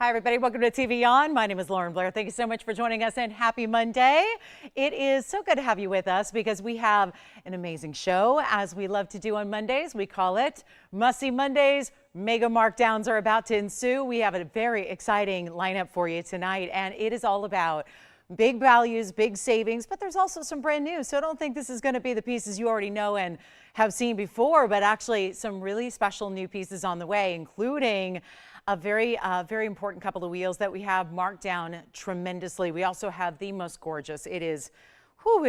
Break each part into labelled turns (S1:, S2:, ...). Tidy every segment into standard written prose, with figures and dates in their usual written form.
S1: Hi, everybody. Welcome to TVON. My name is Blair. Thank you so much for joining us and happy Monday. It is so good to have you with us because we have an amazing show. As we love to do on Mondays, we call it Must See Mondays. Mega markdowns are about to ensue. We have a very exciting lineup for you tonight, and it is all about big values, big savings, but there's also some brand new. So I don't think this is going to be the pieces you already know and have seen before, but actually some really special new pieces on the way, including a very important couple of wheels that we have marked down tremendously. We also have the most gorgeous. It is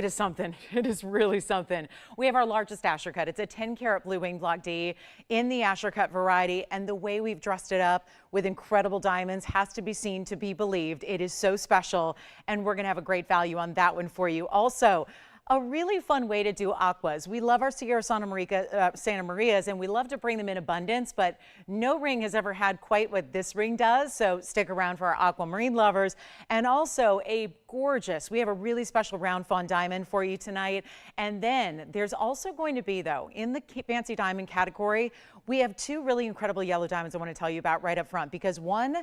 S1: something. It is really something. We have our largest Asher cut. It's a 10-karat blue wing block D in the Asher cut variety, and the way we've dressed it up with incredible diamonds has to be seen to be believed. It is so special, and we're going to have a great value on that one for you. Also, a really fun way to do aquas. We love our Sierra Santa Marias, and we love to bring them in abundance, but no ring has ever had quite what this ring does. So stick around for our aquamarine lovers. And also we have a really special round fawn diamond for you tonight. And then there's also going to be, though, in the fancy diamond category, we have two really incredible yellow diamonds I want to tell you about right up front, because one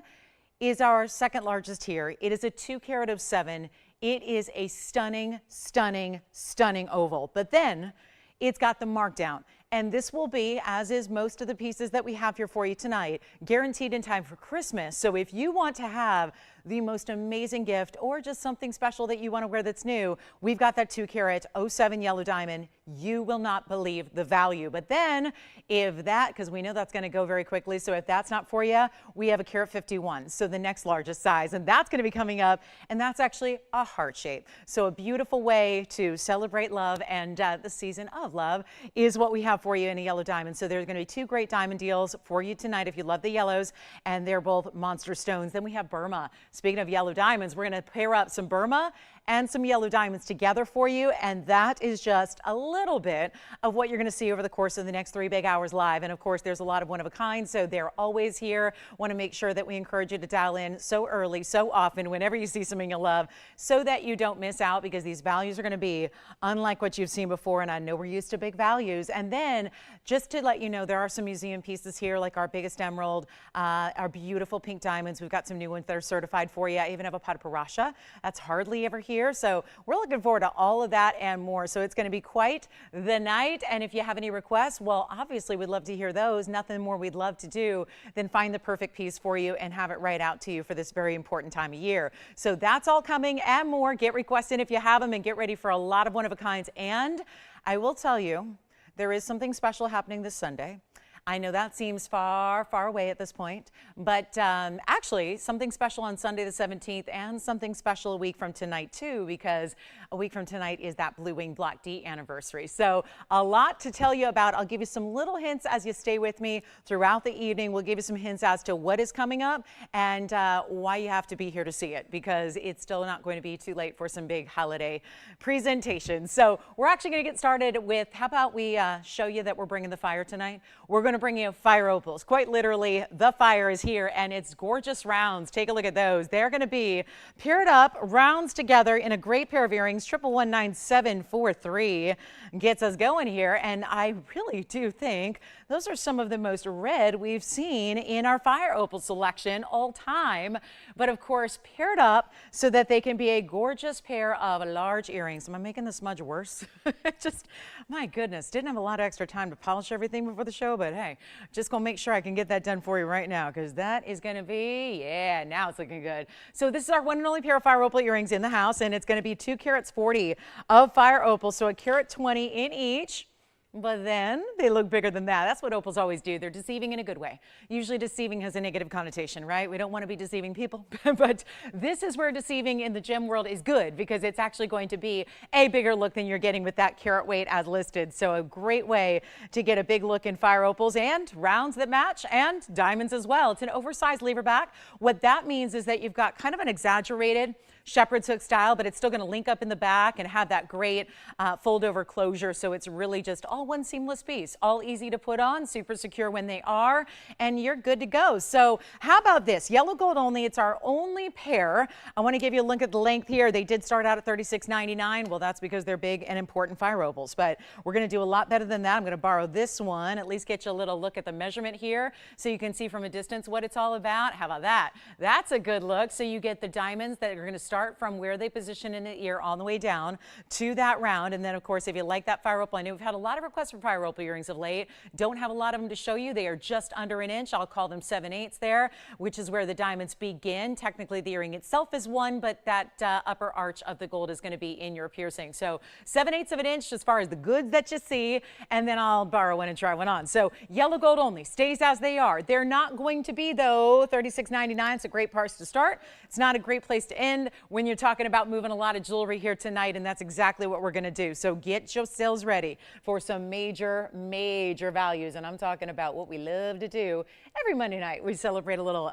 S1: is our second largest here. It is a 2-carat of 7. It is a stunning, stunning, stunning oval. But then it's got the markdown. And this will be, as is most of the pieces that we have here for you tonight, guaranteed in time for Christmas. So if you want to have the most amazing gift or just something special that you want to wear that's new, we've got that 2-carat 07 yellow diamond. You will not believe the value. But then because we know that's going to go very quickly, so if that's not for you, we have a carat 51, so the next largest size, and that's going to be coming up, and that's actually a heart shape. So a beautiful way to celebrate love, and the season of love is what we have for you in a yellow diamond. So there's going to be two great diamond deals for you tonight if you love the yellows, and they're both monster stones. Then we have Burma. Speaking of yellow diamonds, we're going to pair up some Burma and some yellow diamonds together for you, and that is just a little bit of what you're going to see over the course of the next 3 big hours live. And of course, there's a lot of one-of-a-kind, so they're always here. Want to make sure that we encourage you to dial in so early, so often, whenever you see something you love, so that you don't miss out, because these values are going to be unlike what you've seen before, and I know we're used to big values. And then, just to let you know, there are some museum pieces here, like our biggest emerald, our beautiful pink diamonds. We've got some new ones that are certified for you. I even have a pot of parasha. That's hardly ever here. So we're looking forward to all of that and more. So it's going to be quite the night. And if you have any requests, well, obviously we'd love to hear those. Nothing more we'd love to do than find the perfect piece for you and have it right out to you for this very important time of year. So that's all coming and more. Get requests in if you have them, and get ready for a lot of one-of-a-kinds. And I will tell you, there is something special happening this Sunday. I know that seems far, far away at this point, but actually something special on Sunday the 17th, and something special a week from tonight too, because a week from tonight is that Blue Wing Block D anniversary. So a lot to tell you about. I'll give you some little hints as you stay with me throughout the evening. We'll give you some hints as to what is coming up and why you have to be here to see it, because it's still not going to be too late for some big holiday presentations. So we're actually going to get started with, how about we show you that we're bringing the fire tonight? We're going to bring you fire opals. Quite literally, the fire is here, and it's gorgeous rounds. Take a look at those. They're going to be paired up, rounds together in a great pair of earrings. 1119743 gets us going here, and I really do think those are some of the most red we've seen in our fire opal selection all time. But of course, paired up so that they can be a gorgeous pair of large earrings. Am I making the smudge worse? Just, my goodness, didn't have a lot of extra time to polish everything before the show, but hey, just gonna make sure I can get that done for you right now, because that is gonna be, yeah, now it's looking good. So this is our one and only pair of fire opal earrings in the house, and it's gonna be 2 carats 40 of fire opal, so a carat 20 in each. But then they look bigger than that. That's what opals always do. They're deceiving in a good way. Usually deceiving has a negative connotation, right? We don't want to be deceiving people. But this is where deceiving in the gem world is good, because it's actually going to be a bigger look than you're getting with that carat weight as listed. So a great way to get a big look in fire opals, and rounds that match, and diamonds as well. It's an oversized lever back. What that means is that you've got kind of an exaggerated shepherd's hook style, but it's still going to link up in the back and have that great fold over closure. So it's really just all one seamless piece, all easy to put on, super secure when they are, and you're good to go. So how about this? Yellow gold only. It's our only pair. I want to give you a look at the length here. They did start out at $36.99. Well, that's because they're big and important fire opals, but we're going to do a lot better than that. I'm going to borrow this one, at least get you a little look at the measurement here so you can see from a distance what it's all about. How about that? That's a good look. So you get the diamonds that are going to start from where they position in the ear all the way down to that round. And then, of course, if you like that fire opal, I know we've had a lot of requests for fire opal earrings of late. Don't have a lot of them to show you. They are just under an inch. I'll call them 7/8 there, which is where the diamonds begin. Technically, the earring itself is 1, but that upper arch of the gold is going to be in your piercing. So 7/8 of an inch as far as the goods that you see, and then I'll borrow one and try one on. So yellow gold only stays as they are. They're not going to be, though, $36.99. It's a great price to start. It's not a great place to end when you're talking about moving a lot of jewelry here tonight, and that's exactly what we're going to do. So get yourselves ready for some major, major values, and I'm talking about what we love to do every Monday night. We celebrate a little,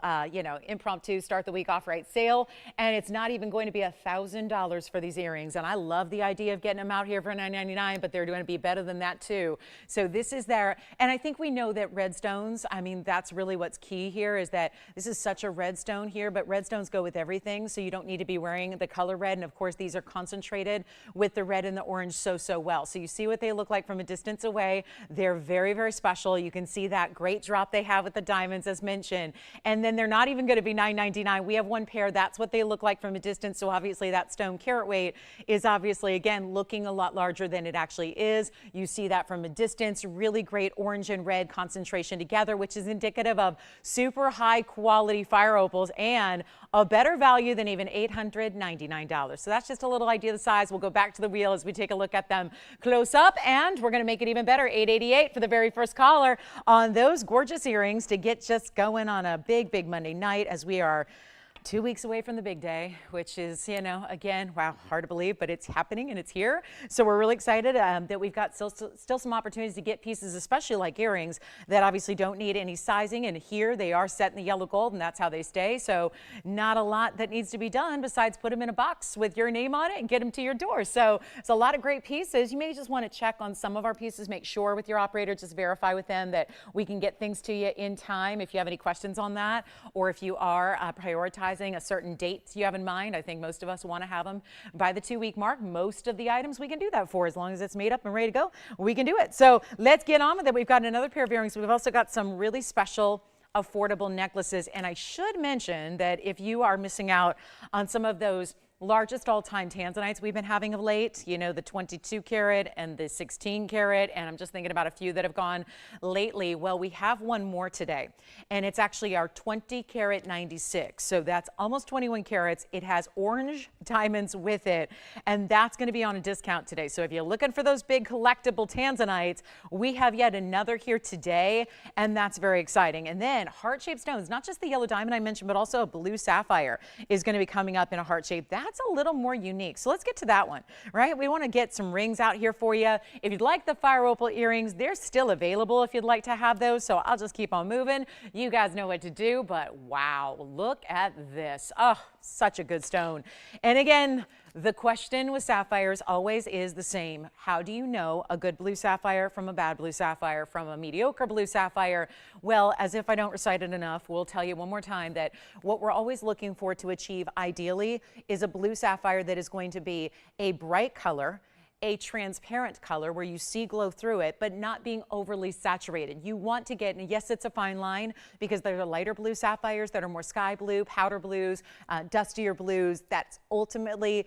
S1: impromptu start the week off right sale, and it's not even going to be $1,000 for these earrings. And I love the idea of getting them out here for $9.99, but they're going to be better than that too. So this is there, and I think we know that red stones, I mean, that's really what's key here, is that this is such a red stone here, but red stones go with everything, so you don't need to be wearing the color red. And of course, these are concentrated with the red and the orange so well. So you see what they look like from a distance away. They're very, very special. You can see that great drop they have with the diamonds as mentioned. And then they're not even going to be $9.99. We have one pair. That's what they look like from a distance. So obviously that stone carat weight is obviously, again, looking a lot larger than it actually is. You see that from a distance. Really great orange and red concentration together, which is indicative of super high quality fire opals and a better value than even $899. So that's just a little idea of the size. We'll go back to the wheel as we take a look at them close up, and we're going to make it even better. $888 for the very first caller on those gorgeous earrings to get just going on a big, big Monday night as we are 2 weeks away from the big day, which is, again, wow, hard to believe, but it's happening and it's here. So we're really excited that we've got still some opportunities to get pieces, especially like earrings, that obviously don't need any sizing. And here they are set in the yellow gold, and that's how they stay. So not a lot that needs to be done besides put them in a box with your name on it and get them to your door. So it's a lot of great pieces. You may just want to check on some of our pieces, make sure with your operator, just verify with them that we can get things to you in time if you have any questions on that, or if you are prioritizing a certain date you have in mind. I think most of us want to have them by the 2-week mark. Most of the items we can do that for, as long as it's made up and ready to go, we can do it. So let's get on with it. We've got another pair of earrings. We've also got some really special affordable necklaces. And I should mention that if you are missing out on some of those largest all-time tanzanites we've been having of late, the 22 karat and the 16 karat, and I'm just thinking about a few that have gone lately. Well, we have one more today, and it's actually our 20 karat 96. So that's almost 21 carats. It has orange diamonds with it, and that's going to be on a discount today. So if you're looking for those big collectible tanzanites, we have yet another here today, and that's very exciting. And then heart-shaped stones, not just the yellow diamond I mentioned, but also a blue sapphire is going to be coming up in a heart shape. That's a little more unique. So let's get to that one, right? We want to get some rings out here for you. If you'd like the fire opal earrings, they're still available if you'd like to have those. So I'll just keep on moving. You guys know what to do, but wow, look at this. Oh, such a good stone. And again, the question with sapphires always is the same. How do you know a good blue sapphire from a bad blue sapphire, from a mediocre blue sapphire? Well, as if I don't recite it enough, we'll tell you one more time that what we're always looking for to achieve ideally is a blue sapphire that is going to be a bright color, a transparent color where you see glow through it, but not being overly saturated. You want to get, and yes, it's a fine line because there are lighter blue sapphires that are more sky blue, powder blues, dustier blues. That's ultimately,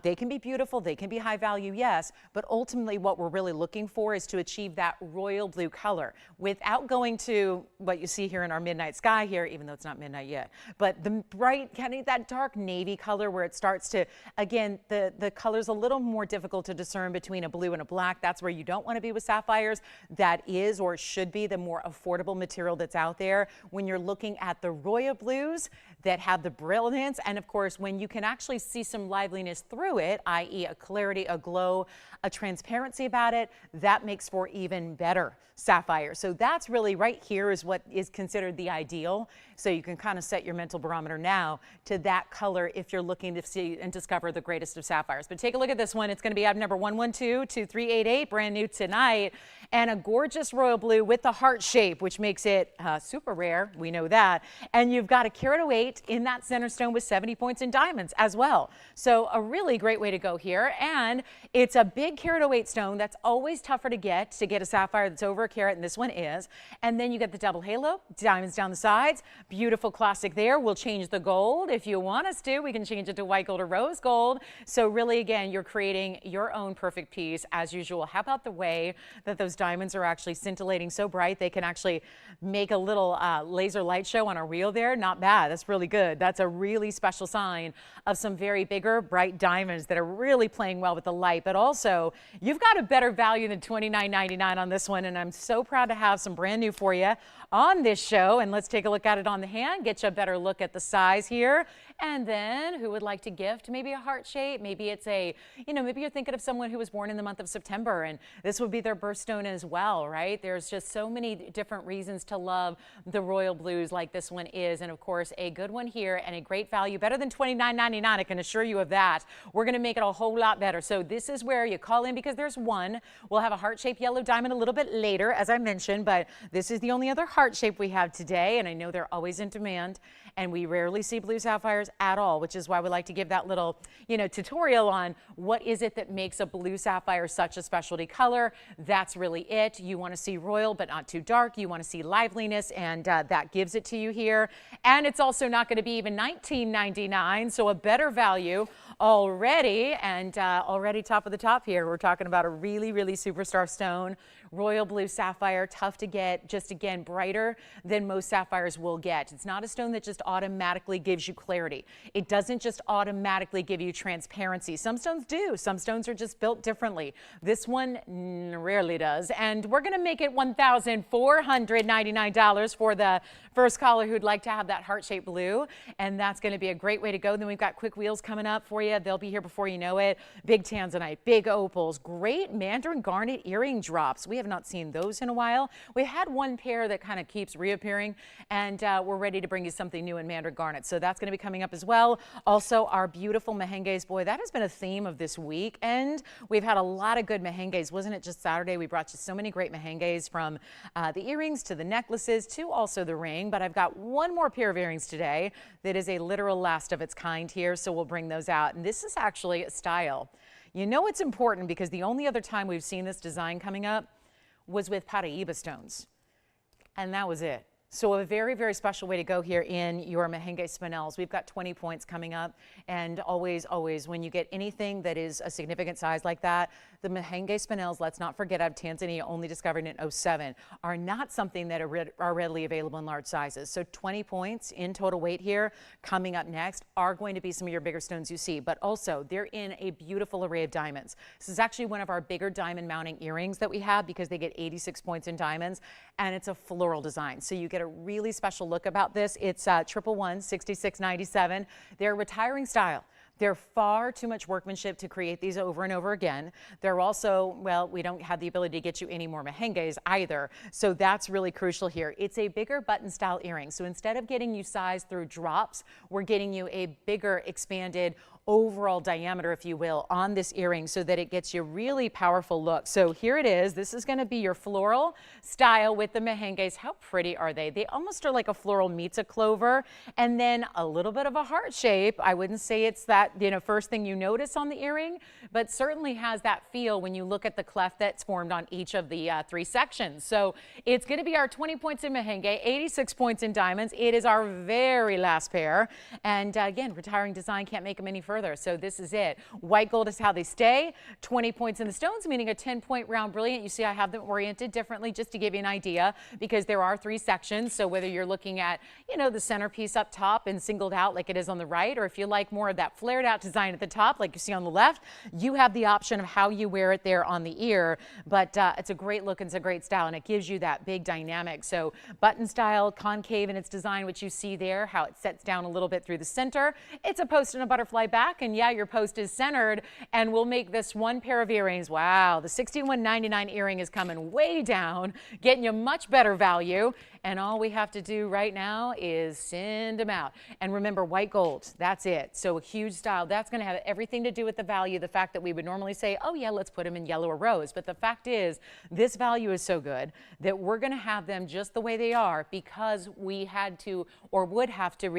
S1: they can be beautiful, they can be high value, yes, but ultimately what we're really looking for is to achieve that royal blue color without going to what you see here in our midnight sky here, even though it's not midnight yet, but the bright, kind of that dark navy color where it starts to, again, the color's a little more difficult to describe discern between a blue and a black. That's where you don't want to be with sapphires. That is, or should be, the more affordable material that's out there. When you're looking at the royal blues that have the brilliance, and of course, when you can actually see some liveliness through it, i.e. a clarity, a glow, a transparency about it, that makes for even better sapphire. So that's really right here is what is considered the ideal. So you can kind of set your mental barometer now to that color if you're looking to see and discover the greatest of sapphires. But take a look at this one. It's going to be item number 112-2388, brand new tonight, and a gorgeous royal blue with the heart shape, which makes it super rare. We know that. And you've got a 1.08 in that center stone with 70 points in diamonds as well. So a really great way to go here. And it's a big 1.08 stone. That's always tougher to get a sapphire that's over a carat, and this one is. And then you get the double halo, diamonds down the sides. Beautiful classic there. We'll change the gold if you want us to. We can change it to white gold or rose gold. So really, again, you're creating your own perfect piece as usual. How about the way that those diamonds are actually scintillating so bright they can actually make a little laser light show on a reel there? Not bad. That's really good. That's a really special sign of some very bigger, bright diamonds that are really playing well with the light. But also, you've got a better value than $29.99 on this one, and I'm so proud to have some brand new for you on this show. And let's take a look at it on the hand, get you a better look at the size here. And then who would like to gift maybe a heart shape? Maybe it's a, maybe you're thinking of someone who was born in the month of September and this would be their birthstone as well, right? There's just so many different reasons to love the royal blues like this one is. And of course, a good one here and a great value, better than $29.99. I can assure you of that. We're going to make it a whole lot better. So this is where you call in because there's one. We'll have a heart-shaped yellow diamond a little bit later, as I mentioned, but this is the only other heart shape we have today. And I know they're always in demand. And we rarely see blue sapphires at all, which is why we like to give that little, tutorial on what is it that makes a blue sapphire such a specialty color. That's really it. You want to see royal, but not too dark. You want to see liveliness, and that gives it to you here. And it's also not going to be even $19.99, so a better value already, and already top of the top here. We're talking about a really, really superstar stone. Royal blue sapphire, tough to get, just again, brighter than most sapphires will get. It's not a stone that just automatically gives you clarity. It doesn't just automatically give you transparency. Some stones do. Some stones are just built differently. This one rarely does. And we're going to make it $1,499 for the first caller who'd like to have that heart-shaped blue. And that's going to be a great way to go. Then we've got quick wheels coming up for you. They'll be here before you know it. Big tanzanite, big opals, great mandarin garnet earring drops. We have not seen those in a while. We had one pair that kind of keeps reappearing, and we're ready to bring you something new in mandarin garnet. So that's going to be coming up as well. Also, our beautiful mehenges. Boy, that has been a theme of this week, and we've had a lot of good mehenges. Wasn't it just Saturday? We brought you so many great mehenges, from the earrings to the necklaces to also the ring. But I've got one more pair of earrings today that is a literal last of its kind here, so we'll bring those out. And this is actually a style. You know it's important because the only other time we've seen this design coming up was with Paraíba stones, and that was it. So a very, very special way to go here in your Mehenge Spinels. We've got 20 points coming up, and always, always, when you get anything that is a significant size like that, the Mehenge Spinels, let's not forget, out of Tanzania, only discovered in '07, are not something that are readily available in large sizes. So 20 points in total weight here. Coming up next are going to be some of your bigger stones you see, but also they're in a beautiful array of diamonds. This is actually one of our bigger diamond mounting earrings that we have because they get 86 points in diamonds, and it's a floral design. So you get a really special look about this. It's 111-6697. They're retiring style. They're far too much workmanship to create these over and over again. They're also, well, we don't have the ability to get you any more mehenges either. So that's really crucial here. It's a bigger button style earring. So instead of getting you size through drops, we're getting you a bigger expanded overall diameter, if you will, on this earring so that it gets you a really powerful look. So here it is. This is going to be your floral style with the mehenges. How pretty are they? They almost are like a floral meets a clover, and then a little bit of a heart shape. I wouldn't say it's that, first thing you notice on the earring, but certainly has that feel when you look at the cleft that's formed on each of the three sections. So it's going to be our 20 points in mehenge, 86 points in diamonds. It is our very last pair. And again, retiring design, can't make them any further. further. So this is it. White gold is how they stay. 20 points in the stones, meaning a 10-point round brilliant. You see I have them oriented differently just to give you an idea, because there are 3 sections. So whether you're looking at, you know, the centerpiece up top and singled out like it is on the right, or if you like more of that flared out design at the top like you see on the left, you have the option of how you wear it there on the ear. But it's a great look and it's a great style, and it gives you that big dynamic. So button style, concave in its design, which you see there, how it sets down a little bit through the center. It's a post and a butterfly back, and yeah, your post is centered, and we'll make this one pair of earrings. Wow, the $61.99 earring is coming way down, getting you much better value, and all we have to do right now is send them out. And remember, white gold, that's it. So a huge style. That's going to have everything to do with the value, the fact that we would normally say, oh yeah, let's put them in yellow or rose. But the fact is, this value is so good that we're going to have them just the way they are, because we had to, or would have to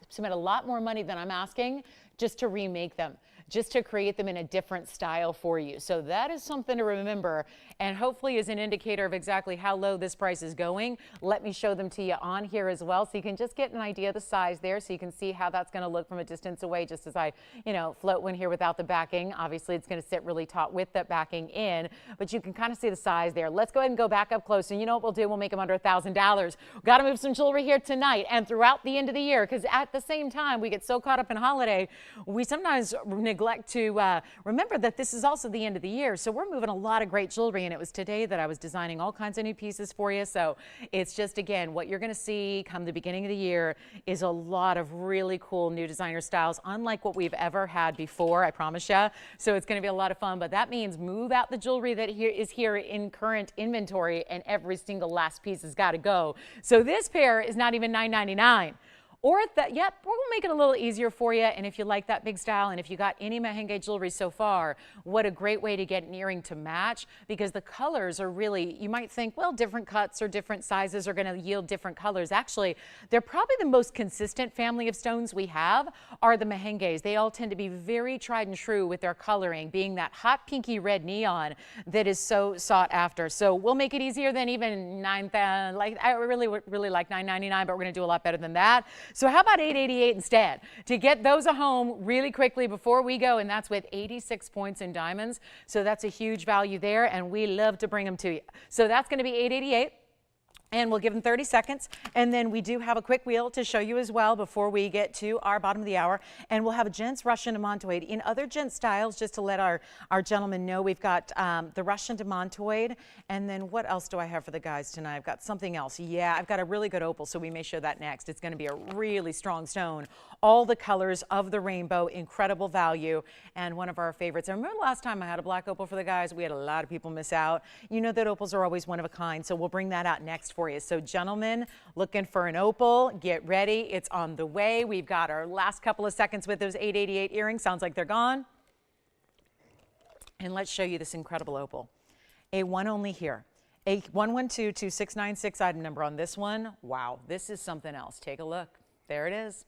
S1: submit a lot more money than I'm asking just to remake them, just to create them in a different style for you. So that is something to remember, and hopefully is an indicator of exactly how low this price is going. Let me show them to you on here as well, so you can just get an idea of the size there, so you can see how that's going to look from a distance away, just as I, you know, float one here without the backing. Obviously, it's going to sit really taut with that backing in, but you can kind of see the size there. Let's go ahead and go back up close, and you know what we'll do? We'll make them under $1,000. Got to move some jewelry here tonight and throughout the end of the year, because at the same time, we get so caught up in holiday, we sometimes neglect to remember that this is also the end of the year. So we're moving a lot of great jewelry, and it was today that I was designing all kinds of new pieces for you. So it's just, again, what you're going to see come the beginning of the year is a lot of really cool new designer styles, unlike what we've ever had before, I promise you. So it's going to be a lot of fun, but that means move out the jewelry that is here in current inventory, and every single last piece has got to go. So this pair is not even $9.99. Or that, yep, we're gonna make it a little easier for you. And if you like that big style, and if you got any Mahenge jewelry so far, what a great way to get an earring to match, because the colors are really, you might think, well, different cuts or different sizes are gonna yield different colors. Actually, they're probably the most consistent family of stones we have are the Mahenges. They all tend to be very tried and true with their coloring, being that hot pinky red neon that is so sought after. So we'll make it easier than even $9,000. Like, I really like $9.99, but we're gonna do a lot better than that. So how about $888 instead to get those at home really quickly before we go, and that's with 86 points in diamonds. So that's a huge value there, and we love to bring them to you. So that's going to be $888. And we'll give them 30 seconds. And then we do have a quick wheel to show you as well before we get to our bottom of the hour. And we'll have a gents Russian demontoid. In other gent styles, just to let our gentlemen know, we've got the Russian demontoid. And then what else do I have for the guys tonight? I've got something else. Yeah, I've got a really good opal, so we may show that next. It's going to be a really strong stone. All the colors of the rainbow, incredible value, and one of our favorites. And remember last time I had a black opal for the guys? We had a lot of people miss out. You know that opals are always one of a kind, so we'll bring that out next for you. So gentlemen, looking for an opal, get ready. It's on the way. We've got our last couple of seconds with those 888 earrings. Sounds like they're gone. And let's show you this incredible opal. A one only here. A 1122696 item number on this one. Wow, this is something else. Take a look. There it is.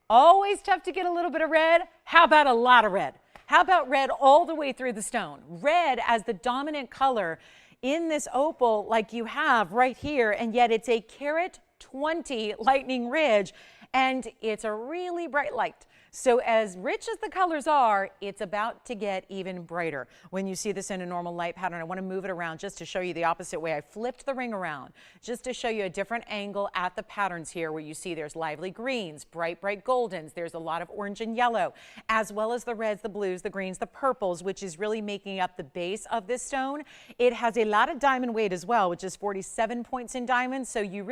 S1: Always tough to get a little bit of red. How about a lot of red? How about red all the way through the stone? Red as the dominant color in this opal like you have right here, and yet it's a carat 20 lightning ridge, and it's a really bright light. So as rich as the colors are, it's about to get even brighter. When you see this in a normal light pattern, I want to move it around just to show you the opposite way. I flipped the ring around just to show you a different angle at the patterns here, where you see there's lively greens, bright goldens. There's a lot of orange and yellow, as well as the reds, the blues, the greens, the purples, which is really making up the base of this stone. It has a lot of diamond weight as well, which is 47 points in diamonds. So you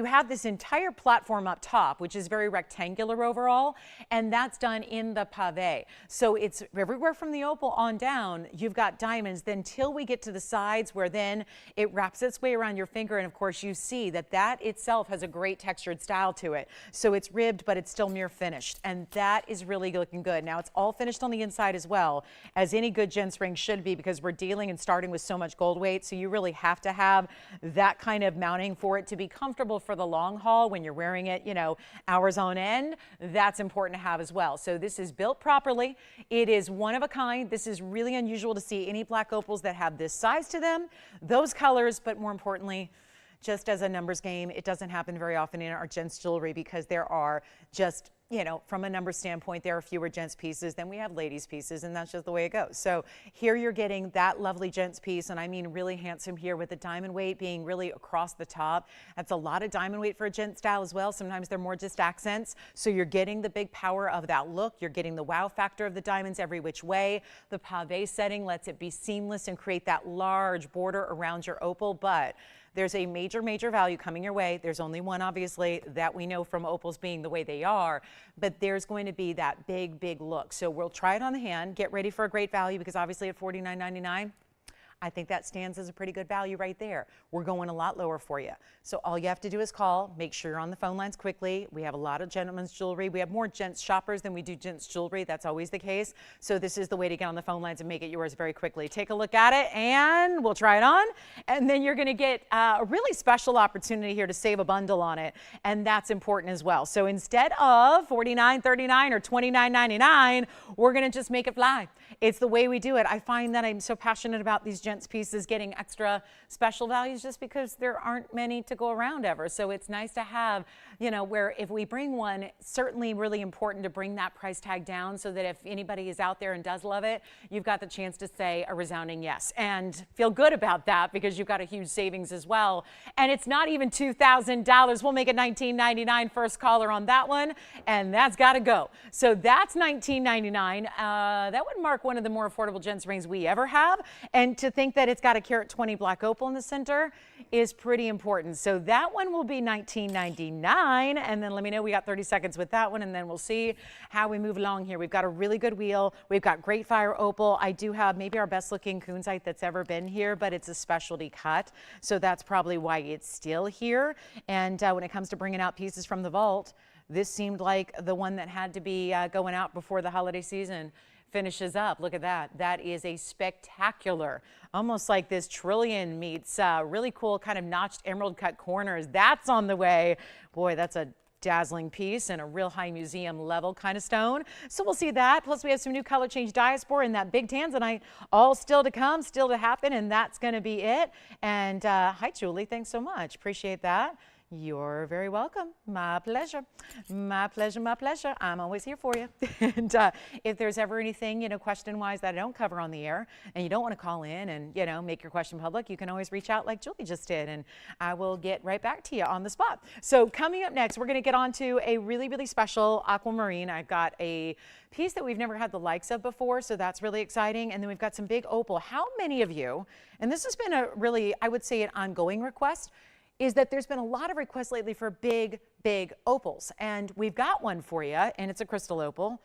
S1: have this entire platform up top, which is very rectangular overall, and that's done in the pave. So it's everywhere from the opal on down, you've got diamonds, then till we get to the sides, where then it wraps its way around your finger, and of course you see that that itself has a great textured style to it. So it's ribbed, but it's still mirror finished, and that is really looking good. Now it's all finished on the inside as well, as any good gents ring should be, because we're dealing and starting with so much gold weight, so you really have to have that kind of mounting for it to be comfortable for the long haul when you're wearing it, you know, hours on end. That's important to have as well. So this is built properly. It is one of a kind. This is really unusual to see any black opals that have this size to them, those colors, but more importantly, just as a numbers game, it doesn't happen very often in our gents jewelry, because there are just you know, from a number standpoint, there are fewer gents pieces than we have ladies pieces, and that's just the way it goes. So here you're getting that lovely gents piece, and I mean really handsome here with the diamond weight being really across the top. That's a lot of diamond weight for a gent style as well. Sometimes they're more just accents. So you're getting the big power of that look. You're getting the wow factor of the diamonds every which way. The pave setting lets it be seamless and create that large border around your opal, but there's a major, major value coming your way. There's only one, obviously, that we know from opals being the way they are, but there's going to be that big, big look. So we'll try it on the hand. Get ready for a great value because obviously at $49.99, I think that stands as a pretty good value right there. We're going a lot lower for you. So all you have to do is call. Make sure you're on the phone lines quickly. We have a lot of gentlemen's jewelry. We have more gents shoppers than we do gents jewelry. That's always the case. So this is the way to get on the phone lines and make it yours very quickly. Take a look at it and we'll try it on. And then you're going to get a really special opportunity here to save a bundle on it. And that's important as well. So instead of $49.39 or $29.99, we're going to just make it fly. It's the way we do it. I find that I'm so passionate about these gents pieces getting extra special values just because there aren't many to go around ever. So it's nice to have, you know, where if we bring one, certainly really important to bring that price tag down so that if anybody is out there and does love it, you've got the chance to say a resounding yes and feel good about that because you've got a huge savings as well. And it's not even $2,000. We'll make it $19.99 first caller on that one, and that's got to go. So that's $19.99. That would mark one of the more affordable gents rings we ever have. And to think that it's got a carat 20 black opal in the center is pretty important. So that one will be $19.99. And then let me know, we got 30 seconds with that one, and then we'll see how we move along here. We've got a really good wheel. We've got great fire opal. I do have maybe our best looking kunzite that's ever been here, but it's a specialty cut. So that's probably why it's still here. And when it comes to bringing out pieces from the vault, this seemed like the one that had to be going out before the holiday season finishes up. Look at that. That is a spectacular, almost like this trillion meets really cool kind of notched emerald cut corners. That's on the way. Boy, that's a dazzling piece and a real high museum level kind of stone. So we'll see that. Plus we have some new color change diaspora and that big tanzanite all still to come, still to happen, and that's going to be it. And hi, Julie. Thanks so much. Appreciate that. You're very welcome. My pleasure. My pleasure, my pleasure. I'm always here for you. And if there's ever anything, you know, question-wise that I don't cover on the air and you don't want to call in and, you know, make your question public, you can always reach out like Julie just did, and I will get right back to you on the spot. So coming up next, we're going to get on to a really, really special aquamarine. I've got a piece that we've never had the likes of before, so that's really exciting. And then we've got some big opal. How many of you, and this has been a really, I would say, an ongoing request, is that there's been a lot of requests lately for big, big opals. And we've got one for you, and it's a crystal opal,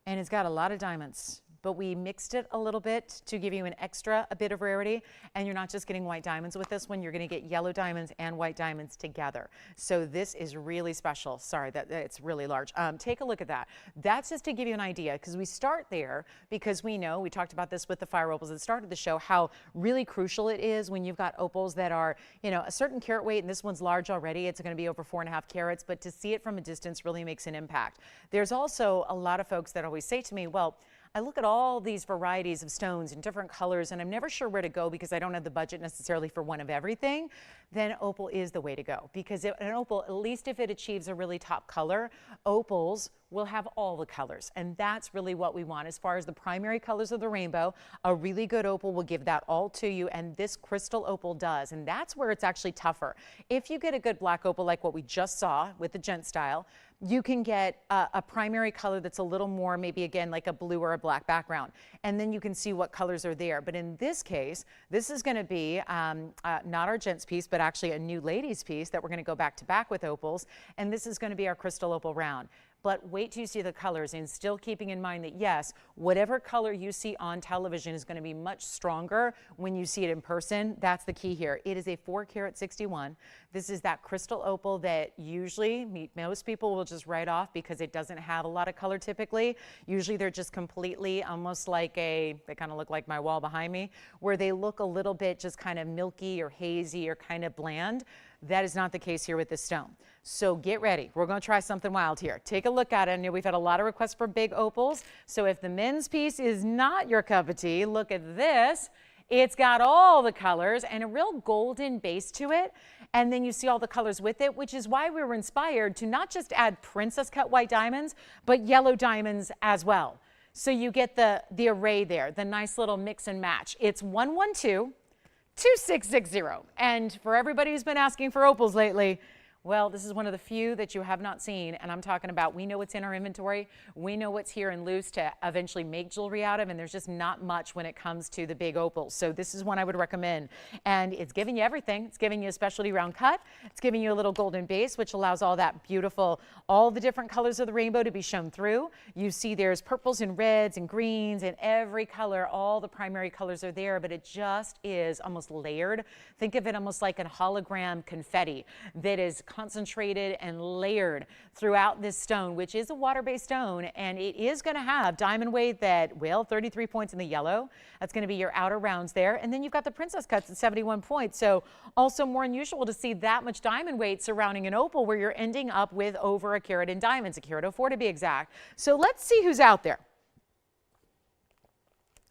S1: and it's got a lot of diamonds. But we mixed it a little bit to give you a bit of rarity. And you're not just getting white diamonds with this one, you're gonna get yellow diamonds and white diamonds together. So this is really special. Sorry, that it's really large. Take a look at that. That's just to give you an idea, because we start there because we know, we talked about this with the fire opals at the start of the show, how really crucial it is when you've got opals that are, you know, a certain carat weight, and this one's large already, it's gonna be over 4.5 carats, but to see it from a distance really makes an impact. There's also a lot of folks that always say to me, well, I look at all these varieties of stones in different colors and I'm never sure where to go because I don't have the budget necessarily for one of everything. Then opal is the way to go, because an opal, at least if it achieves a really top color, opals will have all the colors, and that's really what we want as far as the primary colors of the rainbow. A really good opal will give that all to you, and this crystal opal does, and that's where it's actually tougher. If you get a good black opal like what we just saw with the gent style, you can get a primary color that's a little more, maybe again like a blue or a black background, and then you can see what colors are there. But in this case, this is going to be not our gents piece, but actually a new ladies piece that we're going to go back to back with opals, and this is going to be our crystal opal round. But wait till you see the colors, and still keeping in mind that yes, whatever color you see on television is going to be much stronger when you see it in person. That's the key here. It is a 4 carat 61. This is that crystal opal that usually most people will just write off because it doesn't have a lot of color typically. Usually they're just completely almost like they kind of look like my wall behind me, where they look a little bit just kind of milky or hazy or kind of bland. That is not the case here with this stone. So get ready. We're going to try something wild here. Take a look at it. I know we've had a lot of requests for big opals. So if the men's piece is not your cup of tea, look at this. It's got all the colors and a real golden base to it. And then you see all the colors with it, which is why we were inspired to not just add princess cut white diamonds, but yellow diamonds as well. So you get the array there, the nice little mix and match. It's 112-2660. And for everybody who's been asking for opals lately, well, this is one of the few that you have not seen, and I'm talking about we know what's in our inventory. We know what's here and loose to eventually make jewelry out of, and there's just not much when it comes to the big opals. So this is one I would recommend, and it's giving you everything. It's giving you a specialty round cut. It's giving you a little golden base, which allows all that beautiful, all the different colors of the rainbow to be shown through. You see there's purples and reds and greens and every color. All the primary colors are there, but it just is almost layered. Think of it almost like a hologram confetti that is concentrated and layered throughout this stone, which is a water-based stone, and it is going to have diamond weight that, well, 33 points in the yellow. That's going to be your outer rounds there. And then you've got the princess cuts at 71 points. So also more unusual to see that much diamond weight surrounding an opal where you're ending up with over a carat in diamonds, a carat 04 to be exact. So let's see who's out there.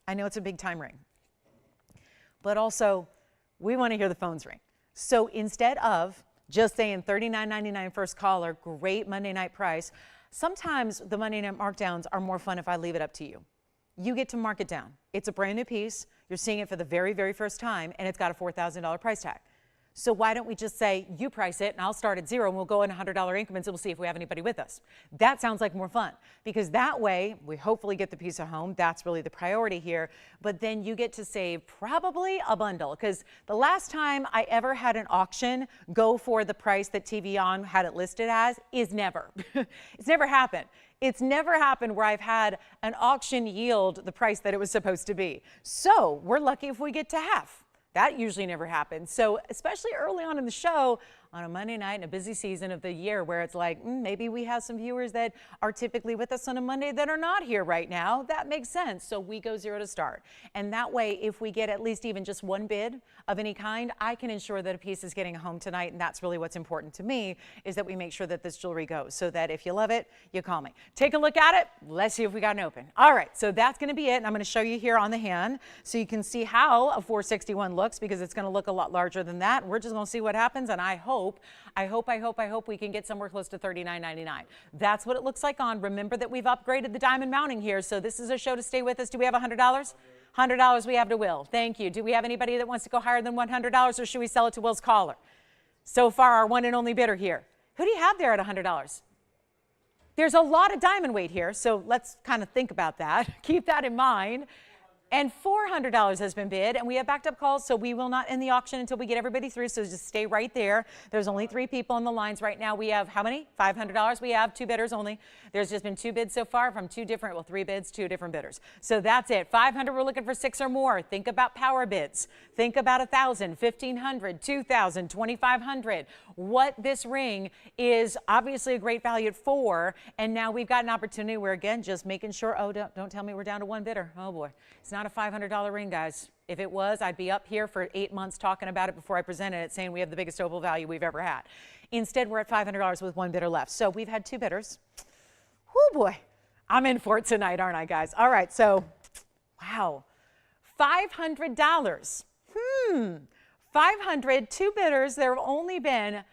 S1: I know it's a big time ring, but also we want to hear the phones ring. So instead of just saying $39.99 first caller, great Monday night price. Sometimes the Monday night markdowns are more fun if I leave it up to you. You get to mark it down. It's a brand new piece. You're seeing it for the very, very first time, and it's got a $4,000 price tag. So why don't we just say, you price it, and I'll start at zero, and we'll go in $100 increments, and we'll see if we have anybody with us. That sounds like more fun, because that way, we hopefully get the piece of home. That's really the priority here. But then you get to save probably a bundle, because the last time I ever had an auction go for the price that TVON had it listed as is never. It's never happened. It's never happened where I've had an auction yield the price that it was supposed to be. So we're lucky if we get to half. That usually never happens. So especially early on in the show, on a Monday night in a busy season of the year where it's like, maybe we have some viewers that are typically with us on a Monday that are not here right now. That makes sense. So we go zero to start. And that way, if we get at least even just one bid of any kind, I can ensure that a piece is getting home tonight. And that's really what's important to me, is that we make sure that this jewelry goes, so that if you love it, you call me. Take a look at it. Let's see if we got an open. All right, so that's going to be it. And I'm going to show you here on the hand so you can see how a 461 looks, because it's going to look a lot larger than that. We're just going to see what happens. And I hope we can get somewhere close to $39.99. That's what it looks like on. Remember that we've upgraded the diamond mounting here, so this is a show to stay with us. Do we have $100? $100 we have to Will. Thank you. Do we have anybody that wants to go higher than $100, or should we sell it to Will's caller? So far, our one and only bidder here. Who do you have there at $100? There's a lot of diamond weight here, so let's kind of think about that. Keep that in mind. And $400 has been bid, and we have backed up calls, so we will not end the auction until we get everybody through, so just stay right there. There's only 3 people on the lines right now. We have how many? $500. We have 2 bidders only. There's just been 2 bids so far from 3 bids, 2 different bidders. So that's it. 500, we're looking for 6 or more. Think about power bids. Think about 1,000, 1,500, 2,000, 2,500. What this ring is obviously a great value at 4, and now we've got an opportunity where, again, just making sure, oh, don't tell me we're down to 1 bidder. Oh boy, it's not a $500 ring, guys. If it was, I'd be up here for 8 months talking about it before I presented it, saying we have the biggest opal value we've ever had. Instead, we're at $500 with 1 bidder left. So we've had 2 bidders. Oh boy, I'm in for it tonight, aren't I, guys? All right, so, wow, $500. 500, 2 bidders. There have only been,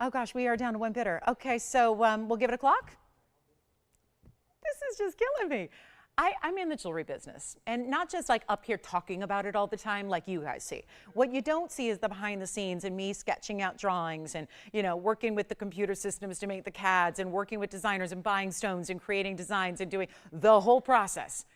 S1: oh gosh, we are down to 1 bidder. Okay, so we'll give it a clock. This is just killing me. I'm in the jewelry business, and not just like up here talking about it all the time like you guys see. What you don't see is the behind the scenes and me sketching out drawings and, you know, working with the computer systems to make the CADs and working with designers and buying stones and creating designs and doing the whole process.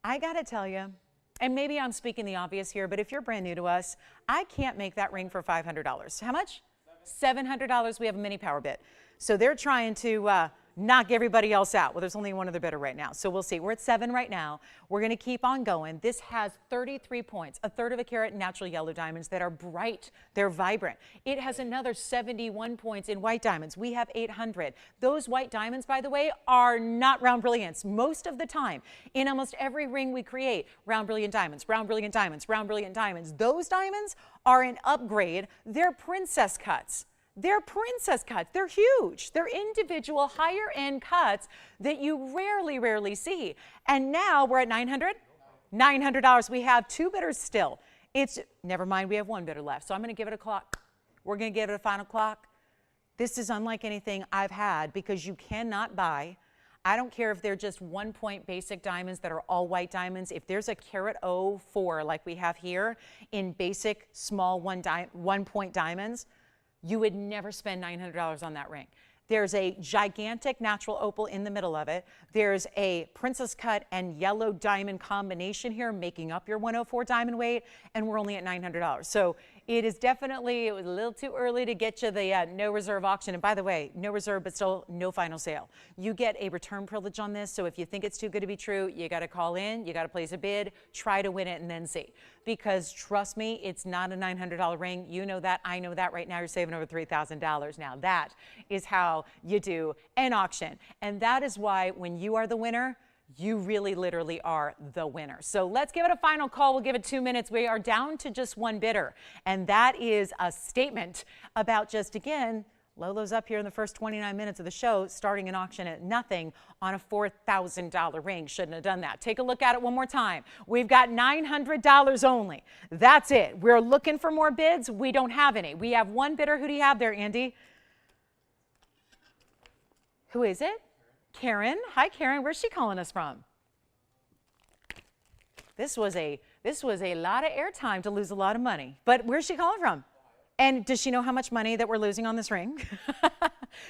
S1: I gotta tell you, and maybe I'm speaking the obvious here, but if you're brand new to us, I can't make that ring for $500. How much? $700. We have a mini power bit. So they're trying to knock everybody else out. Well, there's only 1 other bidder right now, so we'll see. We're at 7 right now. We're going to keep on going. This has 33 points, 1/3 of a carat natural yellow diamonds that are bright. They're vibrant. It has another 71 points in white diamonds. We have 800. Those white diamonds, by the way, are not round brilliants. Most of the time, in almost every ring we create, round brilliant diamonds, round brilliant diamonds, round brilliant diamonds. Those diamonds are an upgrade. They're princess cuts. They're princess cuts. They're huge. They're individual higher end cuts that you rarely see. And now we're at $900. $900. We have 2 bidders still. It's, never mind, we have one bidder left. So I'm going to give it a clock. We're going to give it a final clock. This is unlike anything I've had because you cannot buy, I don't care if they're just 1 point basic diamonds that are all white diamonds. If there's a carat 04 like we have here in basic small 1 point diamonds, you would never spend $900 on that ring. There's a gigantic natural opal in the middle of it. There's a princess cut and yellow diamond combination here making up your 104 diamond weight, and we're only at $900. So it is definitely, it was a little too early to get you the no reserve auction. And by the way, no reserve, but still no final sale. You get a return privilege on this. So if you think it's too good to be true, you got to call in, you got to place a bid, try to win it, and then see. Because trust me, it's not a $900 ring. You know that, I know that. Right now you're saving over $3,000. Now that is how you do an auction. And that is why when you are the winner, you really literally are the winner. So let's give it a final call. We'll give it 2 minutes. We are down to just one bidder. And that is a statement about just, again, Lolo's up here in the first 29 minutes of the show, starting an auction at nothing on a $4,000 ring. Shouldn't have done that. Take a look at it one more time. We've got $900 only. That's it. We're looking for more bids. We don't have any. We have one bidder. Who do you have there, Andy? Who is it? Karen. Hi, Karen. Where's she calling us from? This was a lot of airtime to lose a lot of money. But where's she calling from? And does she know how much money that we're losing on this ring?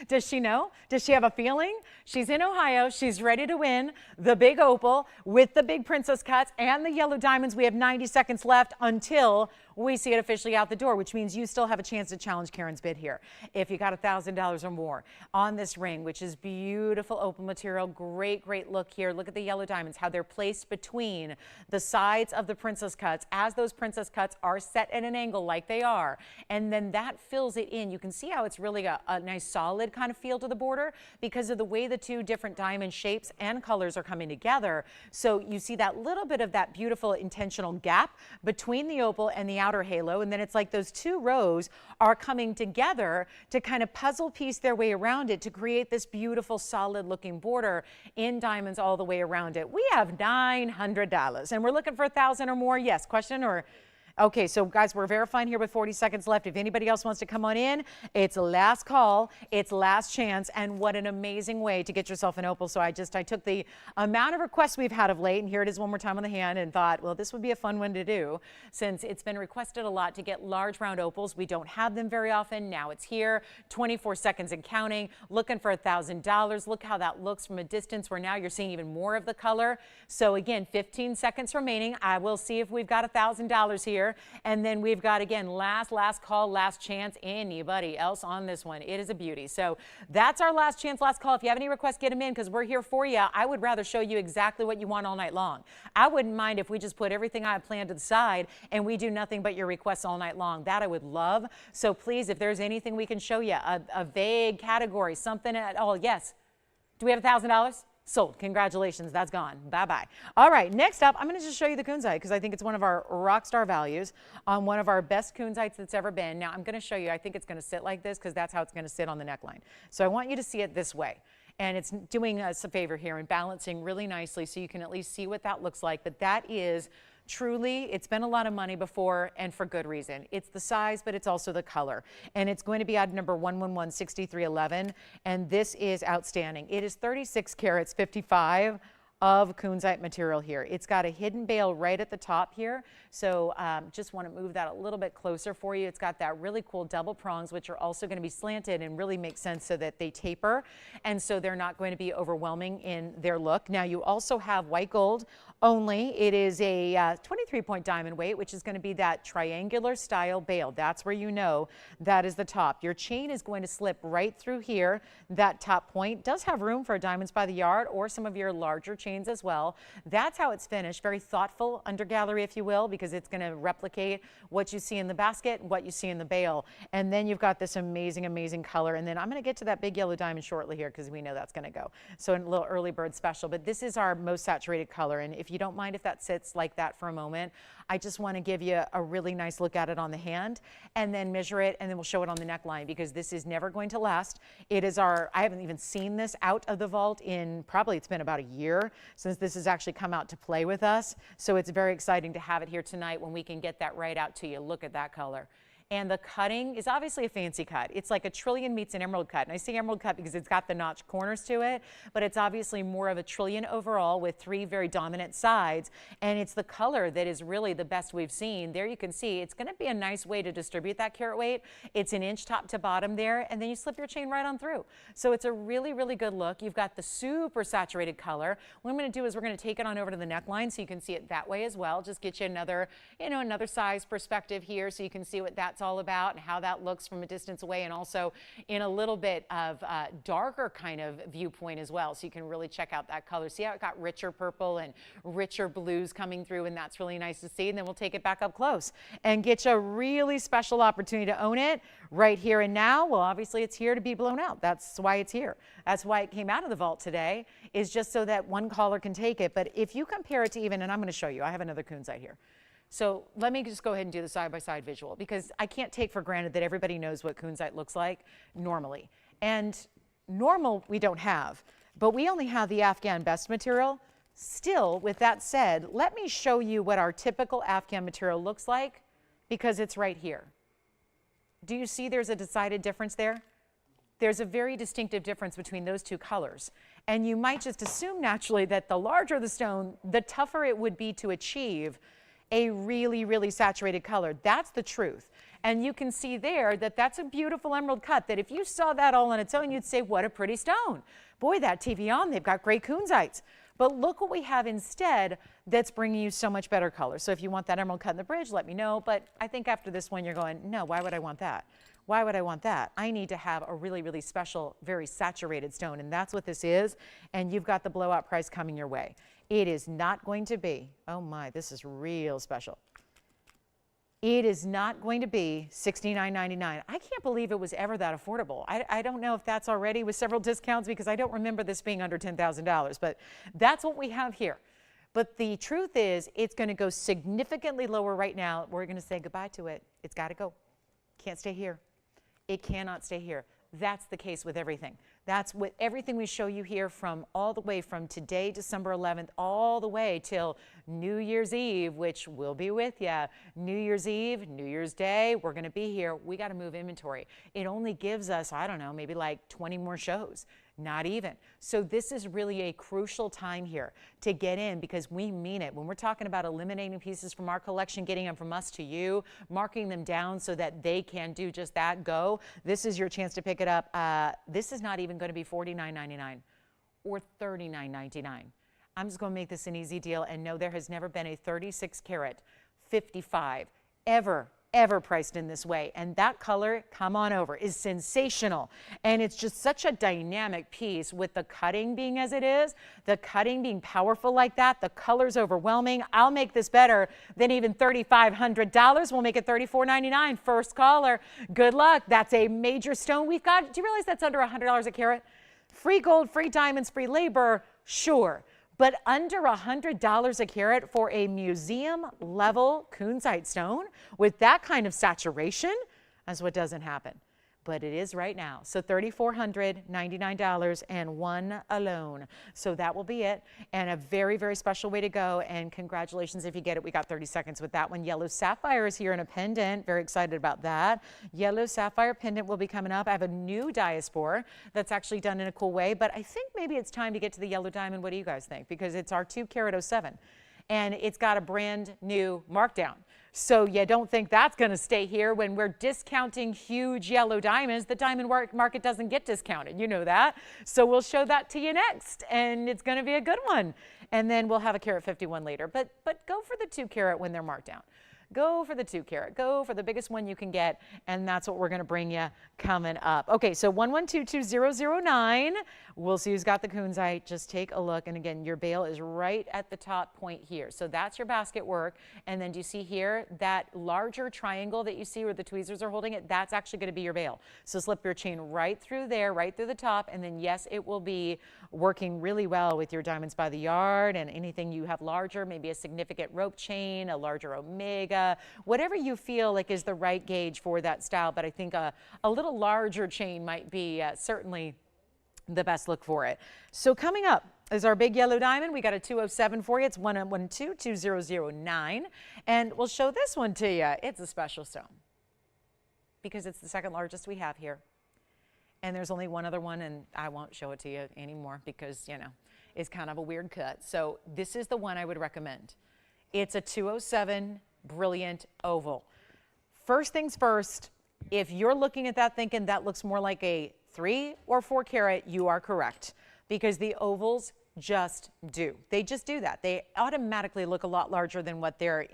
S1: Does she know? Does she have a feeling? She's in Ohio. She's ready to win the big opal with the big princess cuts and the yellow diamonds. We have 90 seconds left until we see it officially out the door, which means you still have a chance to challenge Karen's bid here. If you got $1,000 or more on this ring, which is beautiful opal material, great, great look here. Look at the yellow diamonds, how they're placed between the sides of the princess cuts as those princess cuts are set at an angle like they are. And then that fills it in. You can see how it's really a nice solid kind of feel to the border because of the way the two different diamond shapes and colors are coming together. So you see that little bit of that beautiful intentional gap between the opal and the outer halo, and then it's like those two rows are coming together to kind of puzzle piece their way around it to create this beautiful solid looking border in diamonds all the way around it. We have $900 and we're looking for 1,000 or more. Yes, question or? Okay, so guys, we're verifying here with 40 seconds left. If anybody else wants to come on in, it's last call, it's last chance, and what an amazing way to get yourself an opal. So I took the amount of requests we've had of late, and here it is one more time on the hand, and thought, well, this would be a fun one to do since it's been requested a lot to get large round opals. We don't have them very often. Now it's here, 24 seconds and counting, looking for $1,000. Look how that looks from a distance where now you're seeing even more of the color. So again, 15 seconds remaining. I will see if we've got $1,000 here. And then we've got, again, last call, last chance. Anybody else on this one? It is a beauty. So that's our last chance, last call. If you have any requests, get them in because we're here for you. I would rather show you exactly what you want all night long. I wouldn't mind if we just put everything I have planned to the side and we do nothing but your requests all night long. That I would love. So please, if there's anything we can show you, a vague category, something at all. Yes. Do we have $1,000? Sold. Congratulations. That's gone. Bye-bye. All right. Next up, I'm going to just show you the kunzite because I think it's one of our rock star values on one of our best kunzites that's ever been. Now, I'm going to show you. I think it's going to sit like this because that's how it's going to sit on the neckline. So I want you to see it this way. And it's doing us a favor here and balancing really nicely so you can at least see what that looks like. But that is truly, it's been a lot of money before and for good reason. It's the size, but it's also the color. And it's going to be item number 1116311. And this is outstanding. It is 36 carats, 55 of kunzite material here. It's got a hidden bail right at the top here. So just want to move that a little bit closer for you. It's got that really cool double prongs, which are also going to be slanted and really make sense so that they taper. And so they're not going to be overwhelming in their look. Now you also have white gold only. It is a 23 point diamond weight, which is going to be that triangular style bail. That's where you know that is the top. Your chain is going to slip right through here. That top point does have room for diamonds by the yard or some of your larger chains as well. That's how it's finished. Very thoughtful under gallery, if you will, because it's going to replicate what you see in the basket, what you see in the bail. And then you've got this amazing, amazing color. And then I'm going to get to that big yellow diamond shortly here because we know that's going to go. So a little early bird special, but this is our most saturated color. And if you don't mind if that sits like that for a moment, I just want to give you a really nice look at it on the hand and then measure it, and then we'll show it on the neckline because this is never going to last. It is I haven't even seen this out of the vault in probably, it's been about a year since this has actually come out to play with us. So it's very exciting to have it here tonight when we can get that right out to you. Look at that color. And the cutting is obviously a fancy cut. It's like a trillion meets an emerald cut. And I say emerald cut because it's got the notch corners to it, but it's obviously more of a trillion overall with 3 very dominant sides. And it's the color that is really the best we've seen. There you can see it's going to be a nice way to distribute that carat weight. It's 1 inch top to bottom there, and then you slip your chain right on through. So it's a really, really good look. You've got the super saturated color. What I'm going to do is we're going to take it on over to the neckline so you can see it that way as well. Just get you another, another size perspective here so you can see what that's all about and how that looks from a distance away, and also in a little bit of darker kind of viewpoint as well, so you can really check out that color. See how it got richer purple and richer blues coming through, and that's really nice to see. And then we'll take it back up close and get you a really special opportunity to own it right here and now. Well, obviously it's here to be blown out. That's why it's here. That's why it came out of the vault today, is just so that one caller can take it. But if you compare it to even, and I'm going to show you, I have another kunzite here. So let me just go ahead and do the side-by-side visual, because I can't take for granted that everybody knows what kunzite looks like normally. And normal we don't have, but we only have the Afghan best material. Still, with that said, let me show you what our typical Afghan material looks like, because it's right here. Do you see there's a decided difference there? There's a very distinctive difference between those two colors. And you might just assume naturally that the larger the stone, the tougher it would be to achieve a really, really saturated color. That's the truth. And you can see there that that's a beautiful emerald cut, that if you saw that all on its own, you'd say, what a pretty stone. Boy, that TVON, they've got great kunzites. But look what we have instead that's bringing you so much better color. So if you want that emerald cut in the bridge, let me know. But I think after this one, you're going, no, why would I want that? Why would I want that? I need to have a really, really special, very saturated stone. And that's what this is. And you've got the blowout price coming your way. It is not going to be, oh my, this is real special. It is not going to be $69.99. I can't believe it was ever that affordable. I don't know if that's already with several discounts, because I don't remember this being under $10,000, but that's what we have here. But the truth is, it's going to go significantly lower right now. We're going to say goodbye to it. It's got to go. Can't stay here. It cannot stay here. That's the case with everything. That's with everything we show you here, from all the way from today, December 11th, all the way till New Year's Eve, which we'll be with you. New Year's Eve, New Year's Day, we're going to be here. We got to move inventory. It only gives us, I don't know, maybe like 20 more shows. Not even. So this is really a crucial time here to get in, because we mean it. When we're talking about eliminating pieces from our collection, getting them from us to you, marking them down so that they can do just that, go, this is your chance to pick it up. This is not even going to be $49.99 or $39.99. I'm just going to make this an easy deal, and no, there has never been a 36 karat 55 ever priced in this way. And that color, come on over, is sensational. And it's just such a dynamic piece with the cutting being as it is, the cutting being powerful like that, the color's overwhelming. I'll make this better than even $3,500. We'll make it $34.99. First caller, good luck. That's a major stone we've got. Do you realize that's under $100 a carat? Free gold, free diamonds, free labor, sure. But under $100 a carat for a museum level kunzite stone with that kind of saturation, that's what doesn't happen. But it is right now. So $3,499 and one alone. So that will be it. And a very, very special way to go. And congratulations if you get it. We got 30 seconds with that one. Yellow sapphire is here in a pendant. Very excited about that. Yellow sapphire pendant will be coming up. I have a new diaspora that's actually done in a cool way. But I think maybe it's time to get to the yellow diamond. What do you guys think? Because it's our 2 carat 07. And it's got a brand new markdown. So you don't think that's going to stay here when we're discounting huge yellow diamonds. The diamond market doesn't get discounted. You know that. So we'll show that to you next, and it's going to be a good one. And then we'll have a carat 51 later. But go for the 2 carat when they're marked down. Go for the 2 carat. Go for the biggest one you can get, and that's what we're going to bring you coming up. Okay, so 1122009. We'll see who's got the kunzite. Just take a look, and again, your bail is right at the top point here. So that's your basket work, and then do you see here that larger triangle that you see where the tweezers are holding it? That's actually going to be your bail. So slip your chain right through there, right through the top, and then yes, it will be working really well with your diamonds by the yard and anything you have larger, maybe a significant rope chain, a larger omega, whatever you feel like is the right gauge for that style. But I think a little larger chain might be certainly the best look for it. So coming up is our big yellow diamond. We got a 207 for you. It's 1122009. And we'll show this one to you. It's a special stone because it's the second largest we have here. And there's only one other one, and I won't show it to you anymore because, you know, it's kind of a weird cut. So this is the one I would recommend. It's a 207 brilliant oval. First things first, if you're looking at that thinking that looks more like a 3 or 4 carat, you are correct, because the ovals just do. They just do that. They automatically look a lot larger than what their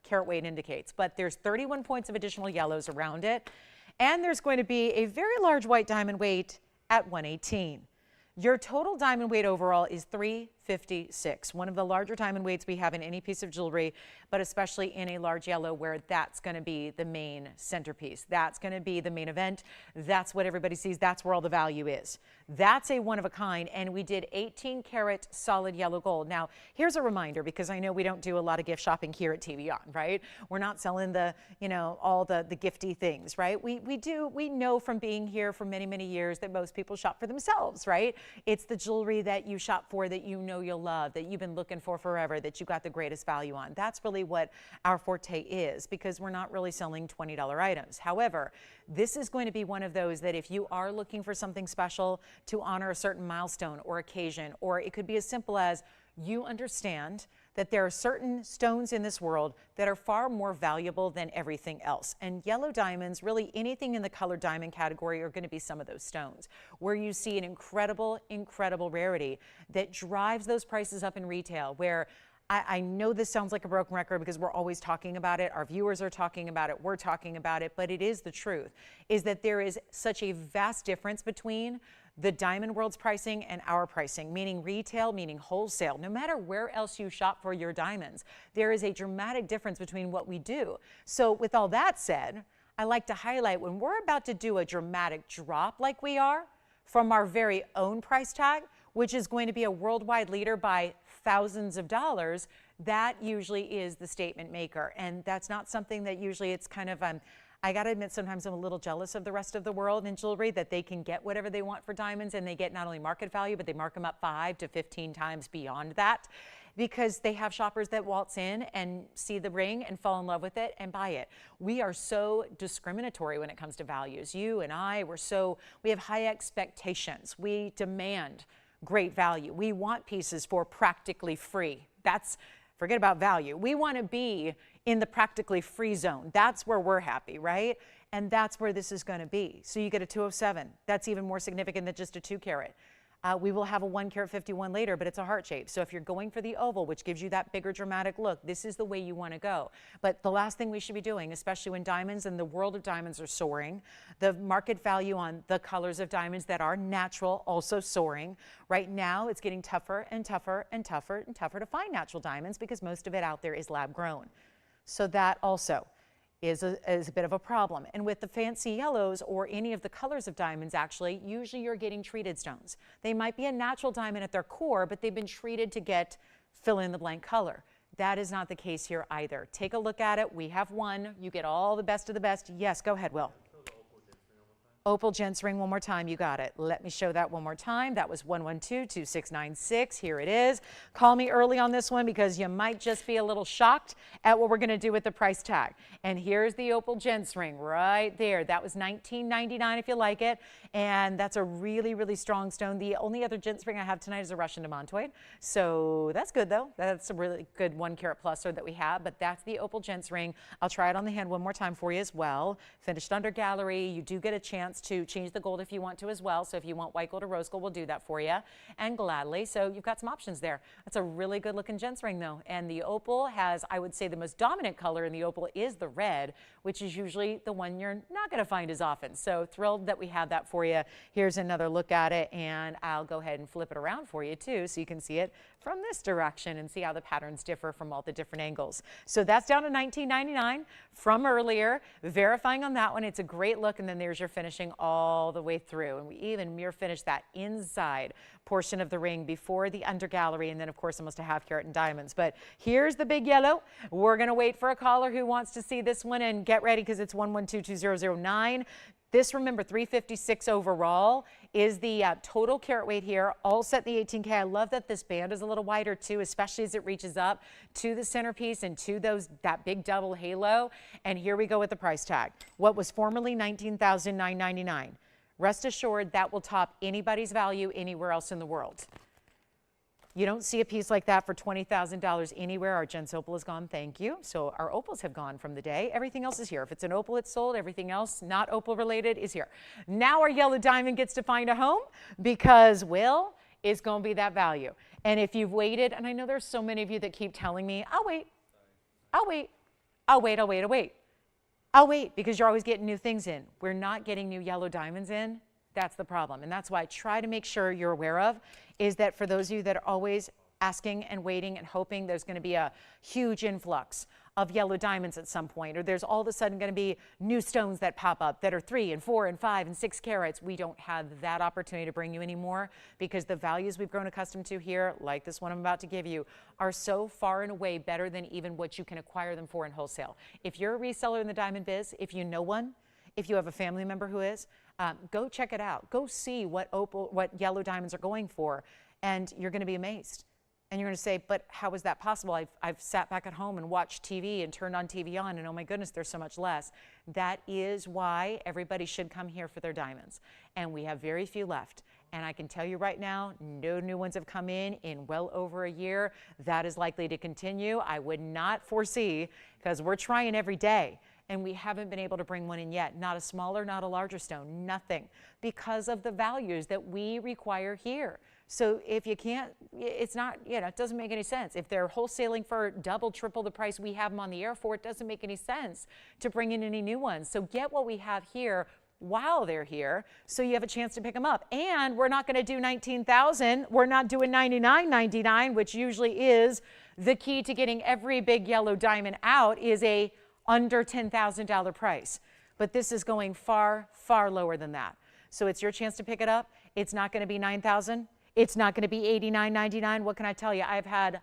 S1: carat weight indicates. But there's 31 points of additional yellows around it. And there's going to be a very large white diamond weight at 118. Your total diamond weight overall is 356, one of the larger diamond weights we have in any piece of jewelry, but especially in a large yellow where that's going to be the main centerpiece. That's going to be the main event. That's what everybody sees. That's where all the value is. That's a one of a kind, and we did 18 karat solid yellow gold. Now, here's a reminder, because I know we don't do a lot of gift shopping here at TVON, right? We're not selling the, you know, all the gifty things, right? We know from being here for many, many years that most people shop for themselves, right? It's the jewelry that you shop for that you know you'll love, that you've been looking for forever, that you got the greatest value on. That's really what our forte is, because we're not really selling $20 items. However, this is going to be one of those that if you are looking for something special to honor a certain milestone or occasion, or it could be as simple as you understand that there are certain stones in this world that are far more valuable than everything else. And yellow diamonds, really anything in the colored diamond category, are going to be some of those stones, where you see an incredible, incredible rarity that drives those prices up in retail, where I know this sounds like a broken record because we're always talking about it. Our viewers are talking about it. We're talking about it. But it is the truth, is that there is such a vast difference between the diamond world's pricing and our pricing, meaning retail, meaning wholesale. No matter where else you shop for your diamonds, there is a dramatic difference between what we do. So with all that said, I like to highlight, when we're about to do a dramatic drop like we are from our very own price tag, which is going to be a worldwide leader by thousands of dollars, that usually is the statement maker. And that's not something that usually, it's kind of, I got to admit, sometimes I'm a little jealous of the rest of the world in jewelry, that they can get whatever they want for diamonds, and they get not only market value, but they mark them up 5 to 15 times beyond that, because they have shoppers that waltz in and see the ring and fall in love with it and buy it. We are so discriminatory when it comes to values. You and I, we have high expectations. We demand great value. We want pieces for practically free. Forget about value. We want to be in the practically free zone. That's where we're happy, right? And that's where this is going to be. So you get a 207. That's even more significant than just a 2 carat. We will have a 1 carat 51 later, but it's a heart shape. So if you're going for the oval, which gives you that bigger dramatic look, this is the way you want to go. But the last thing we should be doing, especially when diamonds and the world of diamonds are soaring, the market value on the colors of diamonds that are natural also soaring. Right now, it's getting tougher and tougher and tougher and tougher to find natural diamonds, because most of it out there is lab grown. So that also is a bit of a problem. And with the fancy yellows or any of the colors of diamonds, actually, usually you're getting treated stones. They might be a natural diamond at their core, but they've been treated to get fill in the blank color. That is not the case here either. Take a look at it. We have one. You get all the best of the best. Yes, go ahead, Will. Opal gents ring one more time. You got it. Let me show that one more time. That was 112-2696. Here it is. Call me early on this one, because you might just be a little shocked at what we're going to do with the price tag. And here's the opal gents ring right there. That was $19.99 if you like it. and that's a really, really strong stone. The only other gents ring I have tonight is a Russian demontoid, so that's good though. That's a really good 1 carat pluser that we have, but that's the opal gents ring. I'll try it on the hand one more time for you as well. Finished under gallery. You do get a chance to change the gold if you want to as well, so if you want white gold or rose gold, we'll do that for you, and gladly. So you've got some options there. That's a really good looking gents ring though, and the opal has, I would say, the most dominant color in the opal is the red, which is usually the one you're not going to find as often. So thrilled that we have that for you. Here's another look at it, and I'll go ahead and flip it around for you too, so you can see it from this direction and see how the patterns differ from all the different angles. So that's down to $19.99 from earlier. Verifying on that one, it's a great look, and then there's your finishing all the way through. And we even mirror finish that inside portion of the ring before the under gallery, and then of course almost a half carat in diamonds. But here's the big yellow. We're going to wait for a caller who wants to see this one, and get ready because it's 1122009. This, remember, 356 overall is the total carat weight here, all set in the 18K. I love that this band is a little wider too, especially as it reaches up to the centerpiece and to that big double halo. And here we go with the price tag. What was formerly $19,999. Rest assured that will top anybody's value anywhere else in the world. You don't see a piece like that for $20,000 anywhere. Our gents opal is gone, thank you. So our opals have gone from the day. Everything else is here. If it's an opal, it's sold. Everything else not opal related is here. Now our yellow diamond gets to find a home because, well, it's going to be that value. And if you've waited, and I know there's so many of you that keep telling me, I'll wait, I'll wait, I'll wait, I'll wait, I'll wait. I'll wait because you're always getting new things in. We're not getting new yellow diamonds in. That's the problem. And that's why I try to make sure you're aware of is that for those of you that are always asking and waiting and hoping there's going to be a huge influx of yellow diamonds at some point, or there's all of a sudden going to be new stones that pop up that are 3 and 4 and 5 and 6 carats, we don't have that opportunity to bring you anymore because the values we've grown accustomed to here, like this one I'm about to give you, are so far and away better than even what you can acquire them for in wholesale. If you're a reseller in the diamond biz, if you know one, if you have a family member who is, go check it out. Go see what yellow diamonds are going for, and you're going to be amazed. And you're going to say, but how is that possible? I've sat back at home and watched TV and turned on TVON, and oh my goodness, there's so much less. That is why everybody should come here for their diamonds. And we have very few left. And I can tell you right now, no new ones have come in well over a year. That is likely to continue. I would not foresee, because we're trying every day, and we haven't been able to bring one in yet. Not a smaller, not a larger stone, nothing, because of the values that we require here. So if you can't, it's not, it doesn't make any sense. If they're wholesaling for double, triple the price we have them on the air for, it doesn't make any sense to bring in any new ones. So get what we have here while they're here, so you have a chance to pick them up. And we're not going to do 19,000. We're not doing $99.99, which usually is the key to getting every big yellow diamond out, is a under $10,000 price. But this is going far, far lower than that. So it's your chance to pick it up. It's not going to be $9,000. It's not going to be $89.99. What can I tell you? I've had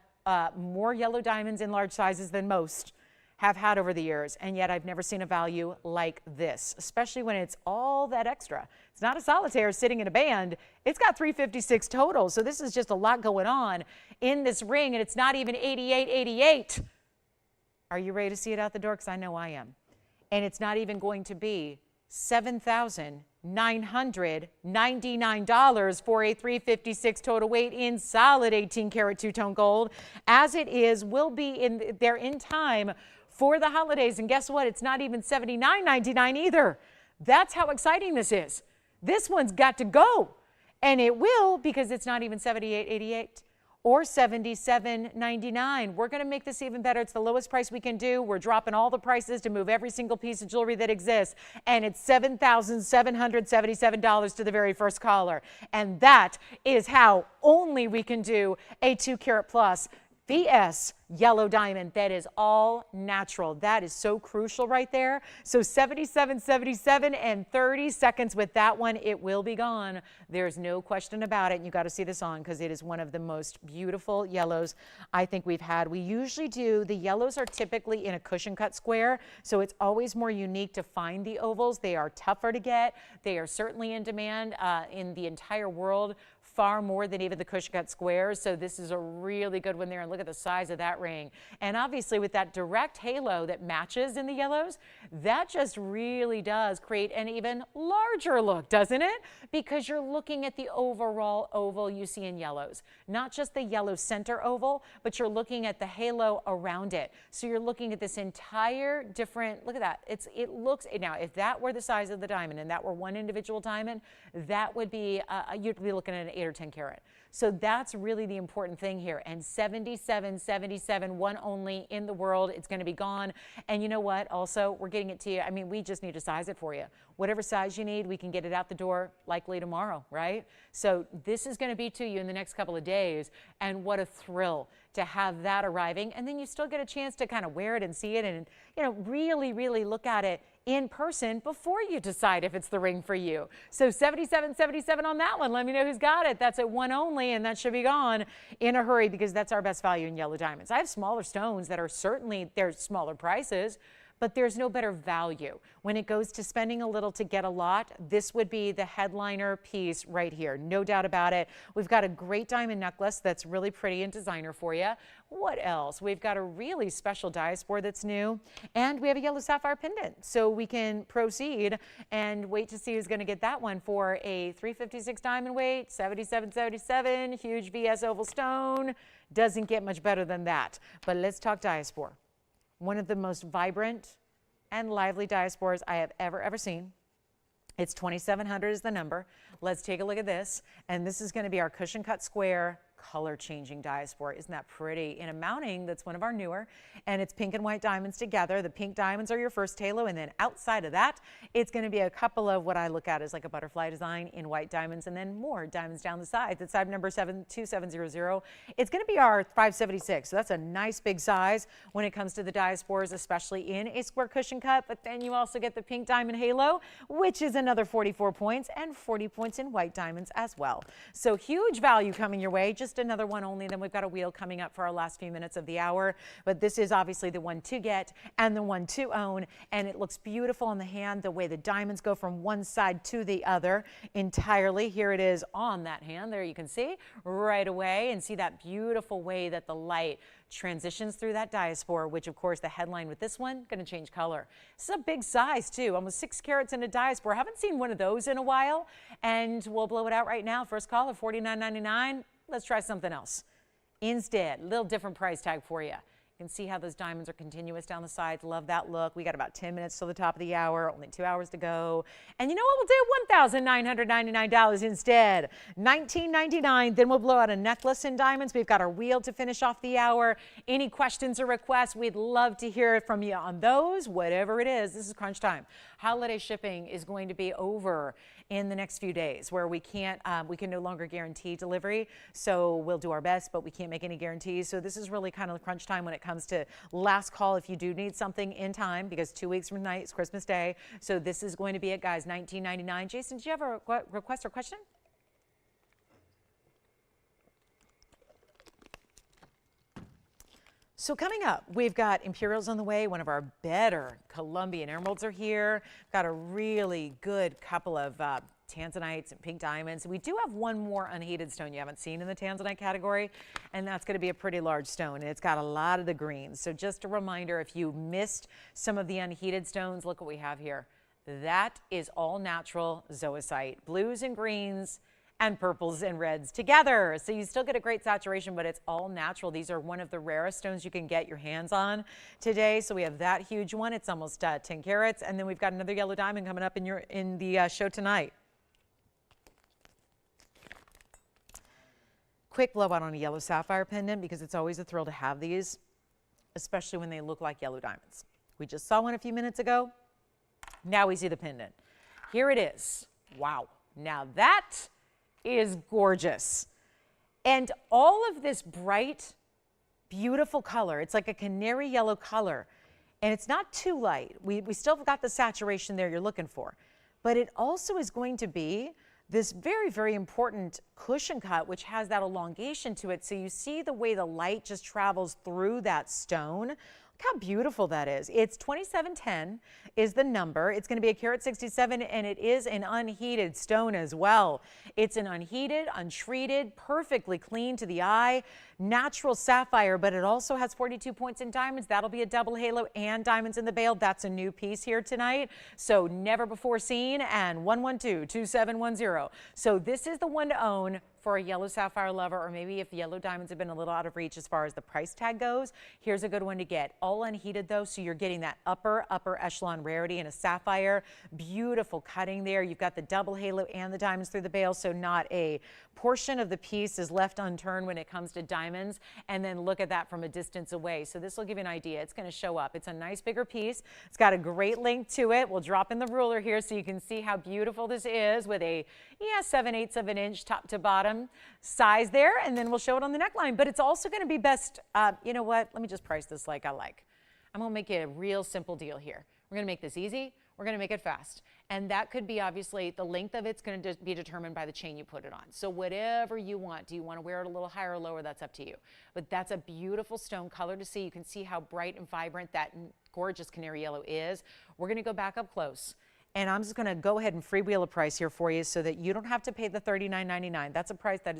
S1: more yellow diamonds in large sizes than most have had over the years, and yet I've never seen a value like this, especially when it's all that extra. It's not a solitaire sitting in a band. It's got 356 total, so this is just a lot going on in this ring, and it's not even 88.88. Are you ready to see it out the door? Because I know I am. And it's not even going to be $7,999 for a 356 total weight in solid 18 karat two-tone gold. As it is, will be there in time for the holidays. And guess what? It's not even $79.99 either. That's how exciting this is. This one's got to go. And it will, because it's not even $78.88. Or $77.99. We're going to make this even better. It's the lowest price we can do. We're dropping all the prices to move every single piece of jewelry that exists. And it's $7,777 to the very first caller. And that is how only we can do a 2 carat plus VS yellow diamond that is all natural. That is so crucial right there. So 77.77 and 30 seconds with that one. It will be gone. There's no question about it. And you got to see this on because it is one of the most beautiful yellows I think we've had. We usually do, the yellows are typically in a cushion cut square, so it's always more unique to find the ovals. They are tougher to get. They are certainly in demand in the entire world, far more than even the cushion cut squares. So this is a really good one there. And look at the size of that that ring. And obviously with that direct halo that matches in the yellows, that just really does create an even larger look, doesn't it? Because you're looking at the overall oval you see in yellows, not just the yellow center oval, but you're looking at the halo around it. So you're looking at this entire different, look at that. It looks, now if that were the size of the diamond and that were one individual diamond, that would be, you'd be looking at an 8 or 10 carat. So that's really the important thing here. And 77, one only in the world. It's going to be gone. And you know what? Also, we're getting it to you. I mean, we just need to size it for you. Whatever size you need, we can get it out the door likely tomorrow, right? So this is going to be to you in the next couple of days. And what a thrill to have that arriving. And then you still get a chance to kind of wear it and see it and, you know, really, really look at it in person before you decide if it's the ring for you. So 77 on that one. Let me know who's got it. That's at one only, and that should be gone in a hurry because that's our best value in yellow diamonds. I have smaller stones that are certainly, they're smaller prices, but there's no better value. When it goes to spending a little to get a lot, this would be the headliner piece right here. No doubt about it. We've got a great diamond necklace that's really pretty and designer for you. What else? We've got a really special diaspora that's new, and we have a yellow sapphire pendant. So we can proceed and wait to see who's going to get that one for a 356 diamond weight, 77, huge VS oval stone. Doesn't get much better than that. But let's talk diaspora. One of the most vibrant and lively diasporas I have ever seen. It's 2,700 is the number. Let's take a look at this. And this is going to be our cushion cut square color changing diaspora. Isn't that pretty? In a mounting that's one of our newer, and it's pink and white diamonds together. The pink diamonds are your first halo, and then outside of that, it's going to be a couple of what I look at as like a butterfly design in white diamonds, and then more diamonds down the sides. It's side number 72700. It's going to be our 576, so that's a nice big size when it comes to the diasporas, especially in a square cushion cut. But then you also get the pink diamond halo, which is another 44 points, and 40 points in white diamonds as well. So huge value coming your way. Just another one only. Then we've got a wheel coming up for our last few minutes of the hour. But this is obviously the one to get and the one to own. And it looks beautiful on the hand, the way the diamonds go from one side to the other entirely. Here it is on that hand. There you can see right away and see that beautiful way that the light transitions through that diaspora, which of course the headline with this one going to change color. This is a big size too, almost 6 carats in a diaspora. Haven't seen one of those in a while, and we'll blow it out right now. First call of $49.99. Let's try something else instead. A little different price tag for you. You can see how those diamonds are continuous down the sides. Love that look. We got about 10 minutes till the top of the hour, only 2 hours to go. And you know what we'll do? $1,999 instead. $19.99. Then we'll blow out a necklace in diamonds. We've got our wheel to finish off the hour. Any questions or requests, we'd love to hear from you on those. Whatever it is, this is crunch time. Holiday shipping is going to be over in the next few days, where we can no longer guarantee delivery. So we'll do our best, but we can't make any guarantees. So this is really kind of the crunch time when it comes to last call if you do need something in time, because 2 weeks from tonight is Christmas Day. So this is going to be it, guys, $19.99. Jason, do you have a request or question? So coming up, we've got Imperials on the way. One of our better Colombian emeralds are here. Got a really good couple of tanzanites and pink diamonds. We do have one more unheated stone you haven't seen in the tanzanite category, and that's going to be a pretty large stone. And it's got a lot of the greens. So just a reminder, if you missed some of the unheated stones, look what we have here. That is all natural zoisite, blues and greens and purples and reds together. So you still get a great saturation, but it's all natural. These are one of the rarest stones you can get your hands on today. So we have that huge one. It's almost 10 carats. And then we've got another yellow diamond coming up in the show tonight. Quick blowout on a yellow sapphire pendant, because it's always a thrill to have these, especially when they look like yellow diamonds. We just saw one a few minutes ago. Now we see the pendant. Here it is. Wow. Now that is gorgeous. And all of this bright, beautiful color, it's like a canary yellow color, and it's not too light. We still got the saturation there you're looking for, but it also is going to be this very, very important cushion cut, which has that elongation to it. So you see the way the light just travels through that stone. Look how beautiful that is. It's 2710 is the number. It's going to be a carat 67, and it is an unheated stone as well. It's an unheated, untreated, perfectly clean to the eye, natural sapphire, but it also has 42 points in diamonds. That'll be a double halo and diamonds in the bail. That's a new piece here tonight. So never before seen, and 112-2710. So this is the one to own for a yellow sapphire lover, or maybe if yellow diamonds have been a little out of reach as far as the price tag goes. Here's a good one to get. All unheated though, so you're getting that upper echelon rarity in a sapphire. Beautiful cutting there. You've got the double halo and the diamonds through the bail, so not a portion of the piece is left unturned when it comes to diamonds. And then look at that from a distance away. So this will give you an idea. It's going to show up. It's a nice bigger piece. It's got a great length to it. We'll drop in the ruler here so you can see how beautiful this is with a 7/8 of an inch top to bottom size there, and then we'll show it on the neckline. But it's also going to be best, you know what, let me just price this like I like. I'm going to make it a real simple deal here. We're going to make this easy. We're going to make it fast. And that could be, obviously, the length of it's going to be determined by the chain you put it on. So whatever you want. Do you want to wear it a little higher or lower? That's up to you. But that's a beautiful stone color to see. You can see how bright and vibrant that gorgeous canary yellow is. We're going to go back up close. And I'm just going to go ahead and freewheel a price here for you so that you don't have to pay the $39.99. That's a price that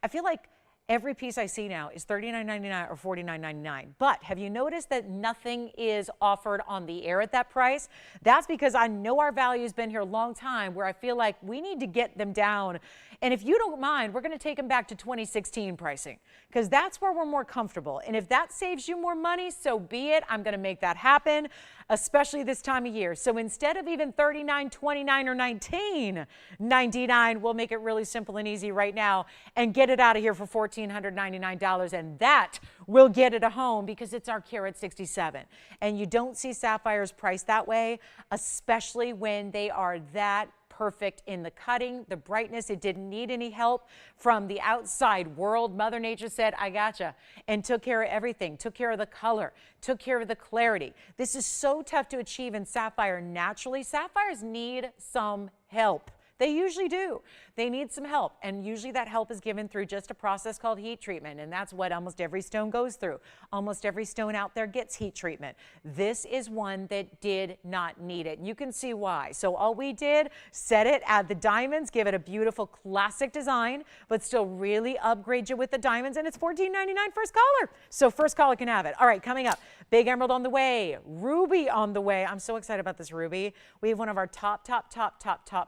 S1: I feel like every piece I see now is $39.99 or $49.99. But have you noticed that nothing is offered on the air at that price? That's because I know our value has been here a long time, where I feel like we need to get them down. And if you don't mind, we're going to take them back to 2016 pricing, because that's where we're more comfortable. And if that saves you more money, so be it. I'm going to make that happen, especially this time of year. So instead of even $39, $29, or $19.99, we'll make it really simple and easy right now and get it out of here for $1,499. And that will get it a home, because it's our carat 67. And you don't see sapphires priced that way, especially when they are that perfect in the cutting, the brightness. It didn't need any help from the outside world. Mother Nature said, I gotcha, and took care of everything, took care of the color, took care of the clarity. This is so tough to achieve in sapphire naturally. Sapphires need some help. They usually do. They need some help, and usually that help is given through just a process called heat treatment, and that's what almost every stone goes through. Almost every stone out there gets heat treatment. This is one that did not need it. You can see why. So all we did, set it, add the diamonds, give it a beautiful classic design, but still really upgrade you with the diamonds, and it's $14.99 first caller. So first caller can have it. All right, coming up, big emerald on the way, ruby on the way. I'm so excited about this ruby. We have one of our top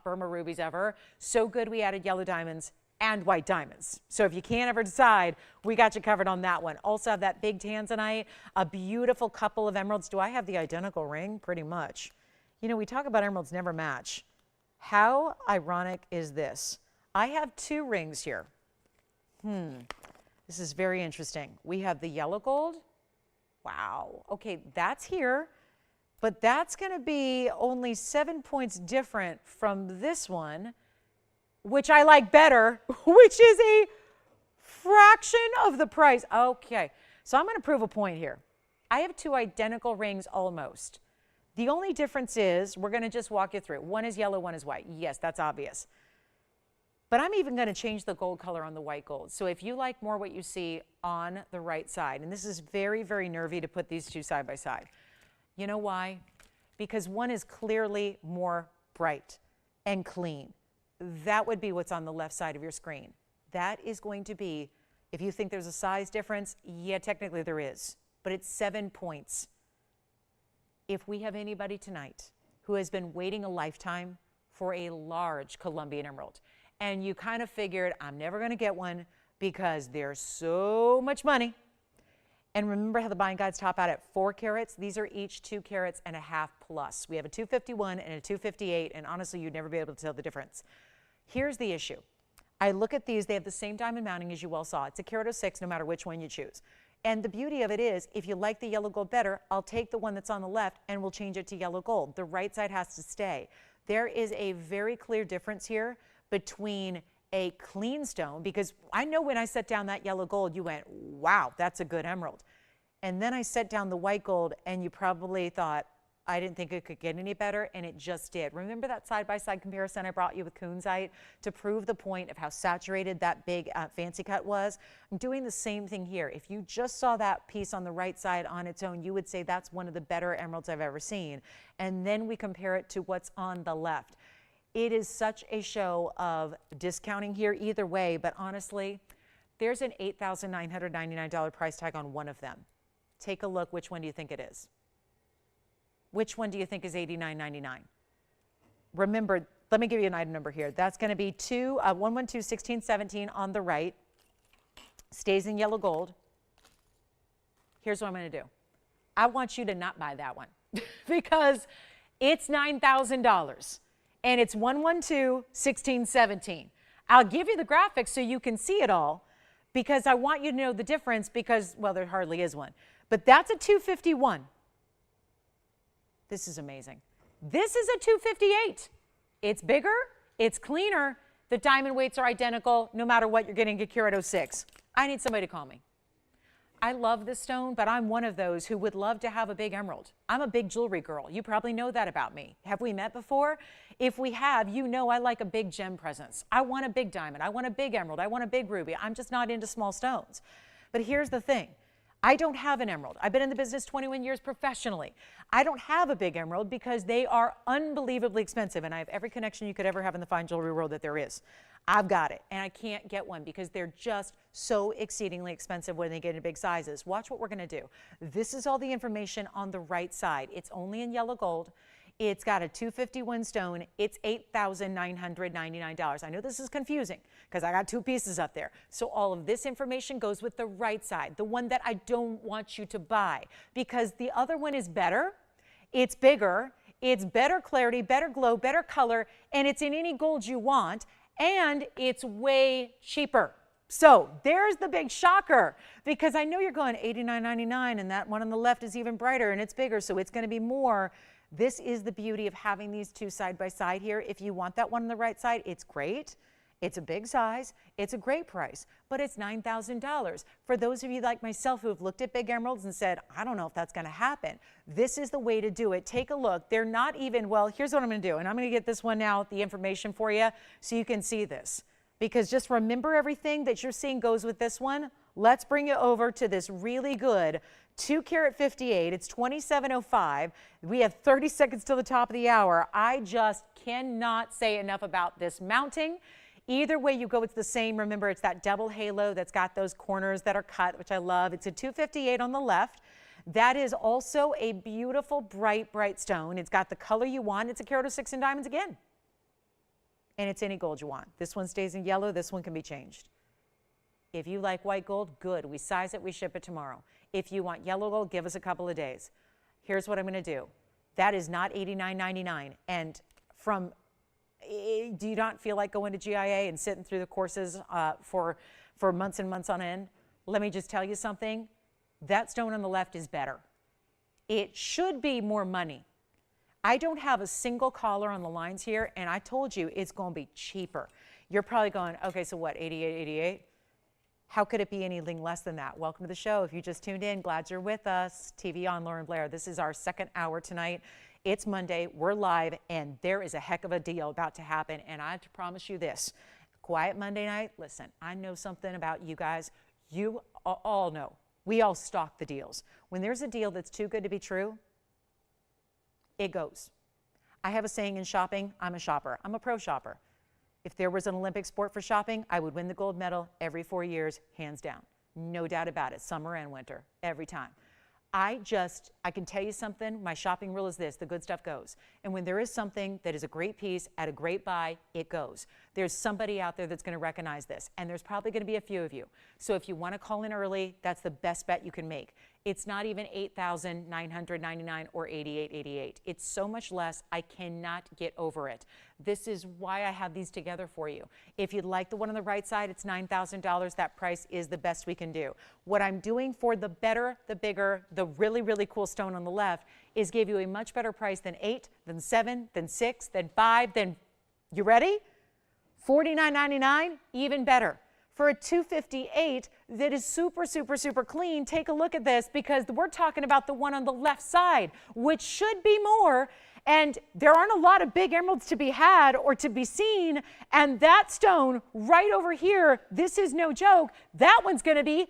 S1: Burma rubies ever. So good we added yellow diamonds and white diamonds. So if you can't ever decide, we got you covered on that one. Also have that big tanzanite, a beautiful couple of emeralds. Do I have the identical ring? Pretty much. You know, we talk about emeralds never match. How ironic is this? I have two rings here. This is very interesting. We have the yellow gold. Wow. Okay, that's here. But that's going to be only 7 points different from this one, which I like better, which is a fraction of the price. Okay, so I'm going to prove a point here. I have two identical rings almost. The only difference is, we're going to just walk you through. One is yellow, one is white. Yes, that's obvious. But I'm even going to change the gold color on the white gold. So if you like more what you see on the right side, and this is very, very nervy to put these two side by side. You know why? Because one is clearly more bright and clean. That would be what's on the left side of your screen. That is going to be, if you think there's a size difference, yeah, technically there is, but it's 7 points. If we have anybody tonight who has been waiting a lifetime for a large Colombian emerald, and you kind of figured, I'm never going to get one because there's so much money. And remember how the buying guides top out at 4 carats? These are each 2.5 carats plus. We have a 251 and a 258, and honestly, you'd never be able to tell the difference. Here's the issue. I look at these, they have the same diamond mounting as you well saw. It's a carat 06 no matter which one you choose. And the beauty of it is, if you like the yellow gold better, I'll take the one that's on the left and we'll change it to yellow gold. The right side has to stay. There is a very clear difference here between a clean stone, because I know when I set down that yellow gold, you went, wow, that's a good emerald. And then I set down the white gold and you probably thought, I didn't think it could get any better, and it just did. Remember that side-by-side comparison I brought you with kunzite to prove the point of how saturated that big fancy cut was? I'm doing the same thing here. If you just saw that piece on the right side on its own, you would say that's one of the better emeralds I've ever seen. And then we compare it to what's on the left. It is such a show of discounting here either way, but honestly, there's an $8,999 price tag on one of them. Take a look. Which one do you think it is? Which one do you think is $89.99? Remember, let me give you an item number here. That's going to be 112-1617 on the right. Stays in yellow gold. Here's what I'm going to do. I want you to not buy that one because it's $9,000 and it's 112-1617. I'll give you the graphics so you can see it all because I want you to know the difference because, well, there hardly is one. But that's a 251. This is amazing. This is a 258. It's bigger, it's cleaner. The diamond weights are identical. No matter what, you're getting a carat 06. I need somebody to call me. I love this stone, but I'm one of those who would love to have a big emerald. I'm a big jewelry girl. You probably know that about me. Have we met before? If we have, you know I like a big gem presence. I want a big diamond. I want a big emerald. I want a big ruby. I'm just not into small stones. But here's the thing. I don't have an emerald. I've been in the business 21 years professionally. I don't have a big emerald because they are unbelievably expensive, and I have every connection you could ever have in the fine jewelry world that there is. I've got it, and I can't get one because they're just so exceedingly expensive when they get in big sizes. Watch what we're going to do. This is all the information on the right side. It's only in yellow gold. It's got a 251 stone. It's $8,999. I know this is confusing because I got two pieces up there. So all of this information goes with the right side, the one that I don't want you to buy because the other one is better. It's bigger. It's better clarity, better glow, better color, and it's in any gold you want, and it's way cheaper. So there's the big shocker because I know you're going $89.99 and that one on the left is even brighter and it's bigger, so it's going to be more. This is the beauty of having these two side by side here. If you want that one on the right side, it's great. It's a big size. It's a great price, but it's $9,000. For those of you like myself who have looked at big emeralds and said, I don't know if that's going to happen, this is the way to do it. Take a look. They're not even, well, here's what I'm going to do, and I'm going to get this one now, the information for you, so you can see this. Because just remember everything that you're seeing goes with this one. Let's bring it over to this really good 2 carat 58. It's 2705. We have 30 seconds till the top of the hour. I just cannot say enough about this mounting. Either way you go, it's the same. Remember, it's that double halo that's got those corners that are cut, which I love. It's a 258 on the left. That is also a beautiful, bright, bright stone. It's got the color you want. It's a carat 06 in diamonds again. And it's any gold you want. This one stays in yellow. This one can be changed. If you like white gold, good. We size it, we ship it tomorrow. If you want yellow gold, give us a couple of days. Here's what I'm going to do. That is not $89.99. And do you not feel like going to GIA and sitting through the courses for months and months on end? Let me just tell you something. That stone on the left is better. It should be more money. I don't have a single collar on the lines here, and I told you it's going to be cheaper. You're probably going, okay, so what, 88, 88? How could it be anything less than that? Welcome to the show. If you just tuned in, glad you're with us. TVON, Lauren Blair. This is our second hour tonight. It's Monday. We're live, and there is a heck of a deal about to happen, and I have to promise you this. Quiet Monday night, listen, I know something about you guys. You all know. We all stalk the deals. When there's a deal that's too good to be true, it goes. I have a saying in shopping, I'm a shopper. I'm a pro shopper. If there was an Olympic sport for shopping, I would win the gold medal every 4 years, hands down. No doubt about it, summer and winter, every time. I can tell you something, my shopping rule is this, the good stuff goes. And when there is something that is a great piece at a great buy, it goes. There's somebody out there that's going to recognize this, and there's probably going to be a few of you. So if you want to call in early, that's the best bet you can make. It's not even $8,999 or $88.88. It's so much less, I cannot get over it. This is why I have these together for you. If you'd like the one on the right side, it's $9,000. That price is the best we can do. What I'm doing for the better, the bigger, the really, really cool stone on the left is give you a much better price than 8, than 7, than 6, than 5, than, you ready? $49.99, even better. for a 258 that is super, super, super clean. Take a look at this, because we're talking about the one on the left side, which should be more. And there aren't a lot of big emeralds to be had or to be seen. And that stone right over here, this is no joke, that one's going to be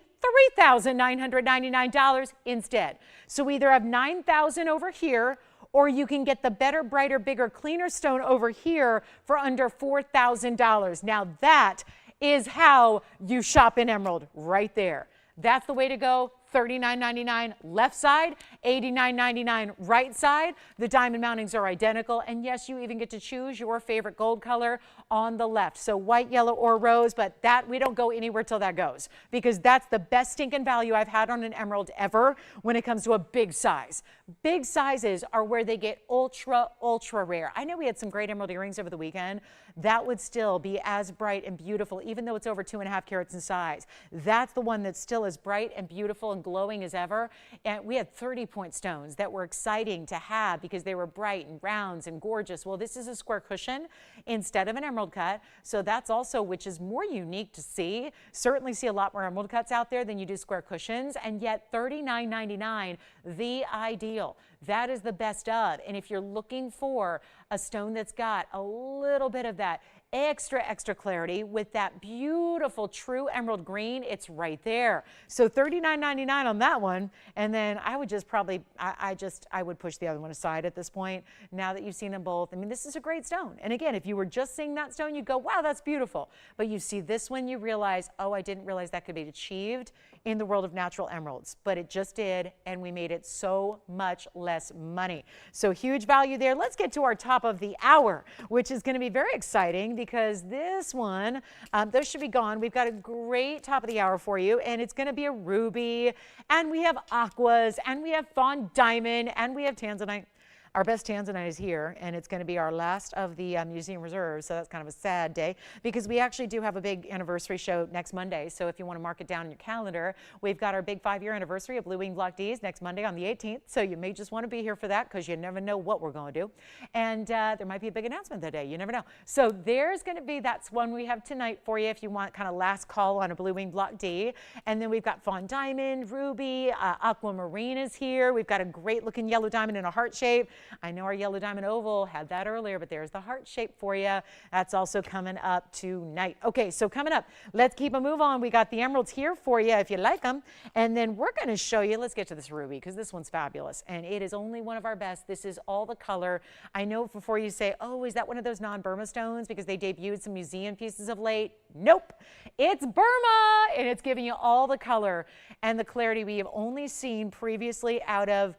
S1: $3,999 instead. So we either have $9,000 over here, or you can get the better, brighter, bigger, cleaner stone over here for under $4,000. Now that is how you shop in emerald right there. That's the way to go. $39.99 left side, $89.99 right side. The diamond mountings are identical. And yes, you even get to choose your favorite gold color on the left. So white, yellow, or rose, but that we don't go anywhere till that goes, because that's the best stinking value I've had on an emerald ever when it comes to a big size. Big sizes are where they get ultra, ultra rare. I know we had some great emerald earrings over the weekend. That would still be as bright and beautiful, even though it's over 2.5 carats in size. That's the one that's still as bright and beautiful and glowing as ever. And we had 30-point stones that were exciting to have because they were bright and rounds and gorgeous. Well, this is a square cushion instead of an emerald cut. So that's also, which is more unique to see. Certainly see a lot more emerald cuts out there than you do square cushions, and yet $39.99, the ideal. That is the best of. And if you're looking for a stone that's got a little bit of that extra clarity with that beautiful true emerald green, it's right there. So $39.99 on that one. And then I would just probably, I would push the other one aside at this point, now that you've seen them both. I mean, this is a great stone. And again, if you were just seeing that stone, you'd go, wow, that's beautiful. But you see this one, you realize, oh, I didn't realize that could be achieved in the world of natural emeralds, but it just did, and we made it so much less money. So huge value there. Let's get to our top of the hour, which is going to be very exciting, because this one, those should be gone. We've got a great top of the hour for you, and it's going to be a ruby, and we have aquas, and we have fawn diamond, and we have tanzanite. Our best tanzanite is here, and it's going to be our last of the museum reserves, so that's kind of a sad day, because we actually do have a big anniversary show next Monday. So if you want to mark it down in your calendar, we've got our big 5-year anniversary of Blue Wing Block Ds next Monday on the 18th. So you may just want to be here for that, because you never know what we're going to do. And there might be a big announcement that day. You never know. So there's going to be, that's one we have tonight for you if you want kind of last call on a Blue Wing Block D. And then we've got fawn diamond, ruby, aquamarine is here. We've got a great looking yellow diamond in a heart shape. I know our yellow diamond oval had that earlier, but there's the heart shape for you. That's also coming up tonight. Okay, so coming up, let's keep a move on. We got the emeralds here for you if you like them. And then we're going to show you, let's get to this ruby, because this one's fabulous. And it is only one of our best. This is all the color. I know before you say, oh, is that one of those non-Burma stones because they debuted some museum pieces of late? Nope, it's Burma, and it's giving you all the color and the clarity we have only seen previously out of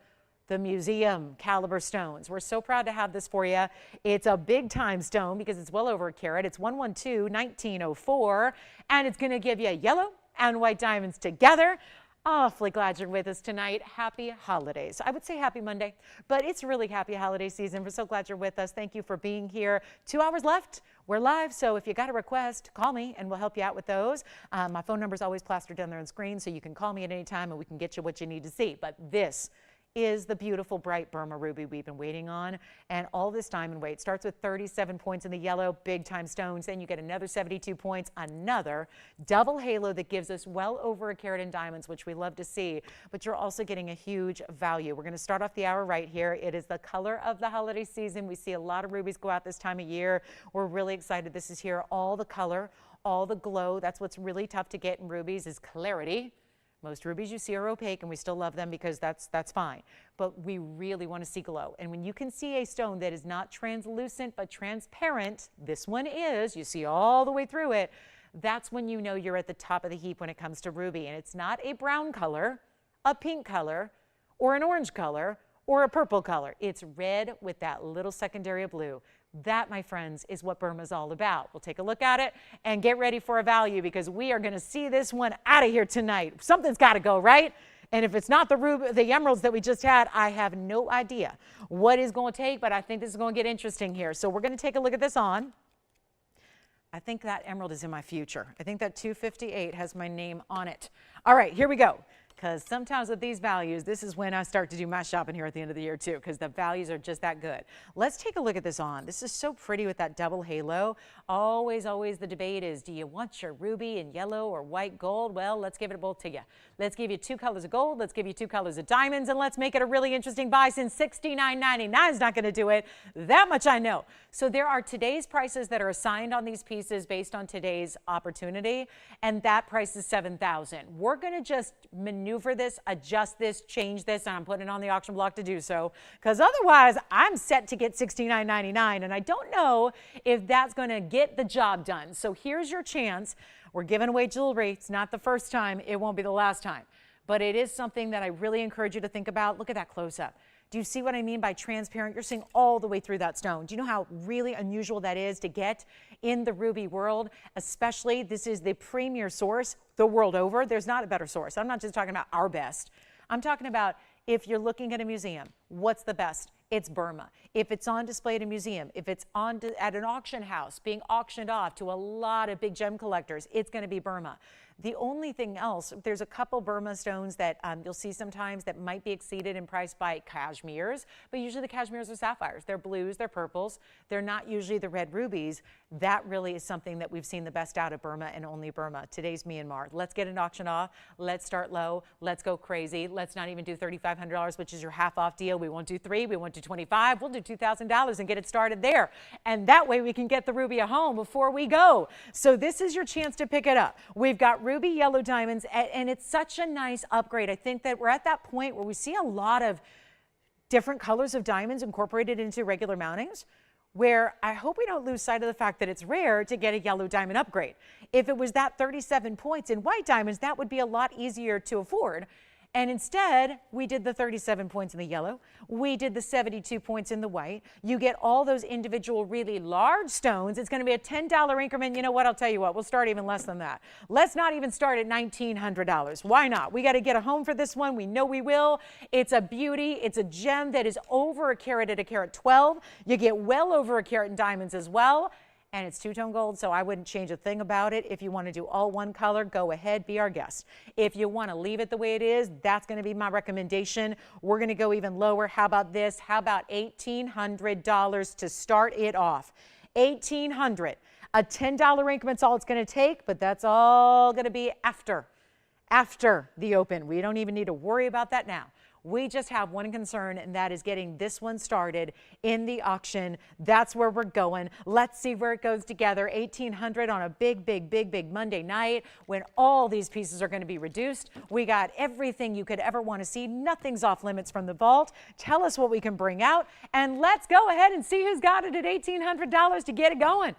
S1: the museum caliber stones. We're so proud to have this for you. It's a big time stone because it's well over a carat. It's 112-1904, and it's going to give you yellow and white diamonds together. Awfully glad you're with us tonight. Happy holidays. I would say happy Monday, but it's really happy holiday season. We're so glad you're with us. Thank you for being here. 2 hours left. We're live, so if you got a request, call me and we'll help you out with those. My phone number is always plastered down there on the screen, so you can call me at any time and we can get you what you need to see. But this is the beautiful bright Burma ruby we've been waiting on, and all this diamond weight starts with 37 points in the yellow, big time stones. Then you get another 72 points, another double halo that gives us well over a carat in diamonds, which we love to see, but you're also getting a huge value. We're going to start off the hour right here. It is the color of the holiday season. We see a lot of rubies go out this time of year. We're really excited. This is here, all the color, all the glow. That's what's really tough to get in rubies, is clarity. Most rubies you see are opaque, and we still love them because that's fine. But we really want to see glow. And when you can see a stone that is not translucent but transparent, this one is, you see all the way through it, that's when you know you're at the top of the heap when it comes to ruby. And it's not a brown color, a pink color, or an orange color, or a purple color. It's red with that little secondary of blue. That, my friends, is what Burma's all about. We'll take a look at it and get ready for a value, because we are going to see this one out of here tonight. Something's got to go, right? And if it's not the emeralds that we just had, I have no idea what it's going to take, but I think this is going to get interesting here. So we're going to take a look at this on. I think that emerald is in my future. I think that 258 has my name on it. All right, here we go. because sometimes with these values, this is when I start to do my shopping here at the end of the year too, because the values are just that good. Let's take a look at this on. This is so pretty with that double halo. Always the debate is, do you want your ruby in yellow or white gold? Well, let's give it both to you. Let's give you 2 colors of gold. Let's give you 2 colors of diamonds, and let's make it a really interesting buy, since $69.99 is not going to do it. That much I know. So there are today's prices that are assigned on these pieces based on today's opportunity, and that price is $7,000. We're going to just maneuver this, adjust this, change this, and I'm putting it on the auction block to do so, because otherwise I'm set to get $69.99, and I don't know if that's going to get the job done. So here's your chance. We're giving away jewelry. It's not the first time. It won't be the last time, but it is something that I really encourage you to think about. Look at that close-up. Do you see what I mean by transparent? You're seeing all the way through that stone. Do you know how really unusual that is to get in the ruby world? Especially, this is the premier source the world over. There's not a better source. I'm not just talking about our best. I'm talking about if you're looking at a museum, what's the best? It's Burma. If it's on display at a museum, if it's at an auction house being auctioned off to a lot of big gem collectors, it's going to be Burma. The only thing else, there's a couple Burma stones that you'll see sometimes that might be exceeded in price by cashmeres, but usually the cashmeres are sapphires. They're blues, they're purples. They're not usually the red rubies. That really is something that we've seen the best out of Burma, and only Burma. Today's Myanmar. Let's get an auction off. Let's start low. Let's go crazy. Let's not even do $3,500, which is your half off deal. We won't do $3,000. We won't do $25,000. We'll do $2,000 and get it started there. And that way we can get the ruby at home before we go. So this is your chance to pick it up. We've got ruby yellow diamonds, and it's such a nice upgrade. I think that we're at that point where we see a lot of different colors of diamonds incorporated into regular mountings, where I hope we don't lose sight of the fact that it's rare to get a yellow diamond upgrade. If it was that 37 points in white diamonds, that would be a lot easier to afford. And instead, we did the 37 points in the yellow. We did the 72 points in the white. You get all those individual really large stones. It's going to be a $10 increment. You know what? I'll tell you what. We'll start even less than that. Let's not even start at $1,900. Why not? We got to get a home for this one. We know we will. It's a beauty. It's a gem that is over a carat at a carat 12. You get well over a carat in diamonds as well. And it's two-tone gold, so I wouldn't change a thing about it. If you want to do all one color, go ahead, be our guest. If you want to leave it the way it is, that's going to be my recommendation. We're going to go even lower. How about this? How about $1,800 to start it off? $1,800. A $10 increment's all it's going to take, but that's all going to be after the open. We don't even need to worry about that now. We just have one concern, and that is getting this one started in the auction. That's where we're going. Let's see where it goes together. $1,800 on a big Monday night when all these pieces are going to be reduced. We got everything you could ever want to see. Nothing's off limits from the vault. Tell us what we can bring out, and let's go ahead and see who's got it at $1,800 to get it going.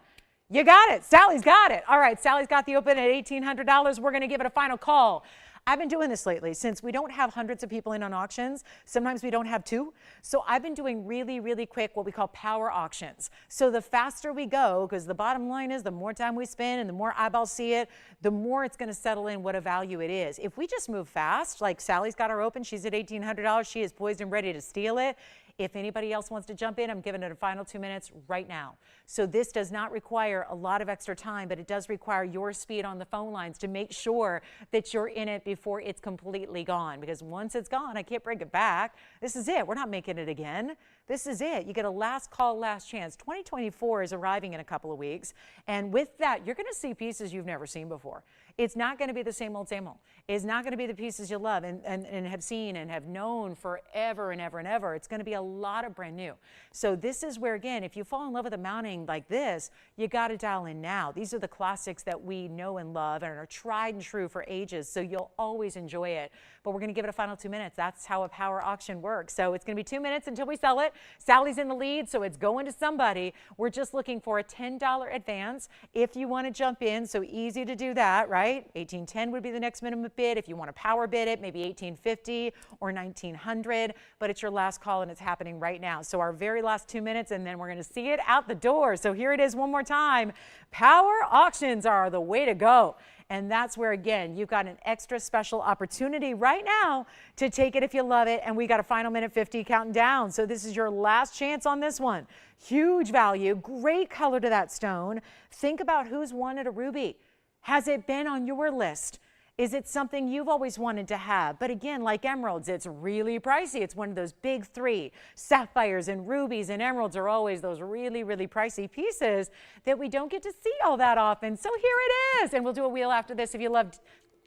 S1: You got it. Sally's got it. All right, Sally's got the open at $1,800. We're going to give it a final call. I've been doing this lately. Since we don't have hundreds of people in on auctions, sometimes we don't have two. So I've been doing really quick, what we call power auctions. So the faster we go, because the bottom line is the more time we spend and the more eyeballs see it, the more it's going to settle in what a value it is. If we just move fast, like Sally's got her open, she's at $1,800, she is poised and ready to steal it. If anybody else wants to jump in, I'm giving it a final 2 minutes right now. So this does not require a lot of extra time, but it does require your speed on the phone lines to make sure that you're in it before it's completely gone. Because once it's gone, I can't bring it back. This is it. We're not making it again. This is it. You get a last call, last chance. 2024 is arriving in a couple of weeks. And with that, you're going to see pieces you've never seen before. It's not going to be the same old, same old. It's not going to be the pieces you love and have seen and have known forever and ever and ever. It's going to be a lot of brand new. So this is where, again, if you fall in love with a mounting like this, you got to dial in now. These are the classics that we know and love and are tried and true for ages, so you'll always enjoy it. But we're going to give it a final 2 minutes. That's how a power auction works. So it's going to be 2 minutes until we sell it. Sally's in the lead, so it's going to somebody. We're just looking for a $10 advance if you want to jump in. So easy to do that, right? $1,810 would be the next minimum bid. If you want to power bid it, maybe $1,850 or $1,900, but it's your last call and it's happening right now. So our very last 2 minutes, and then we're going to see it out the door. So here it is one more time. Power auctions are the way to go. And that's where, again, you've got an extra special opportunity right now to take it if you love it. And we got a final minute 50 counting down. So this is your last chance on this one. Huge value, great color to that stone. Think about who's wanted a ruby. Has it been on your list? Is it something you've always wanted to have? But again, like emeralds, it's really pricey. It's one of those big three. Sapphires and rubies and emeralds are always those really, really pricey pieces that we don't get to see all that often. So here it is. And we'll do a wheel after this. If you loved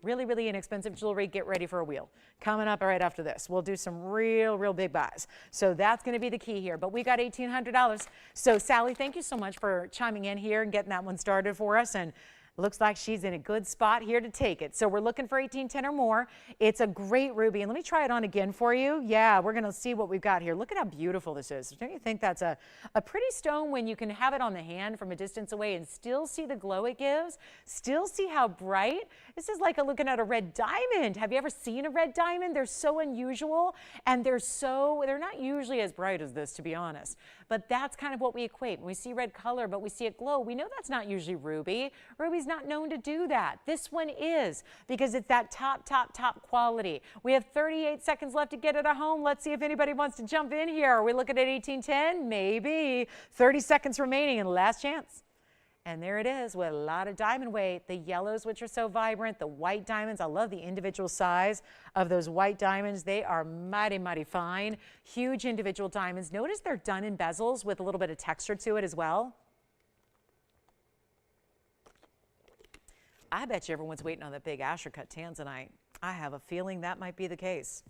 S1: really, really inexpensive jewelry, get ready for a wheel. Coming up right after this, we'll do some real big buys. So that's going to be the key here. But we got $1,800. So Sally, thank you so much for chiming in here and getting that one started for us. And looks like she's in a good spot here to take it. So we're looking for 1810 or more. It's a great ruby. And let me try it on again for you. Yeah, we're going to see what we've got here. Look at how beautiful this is. Don't you think that's a pretty stone when you can have it on the hand from a distance away and still see the glow it gives? Still see how bright? This is like looking at a red diamond. Have you ever seen a red diamond? They're so unusual, and they're not usually as bright as this, to be honest. But that's kind of what we equate. When we see red color, but we see it glow, we know that's not usually ruby. Ruby's not known to do that. This one is, because it's that top quality. We have 38 seconds left to get it at home. Let's see if anybody wants to jump in here. Are we looking at 1810? Maybe. 30 seconds remaining and last chance. And there it is with a lot of diamond weight. The yellows, which are so vibrant, the white diamonds. I love the individual size of those white diamonds. They are mighty fine. Huge individual diamonds. Notice they're done in bezels with a little bit of texture to it as well. I bet you everyone's waiting on that big Asher cut tanzanite. I have a feeling that might be the case.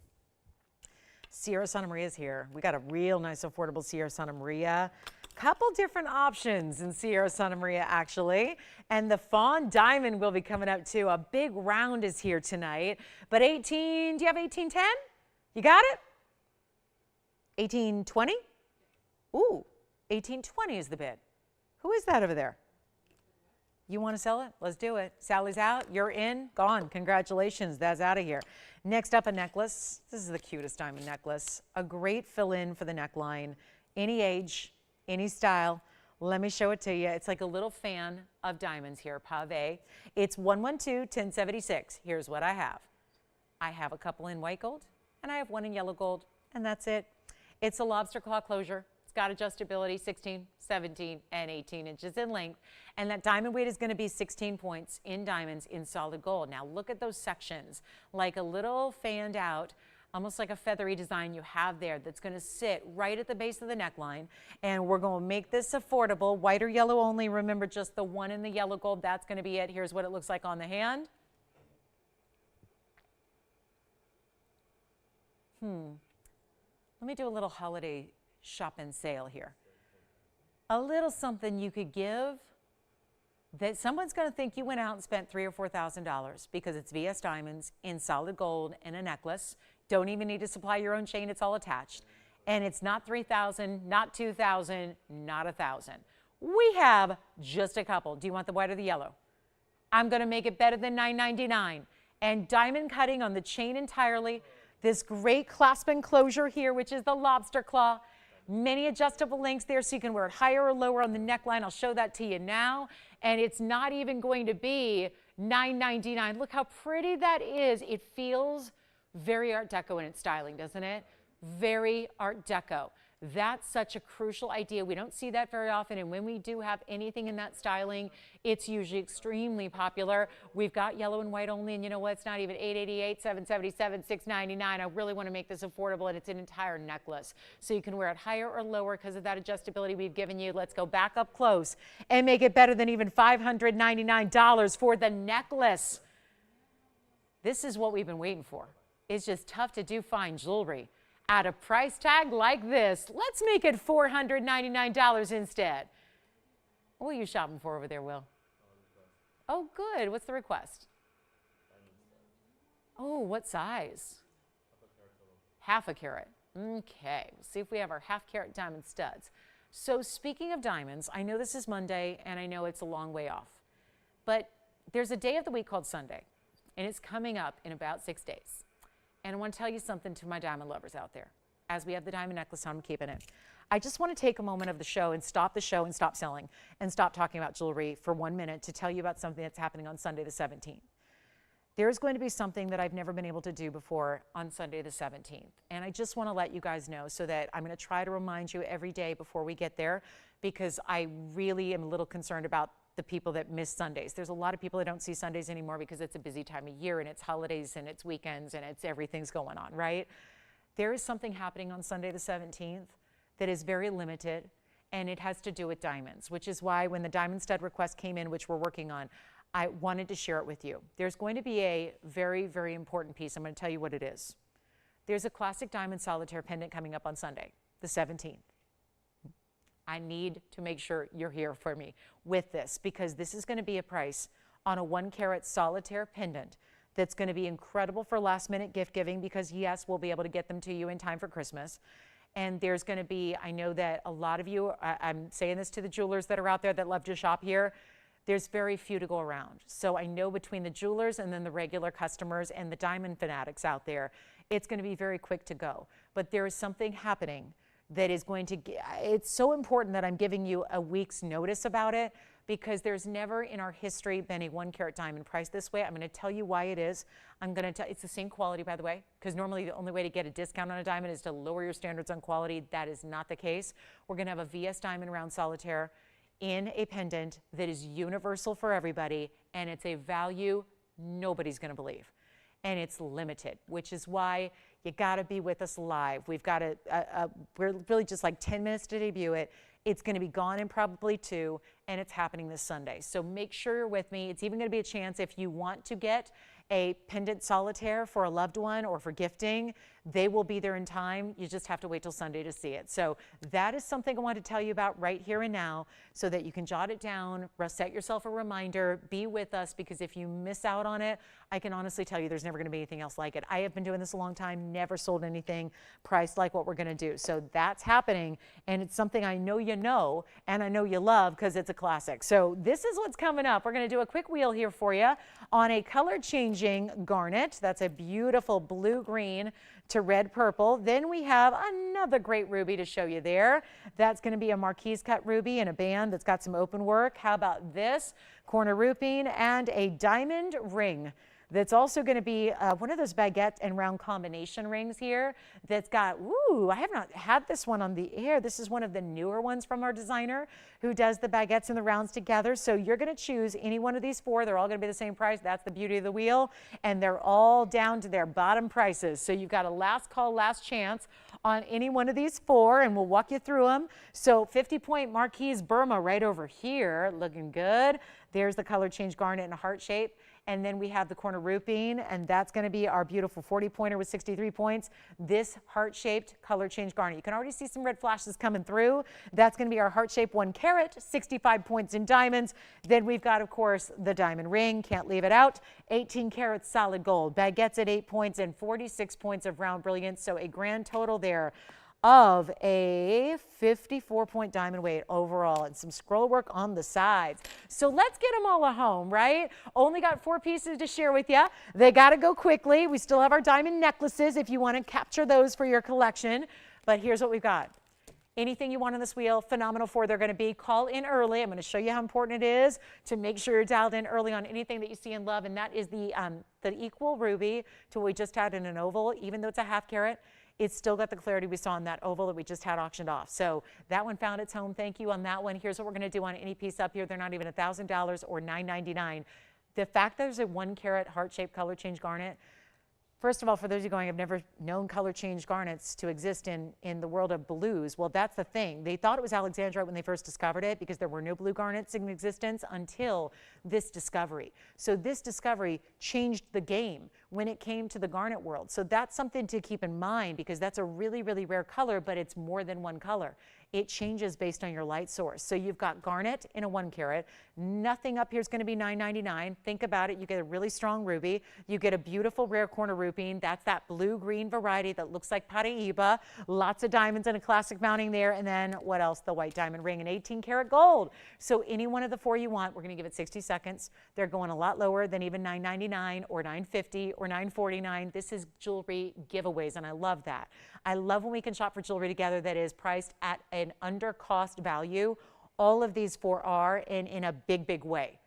S1: Sierra Santa Maria is here. We got a real nice affordable Sierra Santa Maria. Couple different options in Sierra Santa Maria, actually. And the fawn diamond will be coming up too. A big round is here tonight. But do you have 1810? You got it? 1820? Ooh, 1820 is the bid. Who is that over there? You want to sell it? Let's do it. Sally's out. You're in. Gone. Congratulations. That's out of here. Next up, a necklace. This is the cutest diamond necklace. A great fill-in for the neckline. Any age, any style. Let me show it to you. It's like a little fan of diamonds here, pave. It's 112-1076. Here's what I have. I have a couple in white gold, and I have one in yellow gold, and that's it. It's a lobster claw closure. It's got adjustability, 16, 17, and 18 inches in length. And that diamond weight is going to be 16 points in diamonds in solid gold. Now look at those sections, like a little fanned out, almost like a feathery design you have there that's going to sit right at the base of the neckline. And we're going to make this affordable, white or yellow only. Remember, just the one in the yellow gold, that's going to be it. Here's what it looks like on the hand. Let me do a little holiday shop and sale here. A little something you could give that someone's going to think you went out and spent $3,000 or $4,000 because it's VS Diamonds in solid gold and a necklace. Don't even need to supply your own chain. It's all attached. And it's not $3,000, not $2,000, not $1,000. We have just a couple. Do you want the white or the yellow? I'm going to make it better than $9.99. And diamond cutting on the chain entirely. This great clasp and closure here, which is the lobster claw. Many adjustable links there so you can wear it higher or lower on the neckline. I'll show that to you now. And it's not even going to be $9.99. Look how pretty that is. It feels very Art Deco in its styling, doesn't it? Very Art Deco. That's such a crucial idea. We don't see that very often, and when we do have anything in that styling, it's usually extremely popular. We've got yellow and white only, and you know what? It's not even $888, $777, $699. I really want to make this affordable, and it's an entire necklace. So you can wear it higher or lower because of that adjustability we've given you. Let's go back up close and make it better than even $599 for the necklace. This is what we've been waiting for. It's just tough to do fine jewelry at a price tag like this. Let's make it $499 instead. What are you shopping for over there, Will? Oh, good. What's the request? Oh, what size? Half a carat. Okay. We'll see if we have our half carat diamond studs. So speaking of diamonds, I know this is Monday, and I know it's a long way off. But there's a day of the week called Sunday, and it's coming up in about 6 days. And I want to tell you something to my diamond lovers out there. As we have the diamond necklace on, I'm keeping it. I just want to take a moment of the show and stop selling and stop talking about jewelry for 1 minute to tell you about something that's happening on Sunday the 17th. There's going to be something that I've never been able to do before on Sunday the 17th. And I just want to let you guys know so that I'm going to try to remind you every day before we get there, because I really am a little concerned about the people that miss Sundays. There's a lot of people that don't see Sundays anymore because it's a busy time of year and it's holidays and it's weekends and it's everything's going on, right? There is something happening on Sunday the 17th that is very limited, and it has to do with diamonds, which is why when the diamond stud request came in, which we're working on, I wanted to share it with you. There's going to be a very, very important piece. I'm going to tell you what it is. There's a classic diamond solitaire pendant coming up on Sunday, the 17th. I need to make sure you're here for me with this, because this is going to be a price on a 1 carat solitaire pendant that's going to be incredible for last minute gift giving, because yes, we'll be able to get them to you in time for Christmas. And there's going to be, I know that a lot of you, I'm saying this to the jewelers that are out there that love to shop here, there's very few to go around. So I know between the jewelers and then the regular customers and the diamond fanatics out there, it's going to be very quick to go. But there is something happening that is going to, it's so important that I'm giving you a week's notice about it, because there's never in our history been a 1 carat diamond priced this way. I'm going to tell you why it is. I'm going to tell, it's the same quality, by the way, because normally the only way to get a discount on a diamond is to lower your standards on quality. That is not the case. We're going to have a VS diamond round solitaire in a pendant that is universal for everybody, and it's a value nobody's going to believe. And it's limited, which is why you got to be with us live. We've got we're really just like 10 minutes to debut it. It's going to be gone in probably 2, and it's happening this Sunday. So make sure you're with me. It's even going to be a chance if you want to get a pendant solitaire for a loved one or for gifting. They will be there in time. You just have to wait till Sunday to see it. So that is something I want to tell you about right here and now, so that you can jot it down, set yourself a reminder, be with us, because if you miss out on it, I can honestly tell you there's never going to be anything else like it. I have been doing this a long time, never sold anything priced like what we're going to do. So that's happening, and it's something I know you know and I know you love, because it's a classic. So this is what's coming up. We're going to do a quick wheel here for you on a color changing garnet. That's a beautiful blue green to red purple. Then we have another great ruby to show you there. That's going to be a marquise cut ruby in a band that's got some open work. How about this? Corner ruping and a diamond ring. That's also going to be one of those baguette and round combination rings here that's got, ooh, I have not had this one on the air. This is one of the newer ones from our designer who does the baguettes and the rounds together. So you're going to choose any one of these 4. They're all going to be the same price. That's the beauty of the wheel. And they're all down to their bottom prices. So you've got a last call, last chance on any one of these 4, and we'll walk you through them. So 50-point Marquise Burma right over here, looking good. There's the color change garnet in a heart shape. And then we have the corner ruping, and that's going to be our beautiful 40-pointer with 63 points. This heart-shaped color change garnet. You can already see some red flashes coming through. That's going to be our heart-shaped 1 carat, 65 points in diamonds. Then we've got, of course, the diamond ring. Can't leave it out. 18 carats solid gold. Baguettes at 8 points and 46 points of round brilliance. So a grand total there of a 54-point diamond weight overall, and some scroll work on the sides. So let's get them all at home, right? Only got 4 pieces to share with you. They got to go quickly. We still have our diamond necklaces if you want to capture those for your collection. But here's what we've got. Anything you want on this wheel, phenomenal for they're going to be. Call in early. I'm going to show you how important it is to make sure you're dialed in early on anything that you see and love, and that is the equal ruby to what we just had in an oval. Even though it's a half carat, it's still got the clarity we saw in that oval that we just had auctioned off. So that one found its home. Thank you on that one. Here's what we're going to do on any piece up here. They're not even $1,000 or $9.99. The fact that there's a 1 carat heart-shaped color change garnet, first of all, for those of you going, I've never known color change garnets to exist in the world of blues. Well, that's the thing. They thought it was Alexandrite when they first discovered it, because there were no blue garnets in existence until this discovery. So this discovery changed the game when it came to the garnet world. So that's something to keep in mind, because that's a really, really rare color, but it's more than one color. It changes based on your light source. So you've got garnet in a 1 carat. Nothing up here is going to be $9.99. Think about it. You get a really strong ruby. You get a beautiful rare corner ruping. That's that blue-green variety that looks like Paraiba. Lots of diamonds and a classic mounting there. And then what else? The white diamond ring and 18 karat gold. So any one of the 4 you want, we're going to give it 60 seconds. They're going a lot lower than even $9.99 or $9.50 or $9.49. This is jewelry giveaways, and I love that. I love when we can shop for jewelry together that is priced at an under cost value. All of these 4 are in a big, big way.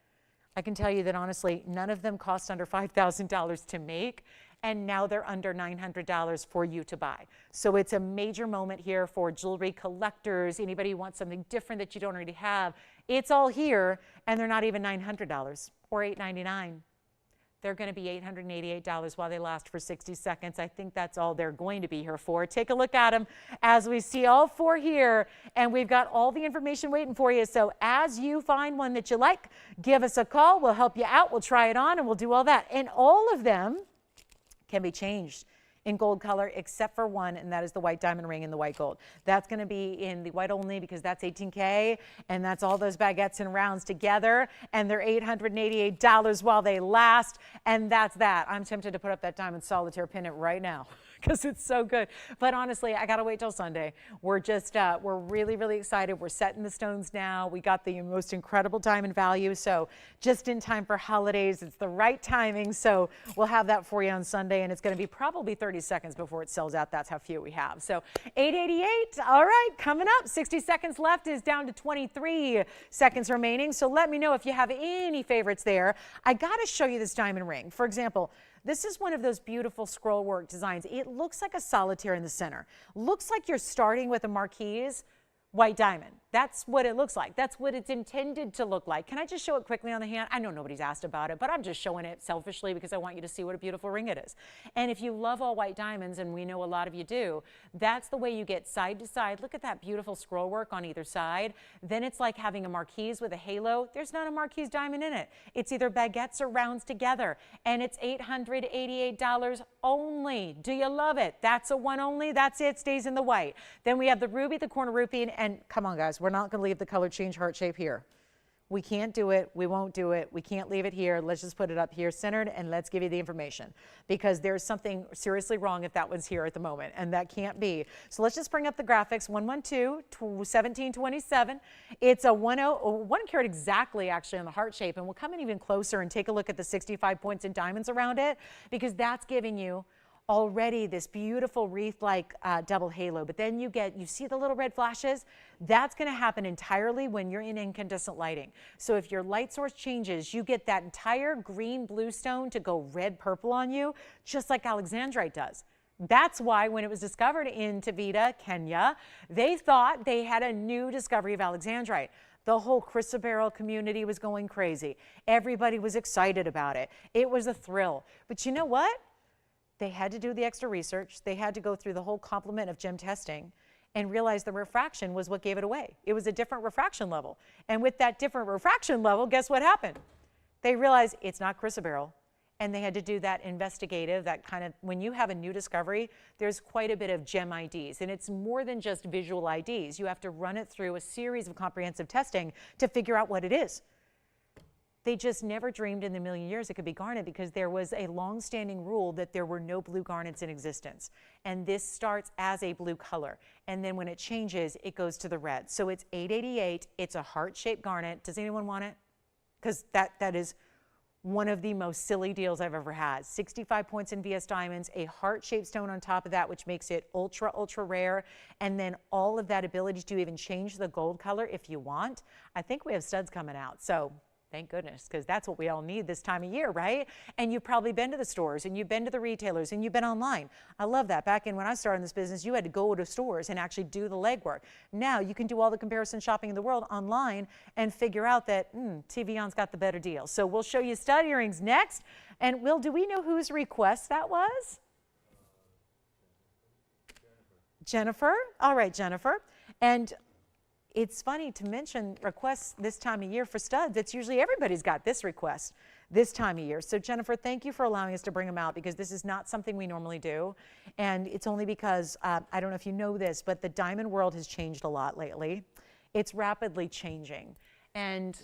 S1: I can tell you that honestly, none of them cost under $5,000 to make, and now they're under $900 for you to buy. So it's a major moment here for jewelry collectors, anybody who wants something different that you don't already have. It's all here, and they're not even $900 or $899. They're going to be $888 while they last for 60 seconds. I think that's all they're going to be here for. Take a look at them as we see all four here, and we've got all the information waiting for you. So as you find one that you like, give us a call. We'll help you out. We'll try it on, and we'll do all that. And all of them can be changed in gold color except for one, and that is the white diamond ring in the white gold. That's going to be in the white only because that's 18K, and that's all those baguettes and rounds together, and they're $888 while they last, and that's that. I'm tempted to put up that diamond solitaire pendant right now because it's so good. But honestly, I got to wait till Sunday. We're just, we're really, really excited. We're setting the stones now. We got the most incredible diamond value, so just in time for holidays. It's the right timing, so we'll have that for you on Sunday, and it's going to be probably 30 seconds before it sells out. That's how few we have. So 888, all right, coming up. 60 seconds left is down to 23 seconds remaining. So let me know if you have any favorites there. I got to show you this diamond ring. For example, this is one of those beautiful scroll work designs. It looks like a solitaire in the center. Looks like you're starting with a marquise white diamond. That's what it looks like. That's what it's intended to look like. Can I just show it quickly on the hand? I know nobody's asked about it, but I'm just showing it selfishly because I want you to see what a beautiful ring it is. And if you love all white diamonds, and we know a lot of you do, that's the way you get side to side. Look at that beautiful scroll work on either side. Then it's like having a marquise with a halo. There's not a marquise diamond in it. It's either baguettes or rounds together, and it's $888 only. Do you love it? That's a one only. That's it. Stays in the white. Then we have the ruby, the corner rupee, and come on, guys. We're not going to leave the color change heart shape here. We can't do it. We won't do it. We can't leave it here. Let's just put it up here centered, and let's give you the information, because there's something seriously wrong if that one's here at the moment, and that can't be. So let's just bring up the graphics. 112-1727. It's a 1 carat exactly actually on the heart shape, and we'll come in even closer and take a look at the 65 points in diamonds around it, because that's giving you already this beautiful wreath-like double halo. But then you see the little red flashes? That's going to happen entirely when you're in incandescent lighting. So if your light source changes, you get that entire green blue stone to go red purple on you, just like alexandrite does. That's why when it was discovered in Tavita, Kenya, they thought they had a new discovery of alexandrite. The whole chrysoberyl community was going crazy. Everybody was excited about it. It was a thrill. But you know what? They had to do the extra research. They had to go through the whole complement of gem testing and realize the refraction was what gave it away. It was a different refraction level. And with that different refraction level, guess what happened? They realized it's not chrysoberyl. And they had to do that investigative, that kind of, when you have a new discovery, there's quite a bit of gem IDs. And it's more than just visual IDs. You have to run it through a series of comprehensive testing to figure out what it is. They just never dreamed in a million years it could be garnet, because there was a long-standing rule that there were no blue garnets in existence. And this starts as a blue color. And then when it changes, it goes to the red. So it's $888. It's a heart-shaped garnet. Does anyone want it? Because that is one of the most silly deals I've ever had. 65 points in VS Diamonds, a heart-shaped stone on top of that, which makes it ultra, ultra rare. And then all of that ability to even change the gold color if you want. I think we have studs coming out. So thank goodness, because that's what we all need this time of year, right? And you've probably been to the stores, and you've been to the retailers, and you've been online. I love that. Back in when I started in this business, you had to go to stores and actually do the legwork. Now you can do all the comparison shopping in the world online and figure out that TVON's got the better deal. So we'll show you stud earrings next. And Will, do we know whose request that was? Jennifer. All right, Jennifer. And it's funny to mention requests this time of year for studs. It's usually everybody's got this request this time of year. So Jennifer, thank you for allowing us to bring them out, because this is not something we normally do. And it's only because, I don't know if you know this, but the diamond world has changed a lot lately. It's rapidly changing. And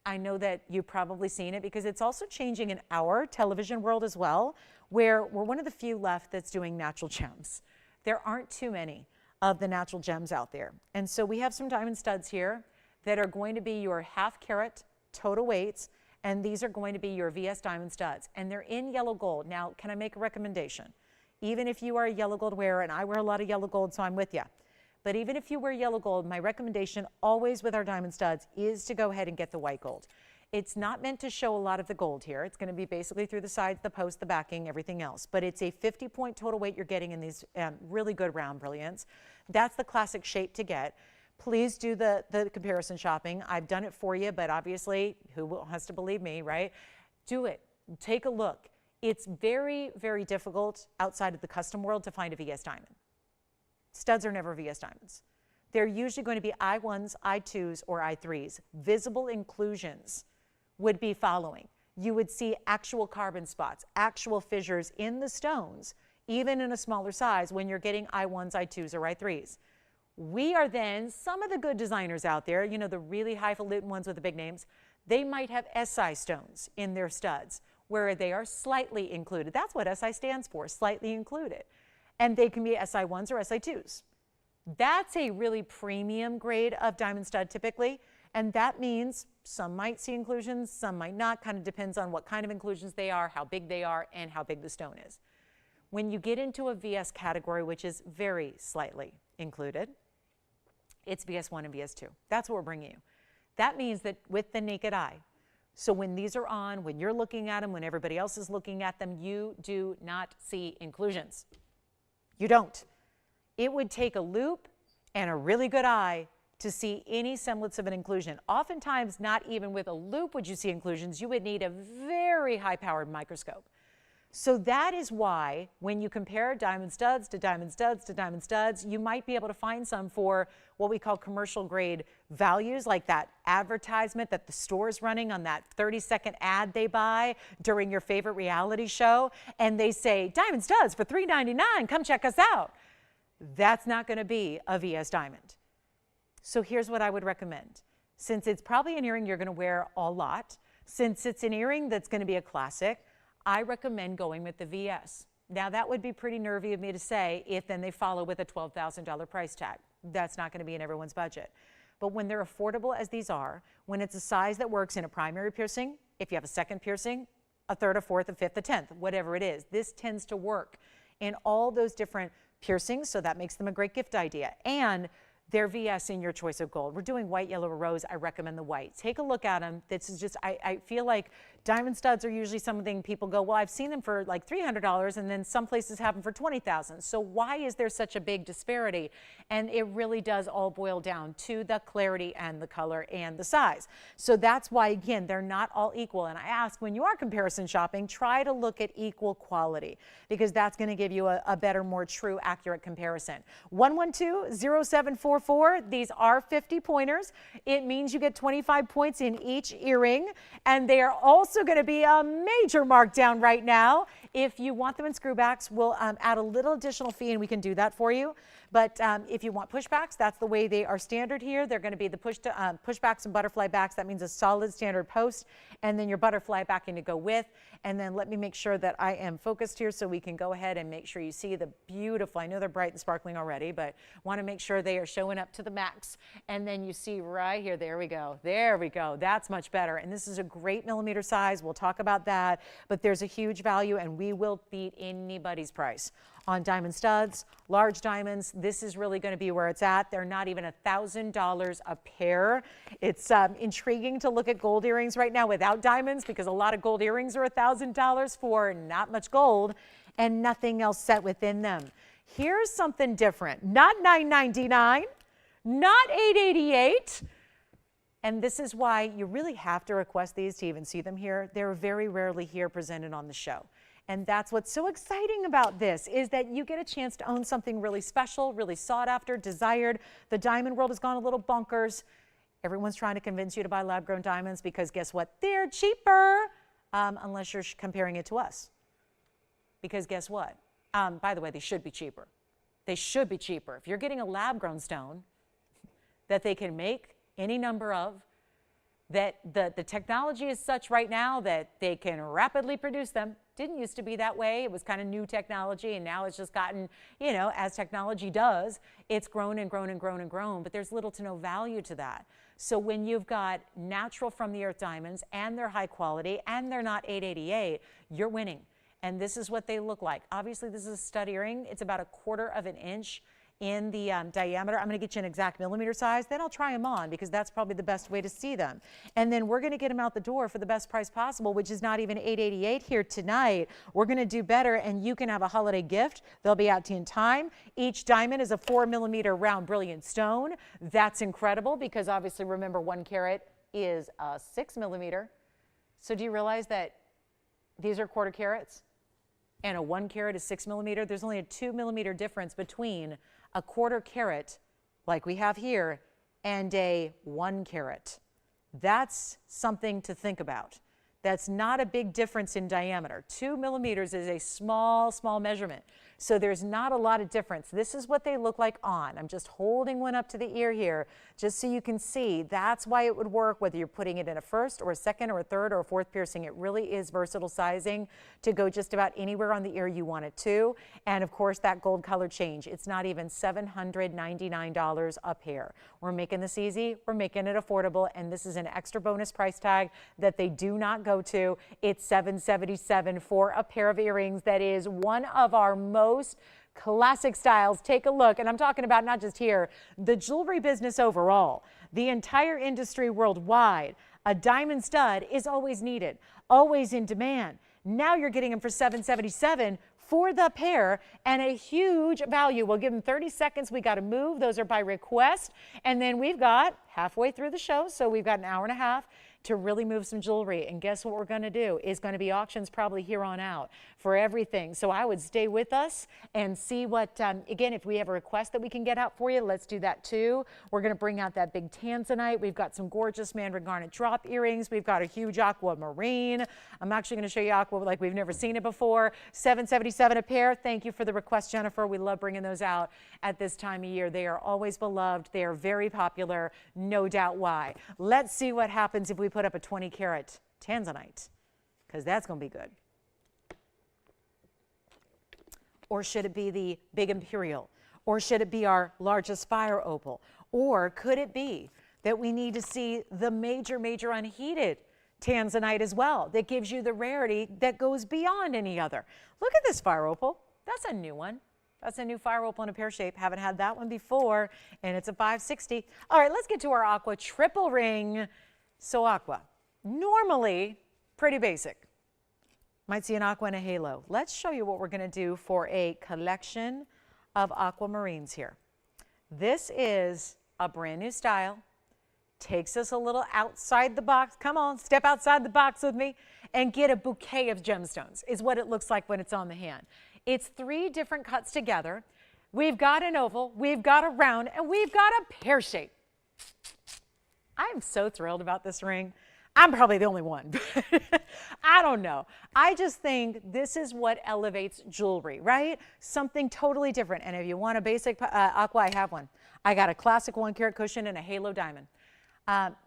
S1: I know that you've probably seen it, because it's also changing in our television world as well, where we're one of the few left that's doing natural gems. There aren't too many of the natural gems out there. And so we have some diamond studs here that are going to be your half carat total weights, and these are going to be your VS diamond studs, and they're in yellow gold. Now, can I make a recommendation? Even if you are a yellow gold wearer, and I wear a lot of yellow gold, so I'm with you, but even if you wear yellow gold, my recommendation always with our diamond studs is to go ahead and get the white gold. It's not meant to show a lot of the gold here. It's going to be basically through the sides, the post, the backing, everything else. But it's a 50-point total weight you're getting in these really good round brilliants. That's the classic shape to get. please do the comparison shopping. I've done it for you, but obviously, who has to believe me, right? Do it. Take a look. It's very, very difficult outside of the custom world to find a VS diamond. Studs are never VS diamonds. They're usually going to be I1s, I2s, or I3s. Visible inclusions would be following. You would see actual carbon spots, actual fissures in the stones, even in a smaller size when you're getting I1s, I2s, or I3s. We are then, some of the good designers out there, you know, the really highfalutin ones with the big names, they might have SI stones in their studs where they are slightly included. That's what SI stands for, slightly included. And they can be SI1s or SI2s. That's a really premium grade of diamond stud typically, and that means some might see inclusions, some might not, kind of depends on what kind of inclusions they are, how big they are, and how big the stone is. When you get into a VS category, which is very slightly included, it's VS1 and VS2. That's what we're bringing you. That means that with the naked eye, so when these are on, when you're looking at them, when everybody else is looking at them, you do not see inclusions. You don't. It would take a loop and a really good eye to see any semblance of an inclusion. Oftentimes, not even with a loop would you see inclusions. You would need a very high-powered microscope. So that is why when you compare diamond studs to diamond studs to diamond studs, you might be able to find some for what we call commercial grade values, like that advertisement that the store is running on that 30-second ad they buy during your favorite reality show, and they say, diamond studs for $3.99, come check us out. That's not going to be a VS diamond. So here's what I would recommend. Since it's probably an earring you're going to wear a lot, since it's an earring that's going to be a classic, I recommend going with the VS. Now that would be pretty nervy of me to say if then they follow with a $12,000 price tag. That's not going to be in everyone's budget. But when they're affordable as these are, when it's a size that works in a primary piercing, if you have a second piercing, a third, a fourth, a fifth, a 10th, whatever it is, this tends to work in all those different piercings, so that makes them a great gift idea. And they're VS in your choice of gold. We're doing white, yellow, or rose. I recommend the white. Take a look at them. This is just, I feel like diamond studs are usually something people go, well, I've seen them for like $300, and then some places have them for $20,000. So why is there such a big disparity? And it really does all boil down to the clarity and the color and the size. So that's why, again, they're not all equal. And I ask, when you are comparison shopping, try to look at equal quality, because that's going to give you a better, more true, accurate comparison. 112-0744. These are 50 pointers. It means you get 25 points in each earring, and they are also going to be a major markdown right now. If you want them in screwbacks, we'll add a little additional fee, and we can do that for you. But if you want pushbacks, that's the way they are standard here. They're going to be the pushbacks and butterfly backs. That means a solid standard post, and then your butterfly backing to go with. And then let me make sure that I am focused here so we can go ahead and make sure you see the beautiful, I know they're bright and sparkling already, but want to make sure they are showing up to the max. And then you see right here, there we go. There we go. That's much better. And this is a great millimeter size. We'll talk about that, but there's a huge value, and we will beat anybody's price on diamond studs, large diamonds. This is really going to be where it's at. They're not even $1,000 a pair. It's intriguing to look at gold earrings right now without diamonds, because a lot of gold earrings are $1,000 for not much gold and nothing else set within them. Here's something different. Not $999, not $888. And this is why you really have to request these to even see them here. They're very rarely here presented on the show. And that's what's so exciting about this, is that you get a chance to own something really special, really sought after, desired. The diamond world has gone a little bonkers. Everyone's trying to convince you to buy lab-grown diamonds because guess what? They're cheaper, unless you're comparing it to us. Because guess what? By the way, they should be cheaper. They should be cheaper. If you're getting a lab-grown stone that they can make any number of, that the technology is such right now that they can rapidly produce them. Didn't used to be that way. It was kind of new technology, and now it's just gotten, you know, as technology does, it's grown and grown and grown and grown, but there's little to no value to that. So when you've got natural from the earth diamonds, and they're high quality, and they're not $888, you're winning. And this is what they look like. Obviously, this is a stud earring. It's about 1/4 of an inch in the diameter. I'm going to get you an exact millimeter size. Then I'll try them on because that's probably the best way to see them. And then we're going to get them out the door for the best price possible, which is not even $888 here tonight. We're going to do better, and you can have a holiday gift. They'll be out to you in time. Each diamond is a 4mm round brilliant stone. That's incredible because obviously remember 1 carat is a 6mm. So do you realize that these are quarter carats and a 1 carat is 6mm? There's only a 2mm difference between a quarter carat, like we have here, and a 1 carat. That's something to think about. That's not a big difference in diameter. 2mm is a small, small measurement. So there's not a lot of difference. This is what they look like on. I'm just holding one up to the ear here just so you can see. That's why it would work whether you're putting it in a first or a second or a third or a fourth piercing. It really is versatile sizing to go just about anywhere on the ear you want it to. And of course that gold color change. It's not even $799 a pair. We're making this easy. We're making it affordable. And this is an extra bonus price tag that they do not go to. It's $777 for a pair of earrings. That is one of our most classic styles. Take a look, and I'm talking about not just here, the jewelry business overall, the entire industry worldwide. A diamond stud is always needed, always in demand. Now you're getting them for $777 for the pair, and a huge value. We'll give them 30 seconds. We got to move. Those are by request. And then we've got halfway through the show, so we've got an hour and a half to really move some jewelry. And guess what we're going to do is going to be auctions probably here on out for everything. So I would stay with us and see what, again, if we have a request that we can get out for you, let's do that too. We're going to bring out that big tanzanite. We've got some gorgeous mandarin garnet drop earrings. We've got a huge aquamarine. I'm actually going to show you aqua like we've never seen it before. $777 a pair. Thank you for the request, Jennifer. We love bringing those out at this time of year. They are always beloved. They are very popular, no doubt why. Let's see what happens if we put up a 20 carat tanzanite, because that's going to be good. Or should it be the big imperial? Or should it be our largest fire opal? Or could it be that we need to see the major unheated tanzanite as well that gives you the rarity that goes beyond any other? Look at this fire opal. That's a new one. That's a new fire opal in a pear shape. Haven't had that one before, and it's a $560. All right, let's get to our aqua triple ring. So aqua, normally pretty basic. Might see an aqua and a halo. Let's show you what we're going to do for a collection of aquamarines here. This is a brand new style. Takes us a little outside the box. Come on, step outside the box with me and get a bouquet of gemstones is what it looks like when it's on the hand. It's 3 different cuts together. We've got an oval, we've got a round, and we've got a pear shape. I'm so thrilled about this ring. I'm probably the only one. I don't know. I just think this is what elevates jewelry, right? Something totally different. And if you want a basic aqua, I have one. I got a classic 1 carat cushion and a halo diamond.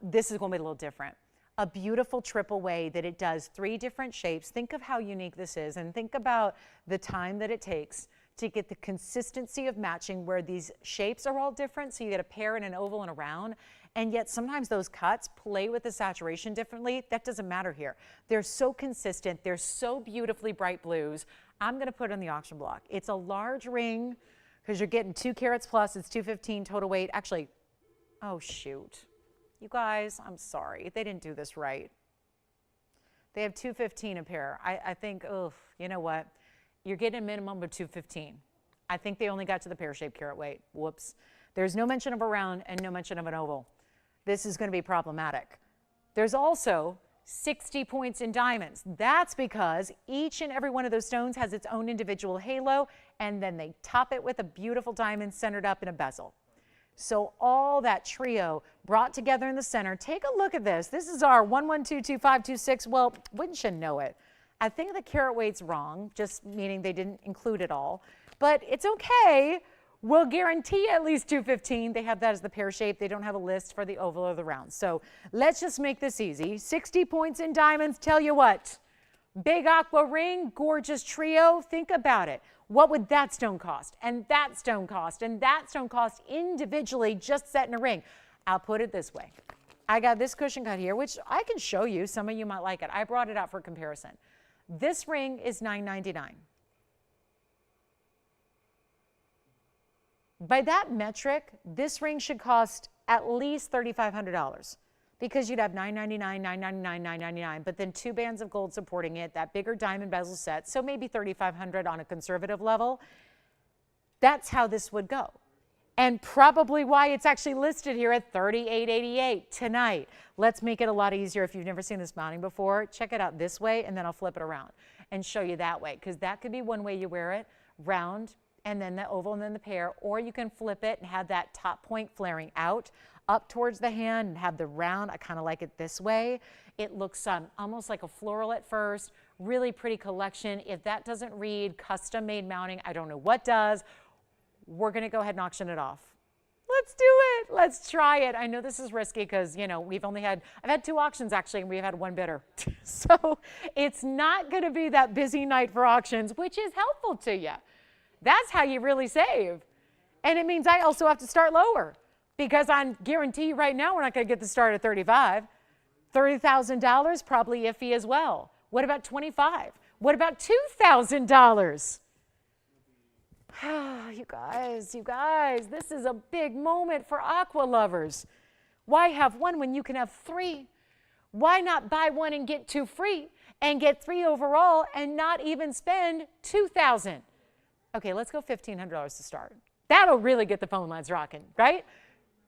S1: This is going to be a little different. A beautiful triple way that it does 3 different shapes. Think of how unique this is, and think about the time that it takes to get the consistency of matching where these shapes are all different. So you get a pear and an oval and a round, and yet sometimes those cuts play with the saturation differently. That doesn't matter here. They're so consistent. They're so beautifully bright blues. I'm going to put it on the auction block. It's a large ring because you're getting 2 carats plus. It's 215 total weight. Actually, oh shoot. You guys, I'm sorry. They didn't do this right. They have 215 a pair. I think, oh, you know what? You're getting a minimum of 215. I think they only got to the pear-shaped carat weight. Whoops. There's no mention of a round and no mention of an oval. This is going to be problematic. There's also 60 points in diamonds. That's because each and every one of those stones has its own individual halo, and then they top it with a beautiful diamond centered up in a bezel. So all that trio brought together in the center. Take a look at this. This is our 11222526. Well, wouldn't you know it? I think the carat weight's wrong, just meaning they didn't include it all. But it's okay. We'll guarantee at least 215. They have that as the pear shape. They don't have a list for the oval or the round. So let's just make this easy. 60 points in diamonds. Tell you what, big aqua ring, gorgeous trio. Think about it. What would that stone cost? And that stone cost? And that stone cost individually just set in a ring? I'll put it this way. I got this cushion cut here, which I can show you. Some of you might like it. I brought it out for comparison. This ring is $9.99. By that metric, this ring should cost at least $3,500 because you'd have $999, $999, $999, but then 2 bands of gold supporting it, that bigger diamond bezel set, so maybe $3,500 on a conservative level. That's how this would go. And probably why it's actually listed here at $38.88 tonight. Let's make it a lot easier. If you've never seen this mounting before, check it out this way, and then I'll flip it around and show you that way, because that could be one way you wear it, round, and then the oval, and then the pear, or you can flip it and have that top point flaring out up towards the hand and have the round. I kind of like it this way. It looks almost like a floral at first, really pretty collection. If that doesn't read custom made mounting, I don't know what does. We're going to go ahead and auction it off. Let's do it. Let's try it. I know this is risky because, you know, I've had 2 auctions actually, and we've had 1 bidder. So it's not going to be that busy night for auctions, which is helpful to you. That's how you really save. And it means I also have to start lower because I guarantee you right now we're not going to get the start at $35,000. $30,000, probably iffy as well. What about $25,000? What about $2,000? You guys, this is a big moment for aqua lovers. Why have 1 when you can have 3? Why not buy 1 and get 2 free and get 3 overall and not even spend $2,000? Okay, let's go $1,500 to start. That'll really get the phone lines rocking, right?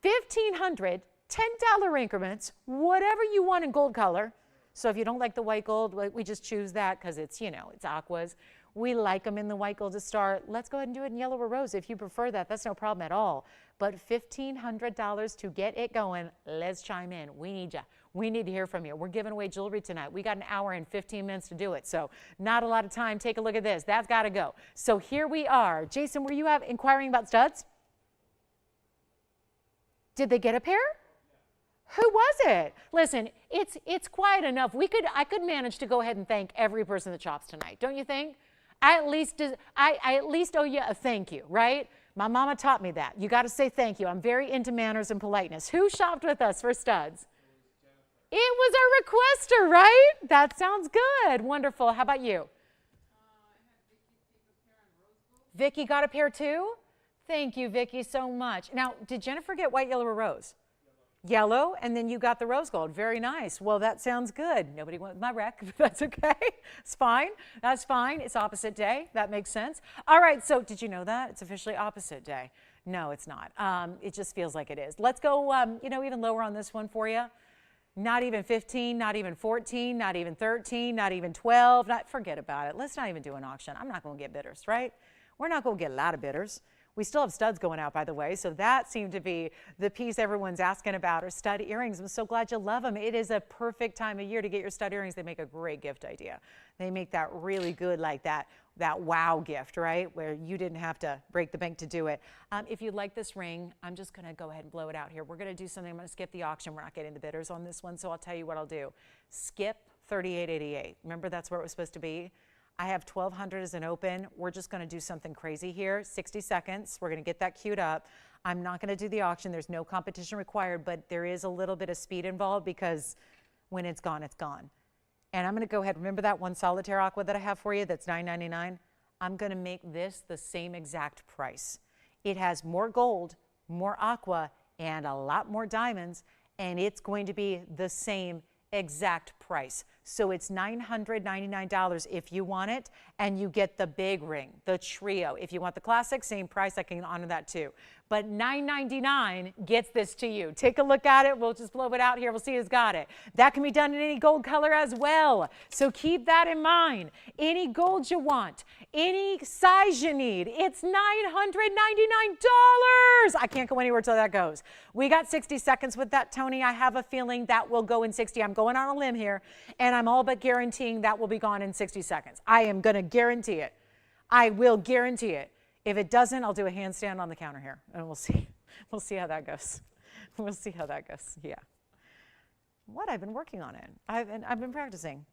S1: $1,500, $10 increments, whatever you want in gold color. So if you don't like the white gold, we just choose that because it's, you know, it's aquas. We like them in the white gold to start. Let's go ahead and do it in yellow or rose if you prefer that. That's no problem at all. But $1,500 to get it going, let's chime in. We need you. We need to hear from you. We're giving away jewelry tonight. We got an hour and 15 minutes to do it, so not a lot of time. Take a look at this. That's got to go. So here we are. Jason, were you inquiring about studs? Did they get a pair? Who was it? Listen, it's quiet enough. I could manage to go ahead and thank every person that shops tonight, don't you think? I at least owe you a thank you, right? My mama taught me that. You got to say thank you. I'm very into manners and politeness. Who shopped with us for studs? It was our requester, right? That sounds good. Wonderful. How about you? Vicky got a pair too? Thank you, Vicky, so much. Now, did Jennifer get white, yellow, or rose? Yellow, and then you got the rose gold. Very nice. Well, that sounds good. Nobody went with my wreck, but that's okay. It's fine. That's fine. It's opposite day. That makes sense. All right, so did you know that? It's officially opposite day. No, it's not. It just feels like it is. Let's go, even lower on this one for you. Not even 15, not even 14, not even 13, not even 12. Forget about it. Let's not even do an auction. I'm not going to get bidders, right? We're not going to get a lot of bidders. We still have studs going out, by the way, so that seemed to be the piece everyone's asking about, are stud earrings. I'm so glad you love them. It is a perfect time of year to get your stud earrings. They make a great gift idea. They make that really good, like that wow gift, right, where you didn't have to break the bank to do it. If you like this ring, I'm just going to go ahead and blow it out here. We're going to do something. I'm going to skip the auction. We're not getting the bidders on this one, so I'll tell you what I'll do. Skip $38.88. Remember, that's where it was supposed to be. I have 1,200 as an open. We're just going to do something crazy here. 60 seconds. We're going to get that queued up. I'm not going to do the auction. There's no competition required, but there is a little bit of speed involved because when it's gone, it's gone. And I'm going to go ahead. Remember that one solitaire aqua that I have for you that's $9.99? I'm going to make this the same exact price. It has more gold, more aqua, and a lot more diamonds, and it's going to be the same exact price. So it's $999 if you want it, and you get the big ring, the trio. If you want the classic, same price, I can honor that too. But $999 gets this to you. Take a look at it. We'll just blow it out here. We'll see who's got it. That can be done in any gold color as well. So keep that in mind. Any gold you want, any size you need, it's $999. I can't go anywhere till that goes. We got 60 seconds with that, Tony. I have a feeling that will go in 60. I'm going on a limb here, and I'm all but guaranteeing that will be gone in 60 seconds. I am going to guarantee it. I will guarantee it. If it doesn't, I'll do a handstand on the counter here, and we'll see. We'll see how that goes. We'll see how that goes. Yeah. What? I've been working on it. I've been practicing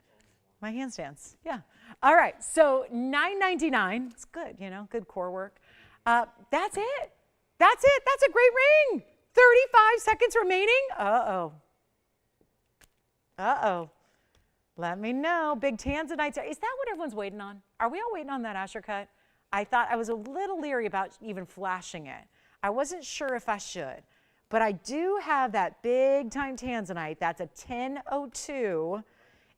S1: my handstands. Yeah. All right. So $9.99. It's good. Good core work. That's it. That's it. That's a great ring. 35 seconds remaining. Uh-oh. Uh-oh. Let me know. Big tanzanite. Is that what everyone's waiting on? Are we all waiting on that Asher cut? I thought I was a little leery about even flashing it. I wasn't sure if I should, but I do have that big time tanzanite. That's a 1002,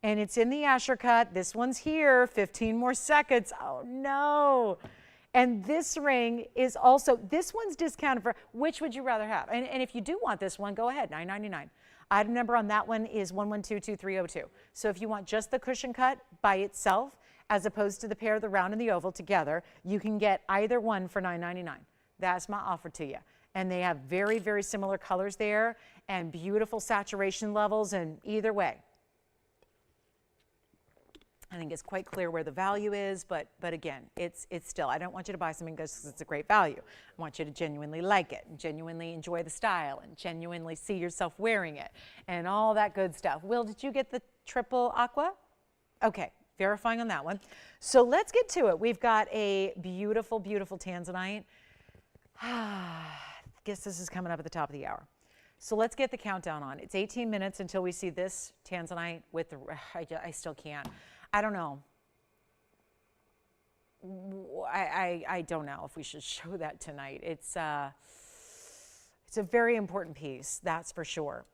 S1: and it's in the Asher cut. This one's here, 15 more seconds. Oh no. And this ring is also, this one's discounted for, which would you rather have? And if you do want this one, go ahead, $9.99. Item number on that one is 1122302. So if you want just the cushion cut by itself, as opposed to the pair, the round and the oval together, you can get either one for $9.99. That's my offer to you. And they have very, very similar colors there and beautiful saturation levels, and either way, I think it's quite clear where the value is, but again, it's still, I don't want you to buy something because it's a great value. I want you to genuinely like it, and genuinely enjoy the style, and genuinely see yourself wearing it, and all that good stuff. Will, did you get the triple aqua? Okay, verifying on that one. So let's get to it. We've got a beautiful, beautiful tanzanite. I guess this is coming up at the top of the hour. So let's get the countdown on. It's 18 minutes until we see this tanzanite with the, I still can't. I don't know. I don't know if we should show that tonight. It's a very important piece, that's for sure.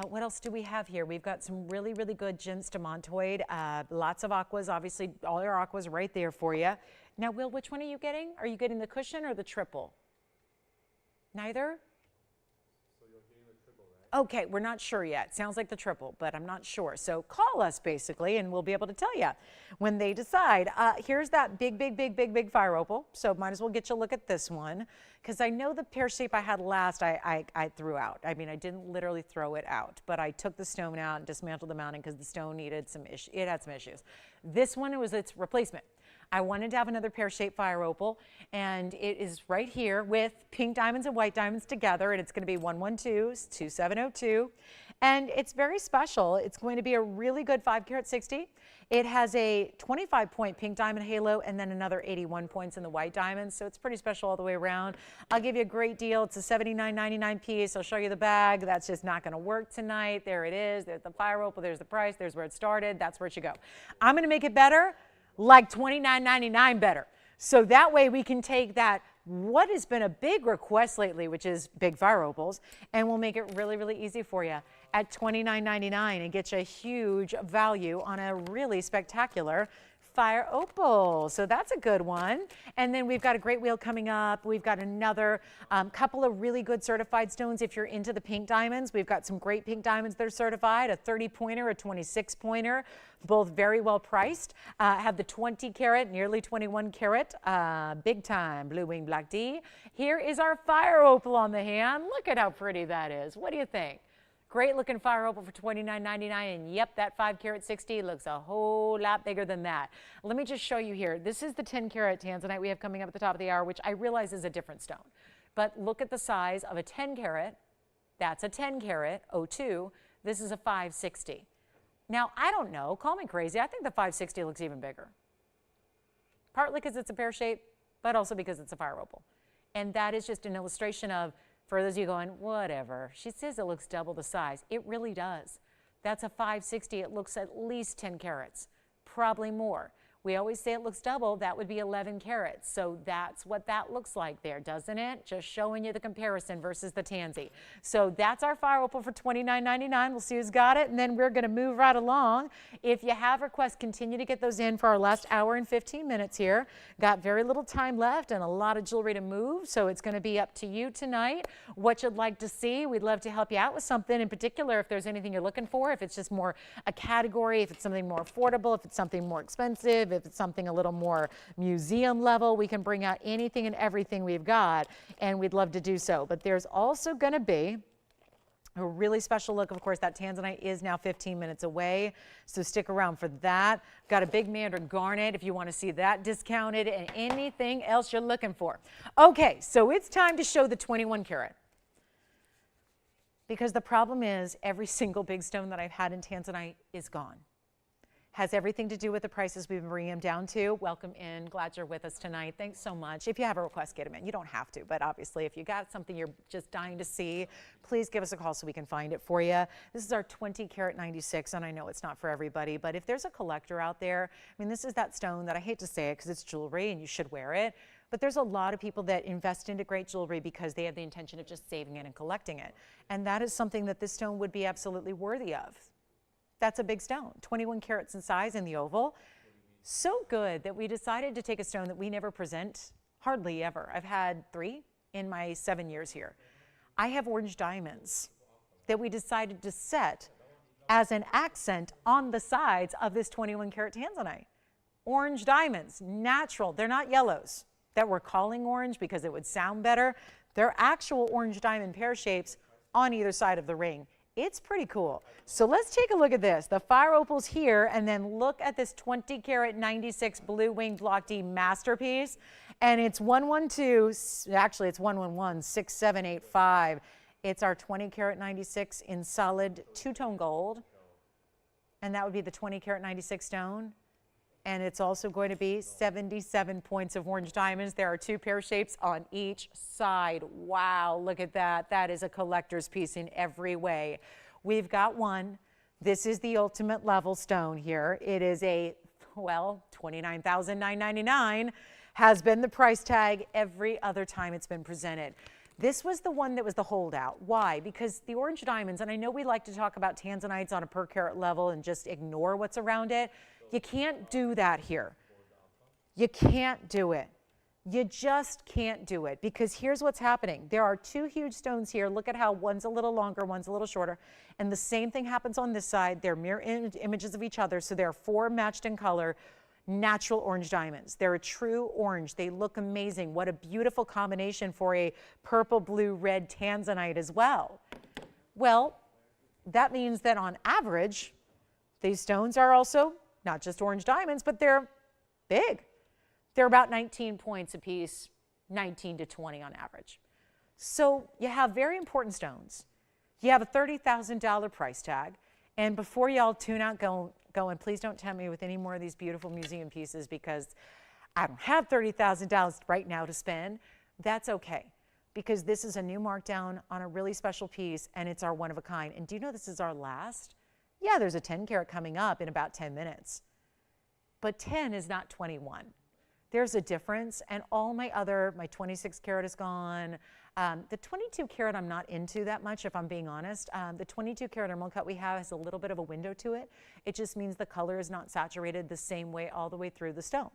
S1: What else do we have here? We've got some really, really good gems to Montoid. Lots of aquas, obviously all your aquas right there for you. Now, Will, which one are you getting? Are you getting the cushion or the triple? Neither?
S2: So you're getting the triple, right?
S1: Okay, we're not sure yet. Sounds like the triple, but I'm not sure. So call us basically, and we'll be able to tell you when they decide. Here's that big fire opal. So might as well get you a look at this one, because I know the pear shape I had last I threw out. I mean, I didn't literally throw it out, but I took the stone out and dismantled the mounting because the stone needed some issues. It had some issues. This one, it was its replacement. I wanted to have another pear-shaped fire opal, and it is right here with pink diamonds and white diamonds together, and it's going to be 112-2702, and it's very special. It's going to be a really good 5-carat 60. It has a 25-point pink diamond halo and then another 81 points in the white diamonds, so it's pretty special all the way around. I'll give you a great deal. It's a $79.99 piece. I'll show you the bag. That's just not going to work tonight. There it is. There's the fire opal. There's the price. There's where it started. That's where it should go. I'm going to make it better, like $29.99 better. So that way we can take that, what has been a big request lately, which is big fire opals, and we'll make it really, really easy for you at $29.99 and get you a huge value on a really spectacular fire opal. So that's a good one. And then we've got a great wheel coming up. We've got another couple of really good certified stones. If you're into the pink diamonds, we've got some great pink diamonds that are certified, a 30-pointer, a 26-pointer, both very well priced. Have the 20-carat, nearly 21-carat, big time blue wing black D. Here is our fire opal on the hand. Look at how pretty that is. What do you think? Great looking fire opal for $29.99, and yep, that 5-carat 60 looks a whole lot bigger than that. Let me just show you here. This is the 10-carat tanzanite we have coming up at the top of the hour, which I realize is a different stone. But look at the size of a 10-carat. That's a 10-carat 02. This is a 560. Now, I don't know. Call me crazy. I think the 560 looks even bigger. Partly because it's a pear shape, but also because it's a fire opal. And that is just an illustration of, for those of you going, whatever, she says it looks double the size. It really does. That's a 560. It looks at least 10 carats, probably more. We always say it looks double. That would be 11 carats. So that's what that looks like there, doesn't it? Just showing you the comparison versus the tansy. So that's our fire opal for $29.99. We'll see who's got it, and then we're going to move right along. If you have requests, continue to get those in for our last hour and 15 minutes here. Got very little time left and a lot of jewelry to move, so it's going to be up to you tonight what you'd like to see. We'd love to help you out with something in particular if there's anything you're looking for, if it's just more a category, if it's something more affordable, if it's something more expensive, if it's something a little more museum level. We can bring out anything and everything we've got, and we'd love to do so. But there's also going to be a really special look. Of course, that tanzanite is now 15 minutes away, so stick around for that. Got a big mandarin garnet if you want to see that discounted, and anything else you're looking for. Okay, so it's time to show the 21 carat. Because the problem is every single big stone that I've had in tanzanite is gone. Has everything to do with the prices we've been bringing them down to. Welcome in. Glad you're with us tonight. Thanks so much. If you have a request, get them in. You don't have to, but obviously if you got something you're just dying to see, please give us a call so we can find it for you. This is our 20 carat 96, and I know it's not for everybody, but if there's a collector out there, I mean, this is that stone that I hate to say it because it's jewelry and you should wear it, But there's a lot of people that invest into great jewelry because they have the intention of just saving it and collecting it. And that is something that this stone would be absolutely worthy of. That's a big stone, 21 carats in size in the oval. So good that we decided to take a stone that we never present, hardly ever. I've had 3 in my 7 years here. I have orange diamonds that we decided to set as an accent on the sides of this 21 karat tanzanite. Orange diamonds, natural, they're not yellows that we're calling orange because it would sound better. They're actual orange diamond pear shapes on either side of the ring. It's pretty cool. So let's take a look at this. The fire opal's here, and then look at this 20 karat 96 blue wing block D masterpiece. And it's 112, actually it's 111 6785. It's our 20 karat 96 in solid two-tone gold. And that would be the 20 karat 96 stone. And it's also going to be 77 points of orange diamonds. There are 2 pear shapes on each side. Wow, look at that. That is a collector's piece in every way. We've got one. This is the ultimate level stone here. It is a, well, $29,999 has been the price tag every other time it's been presented. This was the one that was the holdout. Why? Because the orange diamonds, and I know we like to talk about tanzanites on a per carat level and just ignore what's around it. You can't do that here. You can't do it. You just can't do it, because here's what's happening. There are 2 huge stones here. Look at how one's a little longer, one's a little shorter. And the same thing happens on this side. They're mirror images of each other. So there are 4 matched in color, natural orange diamonds. They're a true orange. They look amazing. What a beautiful combination for a purple, blue, red tanzanite as well. Well, that means that on average, these stones are also not just orange diamonds, but they're big. They're about 19 points a piece, 19 to 20 on average. So you have very important stones. You have a $30,000 price tag. And before y'all tune out going, please don't tempt me with any more of these beautiful museum pieces, because I don't have $30,000 right now to spend. That's okay, because this is a new markdown on a really special piece, and it's our one of a kind. And do you know this is our last? Yeah, there's a 10 karat coming up in about 10 minutes. But 10 is not 21. There's a difference, and all my 26 karat is gone. The 22 karat I'm not into that much, if I'm being honest. The 22 karat emerald cut we have has a little bit of a window to it. It just means the color is not saturated the same way all the way through the stone.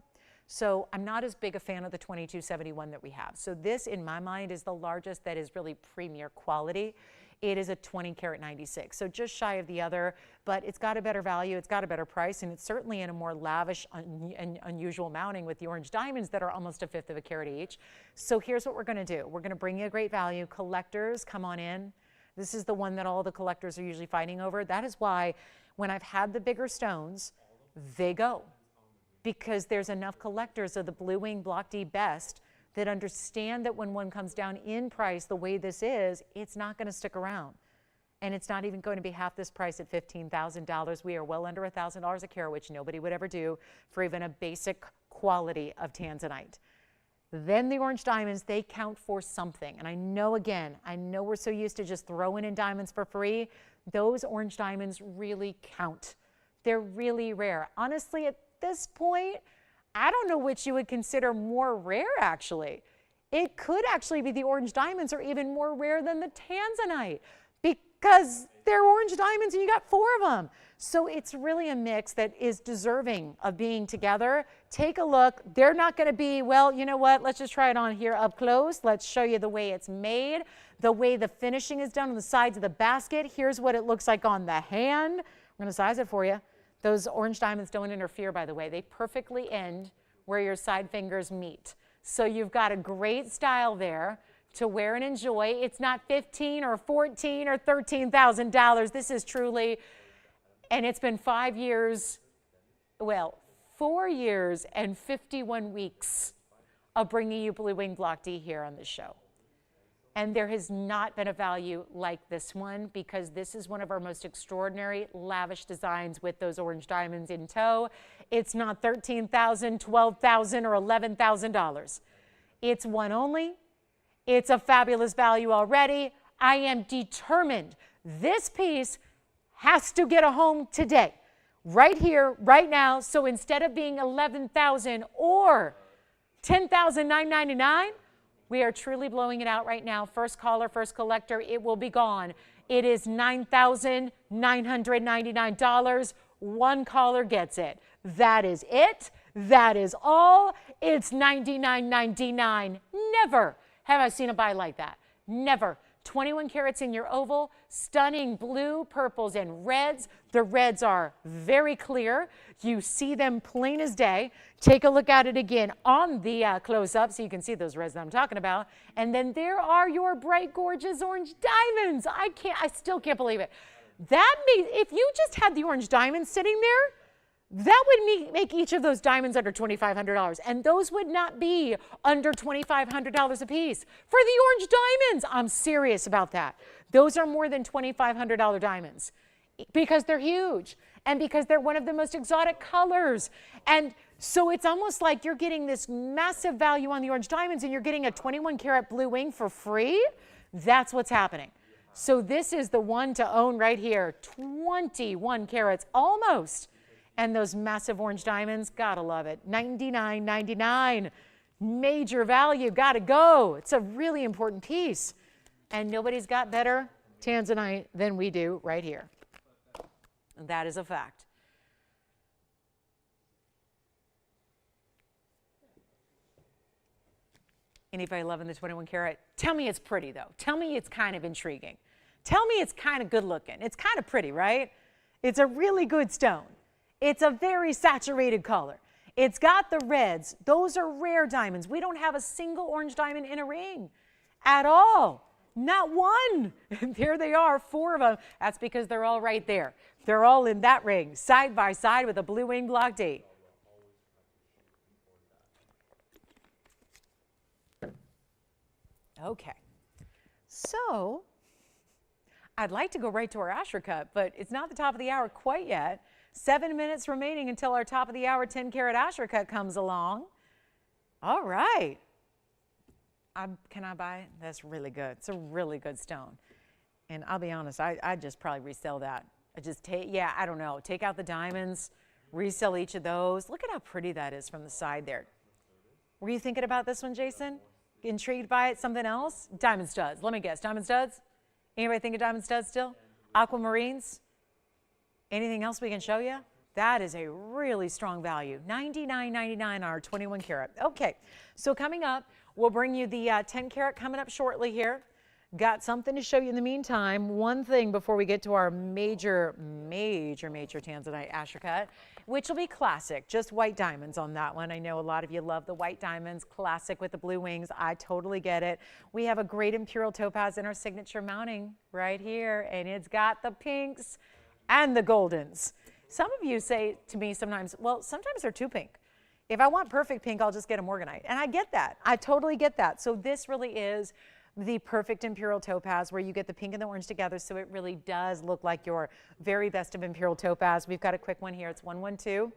S1: So I'm not as big a fan of the 2271 that we have. So this, in my mind, is the largest that is really premier quality. It is a 20 karat 96, so just shy of the other, but it's got a better value, it's got a better price, and it's certainly in a more lavish and unusual mounting with the orange diamonds that are almost 1/5 of a carat each. So here's what we're gonna do. We're gonna bring you a great value. Collectors, come on in. This is the one that all the collectors are usually fighting over. That is why when I've had the bigger stones, they go, because there's enough collectors of the Blue Wing Block D Best that understand that when one comes down in price the way this is, it's not going to stick around. And it's not even going to be half this price at $15,000. We are well under $1,000 a carat, which nobody would ever do for even a basic quality of tanzanite. Then the orange diamonds, they count for something. And I know, again, I know we're so used to just throwing in diamonds for free. Those orange diamonds really count. They're really rare. Honestly, at this point, I don't know which you would consider more rare, actually. It could actually be the orange diamonds are even more rare than the tanzanite, because they're orange diamonds and you got 4 of them. So it's really a mix that is deserving of being together. Take a look. They're not going to be, well, you know what? Let's just try it on here up close. Let's show you the way it's made, the way the finishing is done on the sides of the basket. Here's what it looks like on the hand. I'm going to size it for you. Those orange diamonds don't interfere, by the way. They perfectly end where your side fingers meet. So you've got a great style there to wear and enjoy. It's not $15,000 or $14,000 or $13,000. This is truly, and it's been 5 years, well, 4 years and 51 weeks of bringing you Blue Wing Block D here on the show. And there has not been a value like this one, because this is one of our most extraordinary, lavish designs with those orange diamonds in tow. It's not $13,000, $12,000, or $11,000. It's one only. It's a fabulous value already. I am determined this piece has to get a home today, right here, right now. So instead of being $11,000 or $10,999. We are truly blowing it out right now. First caller, first collector, it will be gone. It is $9,999. One caller gets it. That is it. That is all. It's $99.99. Never have I seen a buy like that. Never. 21 carats in your oval, stunning blue, purples, and reds. The reds are very clear. You see them plain as day. Take a look at it again on the close-up so you can see those reds that I'm talking about. And then there are your bright, gorgeous orange diamonds. I still can't believe it. That means if you just had the orange diamonds sitting there, that would make each of those diamonds under $2,500. And those would not be under $2,500 a piece. For the orange diamonds, I'm serious about that. Those are more than $2,500 diamonds because they're huge and because they're one of the most exotic colors. And so it's almost like you're getting this massive value on the orange diamonds and you're getting a 21 karat blue wing for free. That's what's happening. So this is the one to own right here. 21 carats almost. And those massive orange diamonds, gotta love it. $99.99, major value, gotta go. It's a really important piece. And nobody's got better tanzanite than we do right here. That is a fact. Anybody loving the 21 karat? Tell me it's pretty though. Tell me it's kind of intriguing. Tell me it's kind of good looking. It's kind of pretty, right? It's a really good stone. It's a very saturated color. It's got the reds. Those are rare diamonds. We don't have a single orange diamond in a ring at all. Not one. There they are, 4 of them. That's because they're all right there. They're all in that ring, side by side with a blue wing block D. Okay. So I'd like to go right to our Asher cut, but it's not the top of the hour quite yet. 7 minutes remaining until our top of the hour 10 karat Asher cut comes along. All right. Can I buy it? That's really good. It's a really good stone. And I'll be honest, I'd just probably resell that. I don't know. Take out the diamonds, resell each of those. Look at how pretty that is from the side there. Were you thinking about this one, Jason? Intrigued by it? Something else? Diamond studs. Let me guess. Diamond studs? Anybody think of diamond studs still? Aquamarines? Anything else we can show you? That is a really strong value. $99.99 on our 21 karat. Okay, so coming up, we'll bring you the 10 karat coming up shortly here. Got something to show you in the meantime. One thing before we get to our major tanzanite Asher cut, which will be classic, just white diamonds on that one. I know a lot of you love the white diamonds, classic with the blue wings. I totally get it. We have a great imperial topaz in our signature mounting right here, and it's got the pinks and the goldens. Some of you say to me sometimes, well, sometimes they're too pink. If I want perfect pink, I'll just get a morganite. And I get that. I totally get that. So this really is the perfect imperial topaz where you get the pink and the orange together, so it really does look like your very best of imperial topaz. We've got a quick one here. It's 112,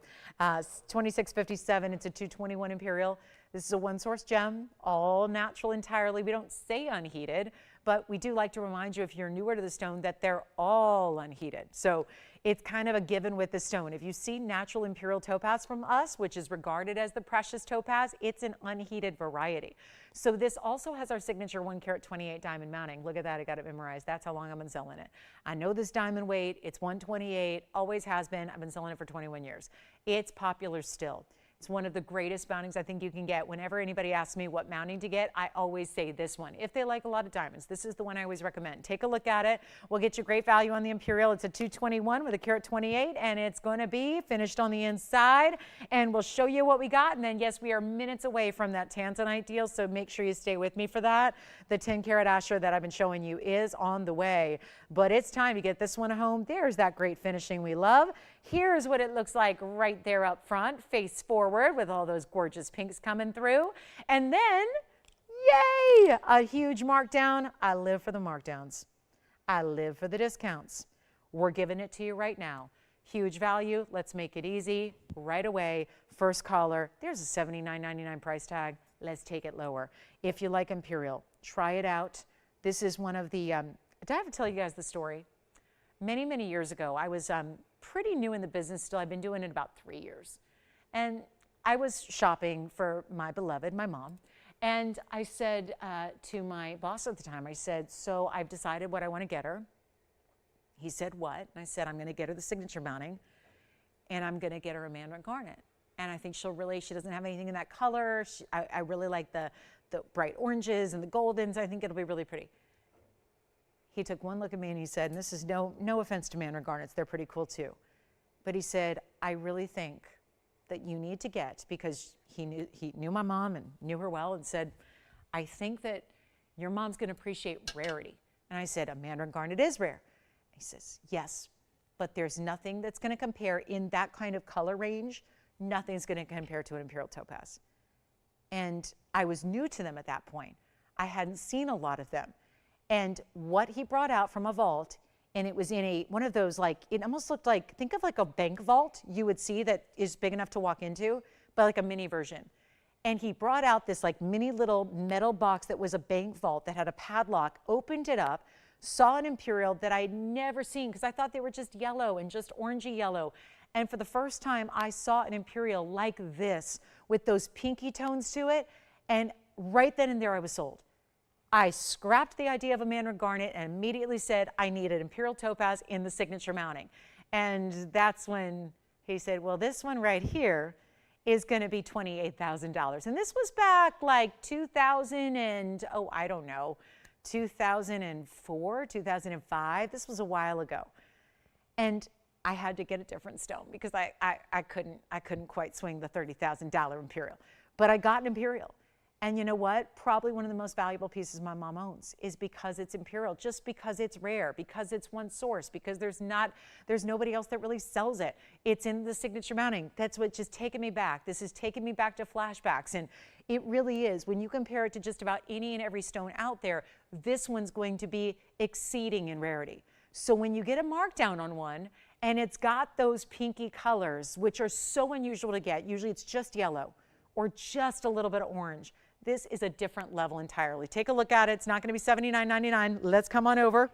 S1: 2657. It's a 221 imperial. This is a one source gem, all natural entirely. We don't say unheated, but we do like to remind you if you're newer to the stone that they're all unheated. So it's kind of a given with the stone. If you see natural imperial topaz from us, which is regarded as the precious topaz, it's an unheated variety. So this also has our signature 1 karat 28 diamond mounting. Look at that, I got it memorized. That's how long I've been selling it. I know this diamond weight, it's 128, always has been. I've been selling it for 21 years. It's popular still. It's one of the greatest mountings I think you can get. Whenever anybody asks me what mounting to get, I always say this one. If they like a lot of diamonds, this is the one I always recommend. Take a look at it. We'll get you great value on the imperial. It's a 221 with a karat 28, and it's going to be finished on the inside. And we'll show you what we got. And then, yes, we are minutes away from that tanzanite deal, so make sure you stay with me for that. The 10 karat Asher that I've been showing you is on the way. But it's time to get this one home. There's that great finishing we love. Here's what it looks like right there up front, face forward with all those gorgeous pinks coming through. And then, yay, a huge markdown. I live for the markdowns. I live for the discounts. We're giving it to you right now. Huge value. Let's make it easy right away. First caller, there's a $79.99 price tag. Let's take it lower. If you like imperial, try it out. This is one of the, did I have to tell you guys the story? Many, many years ago, I was pretty new in the business still. I've been doing it about 3 years. And I was shopping for my beloved, my mom, and I said to my boss at the time, I said, so I've decided what I want to get her. He said, what? And I said, I'm going to get her the signature mounting, and I'm going to get her a mandarin garnet. And I think she doesn't have anything in that color. I really like the bright oranges and the goldens. I think it'll be really pretty. He took one look at me and he said, and this is no offense to mandarin garnets, they're pretty cool too. But he said, I really think that you need to get, because he knew my mom and knew her well, and said, I think that your mom's going to appreciate rarity. And I said, a mandarin garnet is rare. He says, yes, but there's nothing that's going to compare in that kind of color range. Nothing's going to compare to an imperial topaz. And I was new to them at that point. I hadn't seen a lot of them. And what he brought out from a vault, and it was in one of those, like, it almost looked like, think of like a bank vault you would see that is big enough to walk into, but like a mini version. And he brought out this like mini little metal box that was a bank vault that had a padlock, opened it up, saw an imperial that I'd never seen, because I thought they were just yellow and just orangey yellow. And for the first time, I saw an imperial like this with those pinky tones to it. And right then and there, I was sold. I scrapped the idea of a mandarin garnet and immediately said I needed imperial topaz in the signature mounting. And that's when he said, well, this one right here is going to be $28,000. And this was back like 2004, 2005. This was a while ago. And I had to get a different stone because I couldn't quite swing the $30,000 imperial. But I got an imperial. And you know what? Probably one of the most valuable pieces my mom owns is because it's imperial, just because it's rare, because it's one source, because there's nobody else that really sells it. It's in the signature mounting. That's what just taken me back. This has taken me back to flashbacks. And it really is. When you compare it to just about any and every stone out there, this one's going to be exceeding in rarity. So when you get a markdown on one and it's got those pinky colors, which are so unusual to get, usually it's just yellow or just a little bit of orange. This is a different level entirely. Take a look at it. It's not going to be $79.99. Let's come on over.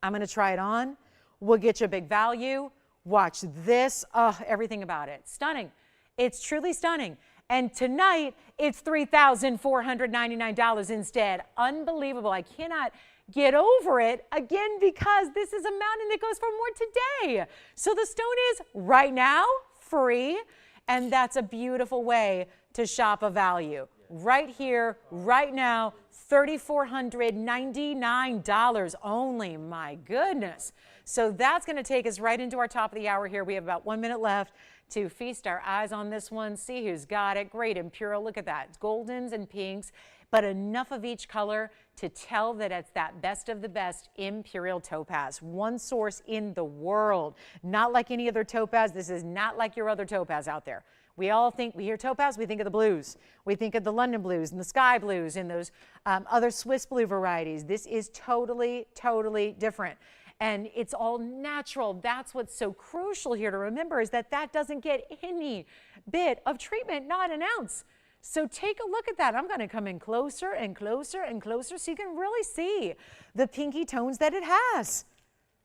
S1: I'm going to try it on. We'll get you a big value. Watch this. Oh, everything about it. Stunning. It's truly stunning. And tonight, it's $3,499 instead. Unbelievable. I cannot get over it, again, because this is a mountain that goes for more today. So the stone is right now free, and that's a beautiful way to shop a value. Right here, right now, $3,499 only. My goodness. So that's going to take us right into our top of the hour here. We have about 1 minute left to feast our eyes on this one, see who's got it. Great imperial. Look at that. It's goldens and pinks, but enough of each color to tell that it's that best of the best imperial topaz. One source in the world. Not like any other topaz. This is not like your other topaz out there. We hear topaz, we think of the blues. We think of the London blues and the sky blues and those other Swiss blue varieties. This is totally, totally different. And it's all natural. That's what's so crucial here to remember, is that that doesn't get any bit of treatment, not an ounce. So take a look at that. I'm going to come in closer and closer and closer so you can really see the pinky tones that it has.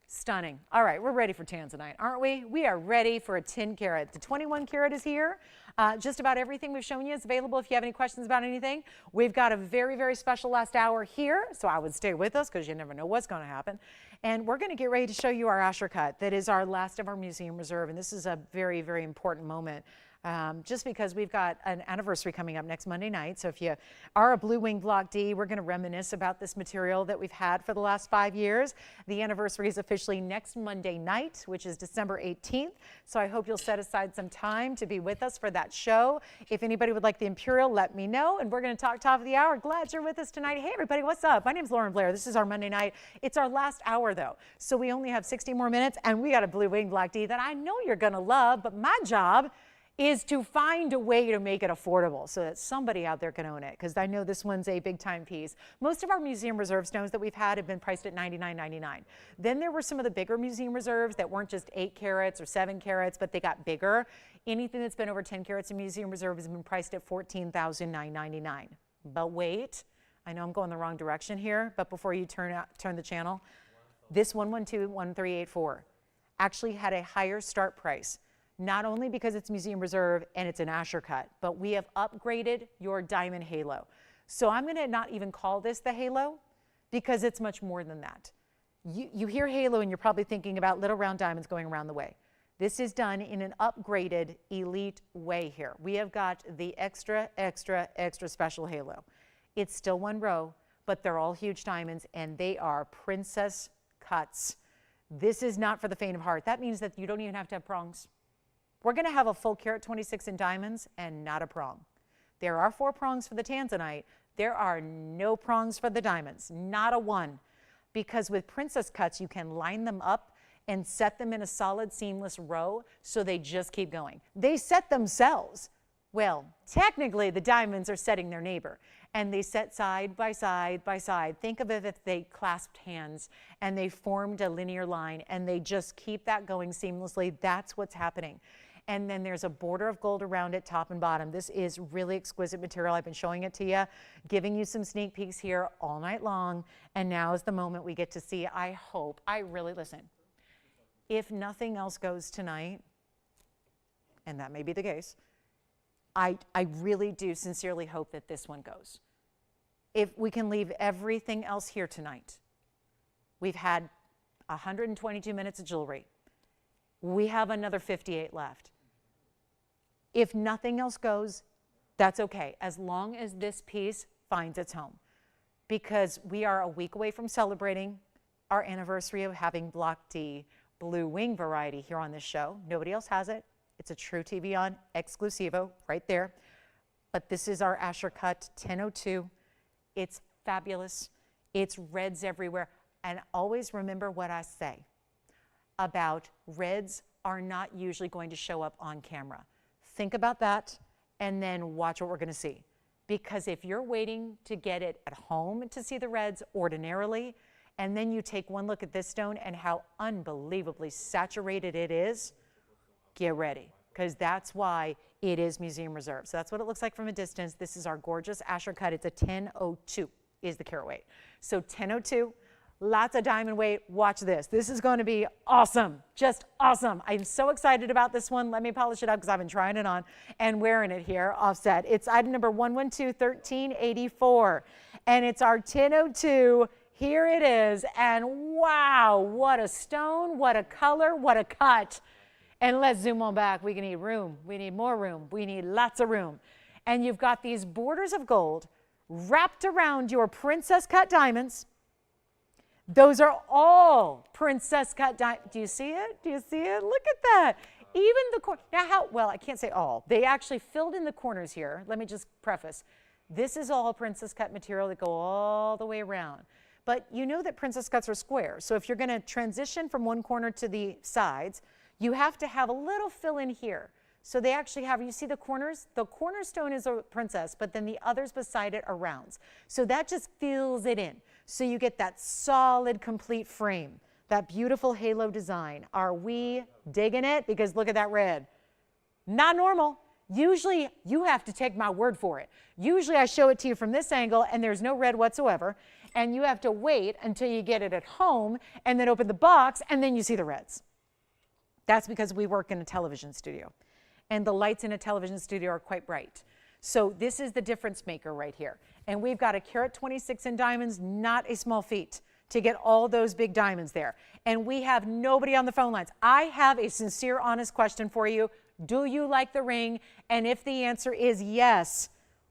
S1: Stunning. All right, we're ready for tanzanite, aren't we? We are ready for a 10 karat. The 21 karat is here. Just about everything we've shown you is available if you have any questions about anything. We've got a very, very special last hour here, so I would stay with us because you never know what's going to happen. And we're going to get ready to show you our Asher cut. That is our last of our museum reserve, and this is a very, very important moment. Just because we've got an anniversary coming up next Monday night. So if you are a Blue Wing Block D, we're going to reminisce about this material that we've had for the last 5 years. The anniversary is officially next Monday night, which is December 18th. So I hope you'll set aside some time to be with us for that show. If anybody would like the Imperial, let me know. And we're going to talk top of the hour. Glad you're with us tonight. Hey, everybody, what's up? My name's Lauren Blair. This is our Monday night. It's our last hour, though. So we only have 60 more minutes, and we got a Blue Wing Block D that I know you're going to love, but my job is to find a way to make it affordable so that somebody out there can own it, because I know this one's a big time piece. Most of our museum reserve stones that we've had have been priced at $99.99. Then there were some of the bigger museum reserves that weren't just 8 carats or 7 carats, but they got bigger. Anything that's been over 10 carats in museum reserve has been priced at $14,999. But wait, I know I'm going the wrong direction here, but before you turn the channel, this 112-1384 actually had a higher start price not only because it's museum reserve and it's an Asher cut, but we have upgraded your diamond halo. So I'm going to not even call this the halo because it's much more than that. You hear halo and you're probably thinking about little round diamonds going around the way. This is done in an upgraded elite way here. We have got the extra, extra, extra special halo. It's still one row, but they're all huge diamonds and they are princess cuts. This is not for the faint of heart. That means that you don't even have to have prongs. We're going to have a full carat 26 in diamonds and not a prong. There are 4 prongs for the tanzanite. There are no prongs for the diamonds, not a one. Because with princess cuts, you can line them up and set them in a solid seamless row so they just keep going. They set themselves. Well, technically the diamonds are setting their neighbor and they set side by side by side. Think of it if they clasped hands and they formed a linear line and they just keep that going seamlessly. That's what's happening. And then there's a border of gold around it, top and bottom. This is really exquisite material. I've been showing it to you, giving you some sneak peeks here all night long. And now is the moment we get to see. I hope, I really listen. If nothing else goes tonight, and that may be the case, I really do sincerely hope that this one goes. If we can leave everything else here tonight, we've had 122 minutes of jewelry. We have another 58 left. If nothing else goes, that's okay, as long as this piece finds its home. Because we are a week away from celebrating our anniversary of having Block D blue wing variety here on this show. Nobody else has it. It's a true TVON exclusivo right there. But this is our Asher cut 1002. It's fabulous. It's reds everywhere. And always remember what I say about reds are not usually going to show up on camera. Think about that and then watch what we're going to see. Because if you're waiting to get it at home to see the reds ordinarily, and then you take one look at this stone and how unbelievably saturated it is, get ready, because that's why it is museum reserve. So that's what it looks like from a distance. This is our gorgeous Asher cut. It's a 1002 is the carat weight. So 1002. Lots of diamond weight. Watch this. This is going to be awesome. Just awesome. I'm so excited about this one. Let me polish it up because I've been trying it on and wearing it here offset. It's item number 112-1384. And it's our 1002. Here it is. And wow, what a stone, what a color, what a cut. And let's zoom on back. We need room. We need more room. We need lots of room. And you've got these borders of gold wrapped around your princess cut diamonds. Those are all princess cut diamonds. Do you see it? Do you see it? Look at that. Even the corner. Now well, I can't say all. They actually filled in the corners here. Let me just preface. This is all princess cut material that go all the way around. But you know that princess cuts are square. So if you're going to transition from one corner to the sides, you have to have a little fill in here. So they actually have, you see the corners? The cornerstone is a princess, but then the others beside it are rounds. So that just fills it in. So you get that solid, complete frame, that beautiful halo design. Are we digging it? Because look at that red. Not normal. Usually you have to take my word for it. Usually I show it to you from this angle and there's no red whatsoever. And you have to wait until you get it at home and then open the box and then you see the reds. That's because we work in a television studio. And the lights in a television studio are quite bright. So this is the difference maker right here. And we've got a carat 26 in diamonds, not a small feat to get all those big diamonds there. And we have nobody on the phone lines. I have a sincere, honest question for you. Do you like the ring? And if the answer is yes,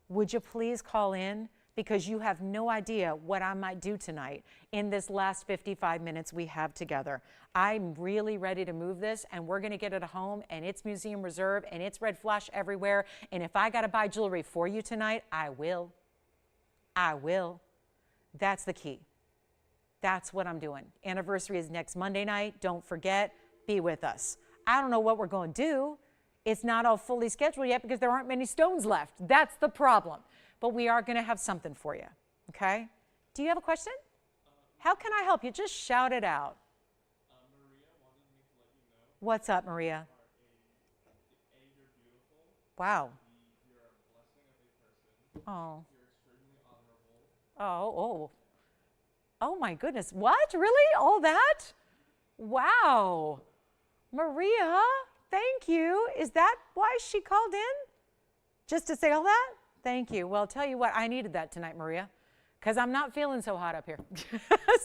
S1: would you please call in? Because you have no idea what I might do tonight in this last 55 minutes we have together. I'm really ready to move this, and we're going to get it home, and it's museum reserve, and it's red flash everywhere. And if I got to buy jewelry for you tonight, I will. I will. That's the key. That's what I'm doing. Anniversary is next Monday night. Don't forget, be with us. I don't know what we're going to do. It's not all fully scheduled yet because there aren't many stones left. That's the problem. But we are going to have something for you, okay? Do you have a question? How can I help you? Just shout it out.
S2: Maria wanted me to let you know.
S1: What's up, Maria?
S2: You're beautiful.
S1: Wow.
S2: You're a blessing of a person.
S1: Oh.
S2: You're extremely honorable.
S1: Oh my goodness. What? Really? All that? Wow. Maria, Thank you. Is that why she called in? Just to say all that? Thank you. Well, I'll tell you what, I needed that tonight, Maria, because I'm not feeling so hot up here.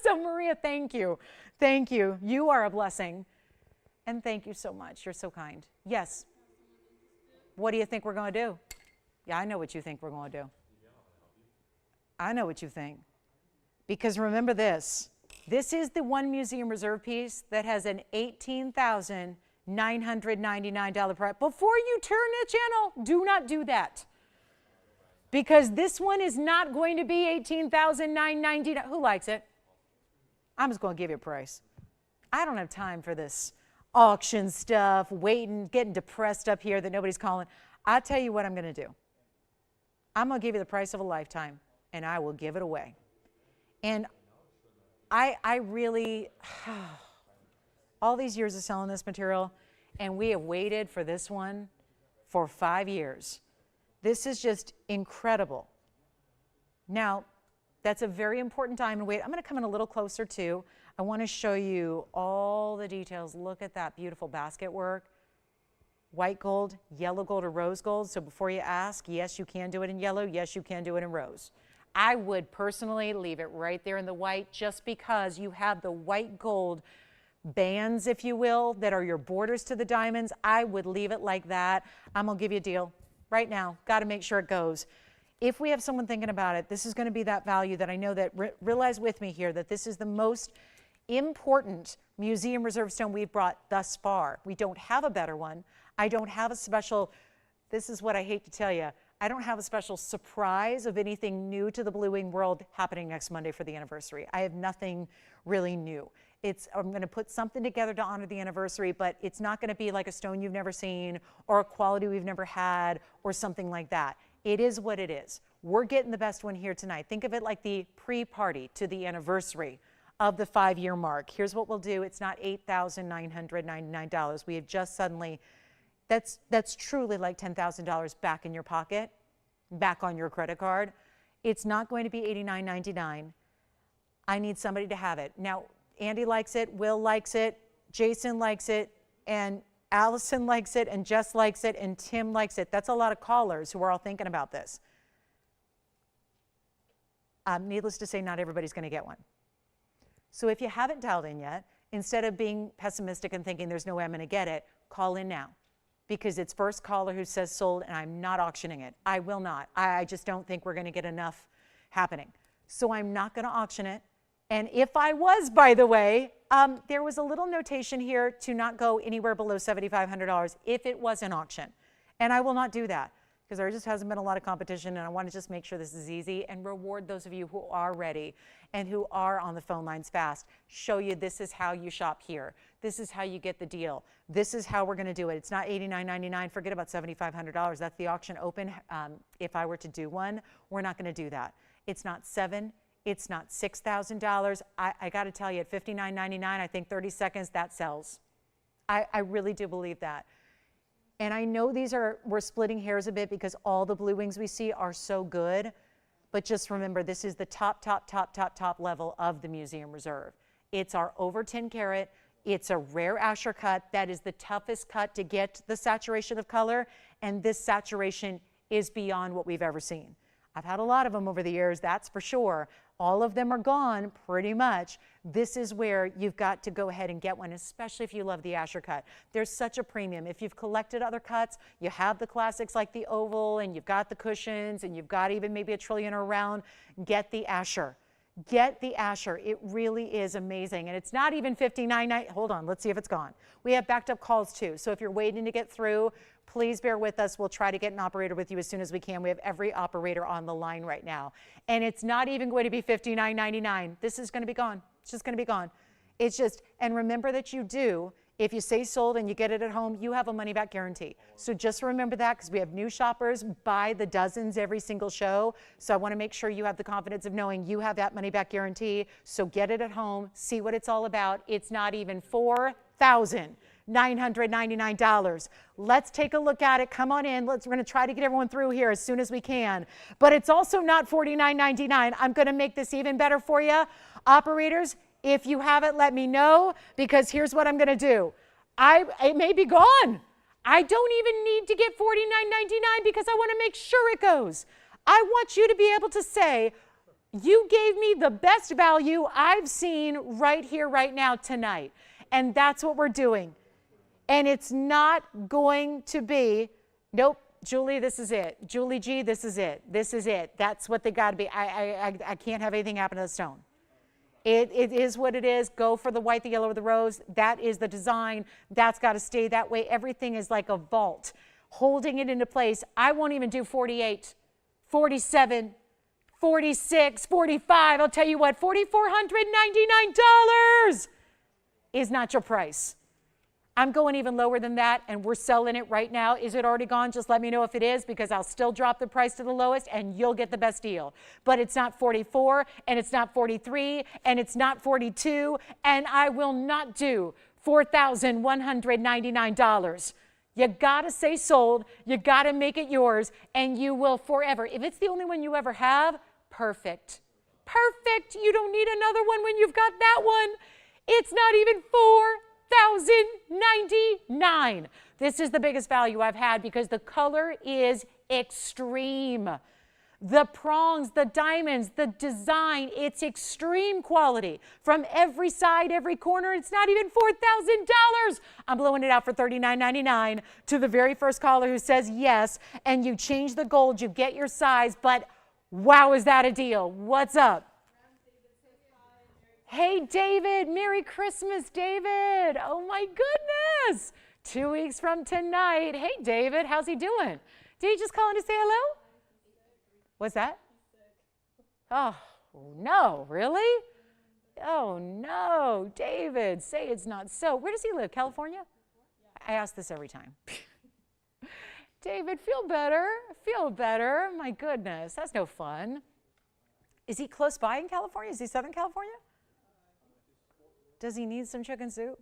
S1: So, Maria, thank you. Thank you. You are a blessing. And thank you so much. You're so kind. Yes. What do you think we're going to do? Yeah, I know what you think we're going to do. I know what you think. Because remember this. This is the one museum reserve piece that has an $18,999 price. Before you turn the channel, do not do that. Because this one is not going to be $18,999. Who likes it? I'm just going to give you a price. I don't have time for this auction stuff, waiting, getting depressed up here that nobody's calling. I'll tell you what I'm going to do. I'm going to give you the price of a lifetime, and I will give it away. And I really, all these years of selling this material, and we have waited for this one for 5 years. This is just incredible. Now, that's a very important diamond weight. I'm going to come in a little closer too. I want to show you all the details. Look at that beautiful basket work. White gold, yellow gold, or rose gold. So before you ask, yes, you can do it in yellow. Yes, you can do it in rose. I would personally leave it right there in the white just because you have the white gold bands, if you will, that are your borders to the diamonds. I would leave it like that. I'm going to give you a deal right now. Got to make sure it goes. If we have someone thinking about it, this is going to be that value that I know that, realize with me here, that this is the most important museum reserve stone we've brought thus far. We don't have a better one. I don't have a special, this is what I hate to tell you, I don't have a special surprise of anything new to the Blue Wing world happening next Monday for the anniversary. I have nothing really new. I'm going to put something together to honor the anniversary, but it's not going to be like a stone you've never seen or a quality we've never had or something like that. It is what it is. We're getting the best one here tonight. Think of it like the pre-party to the anniversary of the 5-year mark. Here's what we'll do. It's not $8,999. We have just suddenly, that's truly like $10,000 back in your pocket, back on your credit card. It's not going to be $89.99. I need somebody to have it. Now, Andy likes it, Will likes it, Jason likes it, and Allison likes it, and Jess likes it, and Tim likes it. That's a lot of callers who are all thinking about this. Needless to say, not everybody's going to get one. So if you haven't dialed in yet, instead of being pessimistic and thinking there's no way I'm going to get it, call in now. Because it's first caller who says sold, and I'm not auctioning it. I will not. I just don't think we're going to get enough happening. So I'm not going to auction it. And if I was, by the way, there was a little notation here to not go anywhere below $7,500 if it was an auction. And I will not do that because there just hasn't been a lot of competition, and I want to just make sure this is easy and reward those of you who are ready and who are on the phone lines fast. Show you this is how you shop here. This is how you get the deal. This is how we're going to do it. It's not $89.99. Forget about $7,500. That's the auction open. If I were to do one, we're not going to do that. It's not $7,000. It's not $6,000. I got to tell you, at $59.99, I think 30 seconds, that sells. I really do believe that. And I know we're splitting hairs a bit because all the Blue Wings we see are so good, but just remember, this is the top level of the museum reserve. It's our over 10 karat. It's a rare Asher cut. That is the toughest cut to get the saturation of color, and this saturation is beyond what we've ever seen. I've had a lot of them over the years, that's for sure. All of them are gone pretty much. This is where you've got to go ahead and get one, especially if you love the Asher cut. There's such a premium. If you've collected other cuts, you have the classics like the oval, and you've got the cushions, and you've got even maybe a trillion around, get the Asher. Get the Asher. It really is amazing. And it's not even $59.99. Hold on, let's see if it's gone. We have backed up calls too. So if you're waiting to get through, please bear with us. We'll try to get an operator with you as soon as we can. We have every operator on the line right now. And it's not even going to be $59.99. This is going to be gone. It's just going to be gone. It's just, and remember that you do, if you say sold and you get it at home, you have a money back guarantee. So just remember that, because we have new shoppers by the dozens every single show. So I want to make sure you have the confidence of knowing you have that money back guarantee. So get it at home, see what it's all about. It's not even $4,999. Let's take a look at it. Come on in. We're going to try to get everyone through here as soon as we can. But it's also not $49.99. I'm going to make this even better for you. Operators, if you have it, let me know, because here's what I'm going to do. It may be gone. I don't even need to get $49.99 because I want to make sure it goes. I want you to be able to say, you gave me the best value I've seen right here, right now, tonight. And that's what we're doing. And it's not going to be, nope, Julie, this is it. Julie G, this is it. This is it. That's what they got to be. I can't have anything happen to the stone. It is what it is. Go for the white, the yellow, or the rose. That is the design. That's got to stay that way. Everything is like a vault, holding it into place. I won't even do 48, 47, 46, 45. I'll tell you what, $4,499 is not your price. I'm going even lower than that, and we're selling it right now. Is it already gone? Just let me know if it is, because I'll still drop the price to the lowest, and you'll get the best deal. But it's not 44, and it's not 43, and it's not 42, and I will not do $4,199. You got to say sold. You got to make it yours, and you will forever. If it's the only one you ever have, perfect. Perfect. You don't need another one when you've got that one. It's not even $4,099. This is the biggest value I've had because the color is extreme. The prongs, the diamonds, the design, it's extreme quality. From every side, every corner, it's not even $4,000. I'm blowing it out for $39.99 to the very first caller who says yes, and you change the gold, you get your size, but wow, is that a deal? What's up? Hey, David, Merry Christmas, David. Oh, my goodness. 2 weeks from tonight. Hey, David, how's he doing? Did he just call in to say hello? What's that? Oh, no, really? Oh, no, David, say it's not so. Where does he live, California? I ask this every time. David, feel better. Feel better. My goodness, that's no fun. Is he close by in California? Is he Southern California? Does he need some chicken soup?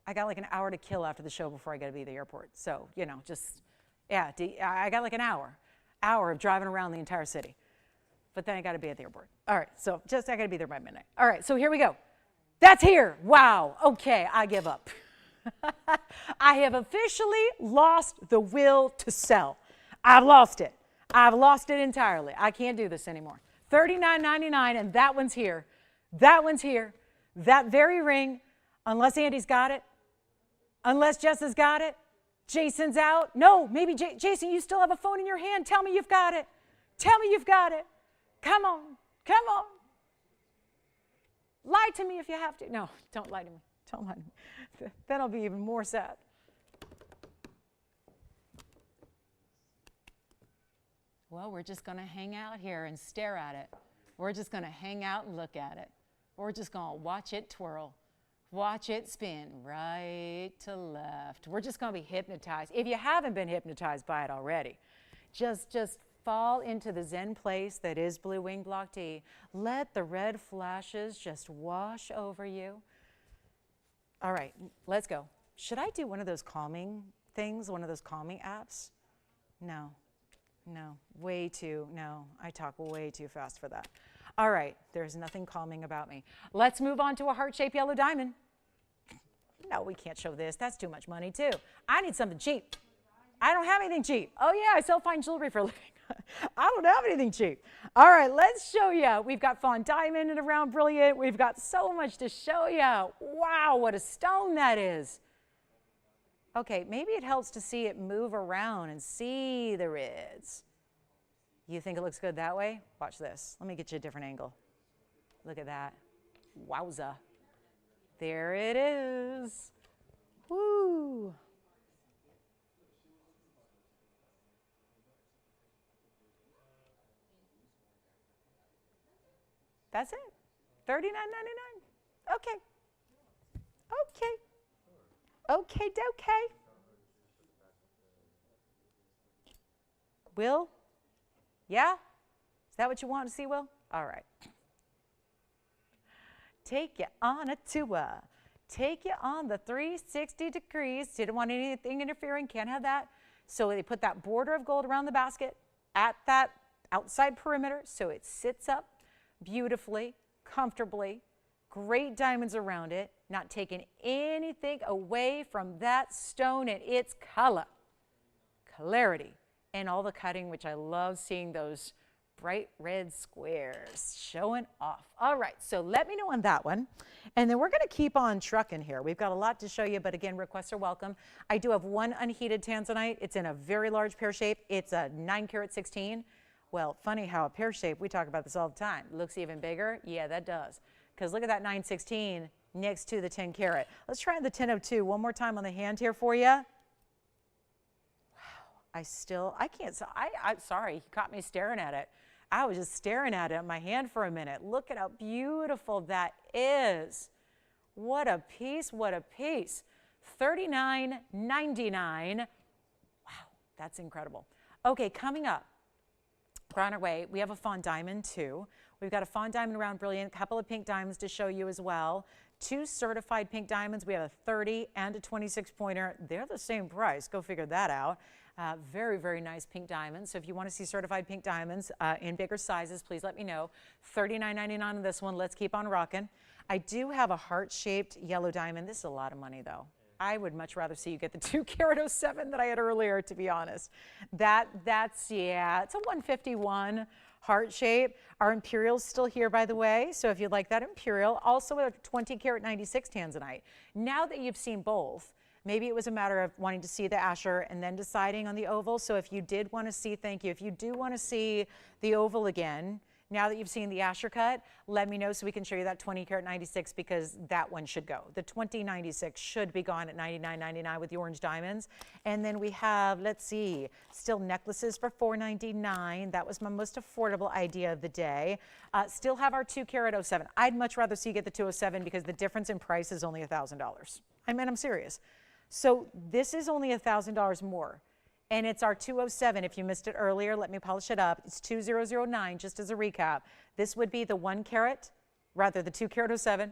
S1: I got like an hour to kill after the show before I got to be at the airport. So, you know, just, yeah, I got like an hour of driving around the entire city. But then I got to be at the airport. All right, so I got to be there by midnight. All right, so here we go. That's here. Wow. Okay, I give up. I have officially lost the will to sell. I've lost it. I've lost it entirely. I can't do this anymore. $39.99, and that one's here. That one's here. That very ring, unless Andy's got it, unless Jess has got it, Jason's out. No, maybe Jason, you still have a phone in your hand. Tell me you've got it. Tell me you've got it. Come on. Come on. Lie to me if you have to. No, don't lie to me. Don't lie to me. Then I'll be even more sad. Well, we're just going to hang out here and stare at it. We're just going to hang out and look at it. We're just going to watch it twirl. Watch it spin right to left. We're just going to be hypnotized. If you haven't been hypnotized by it already, just fall into the Zen place that is Blue Wing Block Tea. Let the red flashes just wash over you. All right, let's go. Should I do one of those calming things, one of those calming apps? No. No, I talk way too fast for that. All right, there's nothing calming about me. Let's move on to a heart-shaped yellow diamond. No, we can't show this. That's too much money, too. I need something cheap. I don't have anything cheap. Oh, yeah, I sell fine jewelry for a living. I don't have anything cheap. All right, let's show you. We've got fawn diamond and around brilliant. We've got so much to show you. Wow, what a stone that is. Okay, maybe it helps to see it move around and see the rids. You think it looks good that way? Watch this. Let me get you a different angle. Look at that. Wowza. There it is. Woo. That's it. $39.99. Okay. Okay. Okay, dokey. Will? Yeah? Is that what you want to see, Will? All right. Take you on a tour. Take you on the 360 degrees. Didn't want anything interfering. Can't have that. So they put that border of gold around the basket at that outside perimeter so it sits up beautifully, comfortably. great diamonds around it, not taking anything away from that stone and its color, clarity, and all the cutting, which I love seeing those bright red squares showing off. All right, so let me know on that one. And then we're going to keep on trucking here. We've got a lot to show you, but again, requests are welcome. I do have one unheated tanzanite. It's in a very large pear shape. It's a 9 carat 16. Well, funny how a pear shape, we talk about this all the time, looks even bigger. Yeah, that does. Because look at that 916 next to the 10 carat. Let's try the 1002 one more time on the hand here for you. I can't, I'm sorry, you caught me staring at it. I was just staring at it in my hand for a minute. Look at how beautiful that is. What a piece, what a piece. $39.99. Wow, that's incredible. Okay, coming up, we're on our way. We have a fawn diamond too. We've got a fawn diamond round brilliant, a couple of pink diamonds to show you as well. 2 certified pink diamonds. We have a 30 and a 26 pointer. They're the same price. Go figure that out. Very, very nice pink diamonds. So if you want to see certified pink diamonds in bigger sizes, please let me know. $39.99 on this one. Let's keep on rocking. I do have a heart-shaped yellow diamond. This is a lot of money, though. I would much rather see you get the 2 carat 07 that I had earlier, to be honest. That's, yeah, it's a 151 heart shape. Our Imperial's still here, by the way. So if you'd like that Imperial, also a 20 carat 96 tanzanite. Now that you've seen both, maybe it was a matter of wanting to see the Asher and then deciding on the oval. So if you did want to see, thank you. If you do want to see the oval again, now that you've seen the Asher cut, let me know so we can show you that 20 carat 96 because that one should go. The 2096 should be gone at $99.99 with the orange diamonds. And then we have, let's see, still necklaces for $4.99. That was my most affordable idea of the day. Still have our 2 carat 07. I'd much rather see you get the 207 because the difference in price is only $1,000. I mean, I'm serious. So this is only $1,000 more. And it's our 207. If you missed it earlier, let me polish it up. It's 2009, just as a recap. This would be the 1 carat, rather the 2 carat 07.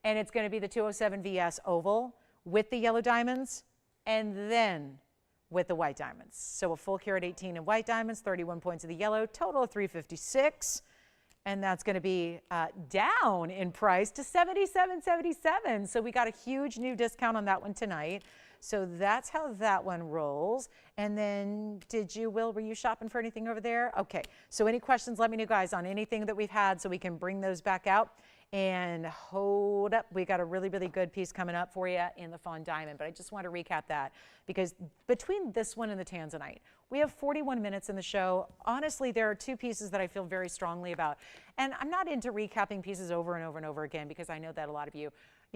S1: And it's going to be the 207 VS oval with the yellow diamonds and then with the white diamonds. So a full carat 18 in white diamonds, 31 points of the yellow, total of 356. And that's going to be down in price to $77.77. So we got a huge new discount on that one tonight. So that's how that one rolls. And then were you shopping for anything over there? Okay, so any questions, let me know, guys, on anything that we've had so we can bring those back out. And hold up, we got a really, really good piece coming up for you in the fawn diamond. But I just want to recap that because between this one and the tanzanite, we have 41 minutes in the show. Honestly, there are 2 pieces that I feel very strongly about. And I'm not into recapping pieces over and over and over again because I know that a lot of you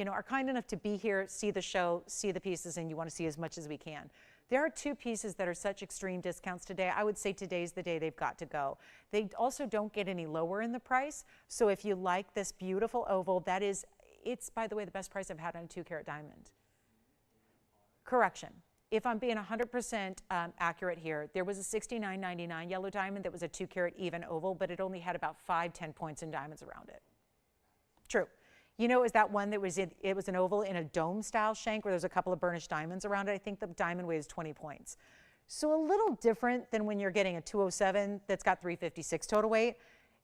S1: are kind enough to be here, see the show, see the pieces, and you want to see as much as we can. There are 2 pieces that are such extreme discounts today. I would say today's the day they've got to go. They also don't get any lower in the price. So if you like this beautiful oval, it's, by the way, the best price I've had on a 2 carat diamond. Correction. If I'm being 100% accurate here, there was a $69.99 yellow diamond that was a 2 carat even oval, but it only had about 5-10 points in diamonds around it. True. You know, is that one that was it was an oval in a dome style shank where there's a couple of burnished diamonds around it. I think the diamond weighs 20 points. So a little different than when you're getting a 207 that's got 356 total weight.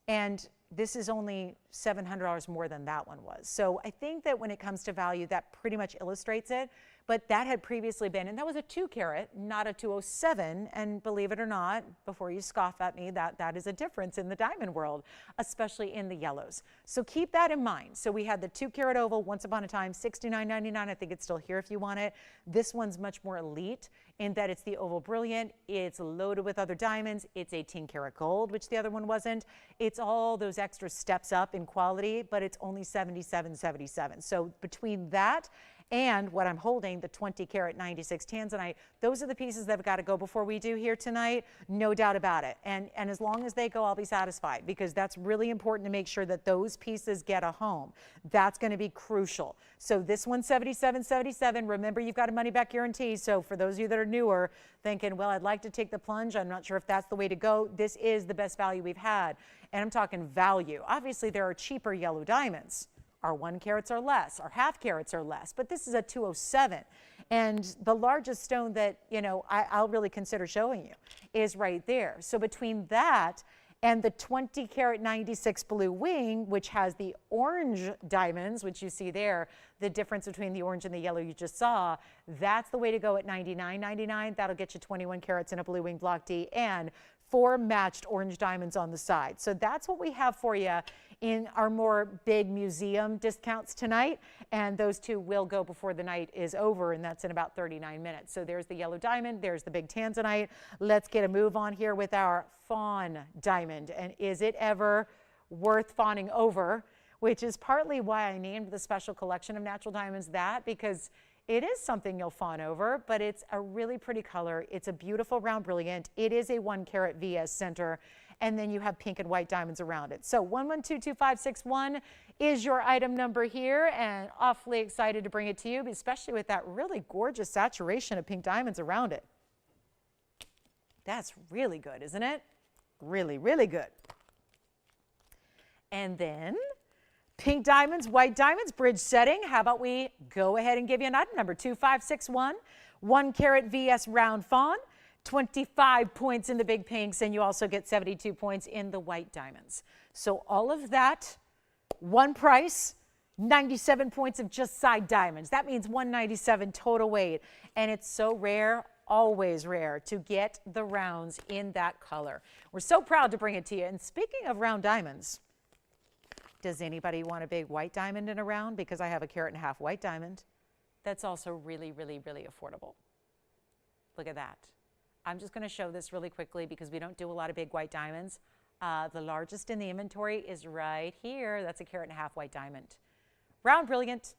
S1: And this is only $700 more than that one was. So I think that when it comes to value, that pretty much illustrates it. But that had previously been, and that was a 2 carat, not a 207. And believe it or not, before you scoff at me, that is a difference in the diamond world, especially in the yellows. So keep that in mind. So we had the 2 carat oval once upon a time, $69.99. I think it's still here if you want it. This one's much more elite in that it's the oval brilliant. It's loaded with other diamonds. It's 18 karat gold, which the other one wasn't. It's all those extra steps up in quality, but it's only $77.77. So between that and what I'm holding, the 20 carat 96 tanzanite, those are the pieces that have got to go before we do here tonight, no doubt about it. And as long as they go, I'll be satisfied because that's really important to make sure that those pieces get a home. That's going to be crucial. So this one's $77.77. Remember, you've got a money back guarantee. So for those of you that are newer thinking, well, I'd like to take the plunge, I'm not sure if that's the way to go, this is the best value we've had. And I'm talking value. Obviously, there are cheaper yellow diamonds. Our 1 carats are less, our half carats are less, but this is a 207. And the largest stone that, I'll really consider showing you is right there. So between that And the 20 karat 96 blue wing, which has the orange diamonds, which you see there, the difference between the orange and the yellow you just saw, that's the way to go at $99.99. That'll get you 21 carats in a blue wing block D and 4 matched orange diamonds on the side. So that's what we have for you in our more big museum discounts tonight. And those two will go before the night is over, and that's in about 39 minutes. So there's the yellow diamond, there's the big tanzanite. Let's get a move on here with our fawn diamond. And is it ever worth fawning over? Which is partly why I named the special collection of natural diamonds that, because it is something you'll fawn over, but it's a really pretty color. It's a beautiful round brilliant. It is a 1 carat VS center, and then you have pink and white diamonds around it. So 1122561 is your item number here, and awfully excited to bring it to you, especially with that really gorgeous saturation of pink diamonds around it. That's really good, isn't it? Really, really good. And then pink diamonds, white diamonds, bridge setting. How about we go ahead and give you an item number 2561, 1 carat VS round fawn, 25 points in the big pinks, and you also get 72 points in the white diamonds. So all of that, one price, 97 points of just side diamonds. That means 197 total weight, and it's so rare, always rare, to get the rounds in that color. We're so proud to bring it to you. And speaking of round diamonds, does anybody want a big white diamond in a round? Because I have a 1.5 carat white diamond. That's also really, really, really affordable. Look at that. I'm just going to show this really quickly because we don't do a lot of big white diamonds. The largest in the inventory is right here. That's a 1.5 carat white diamond. Round brilliant.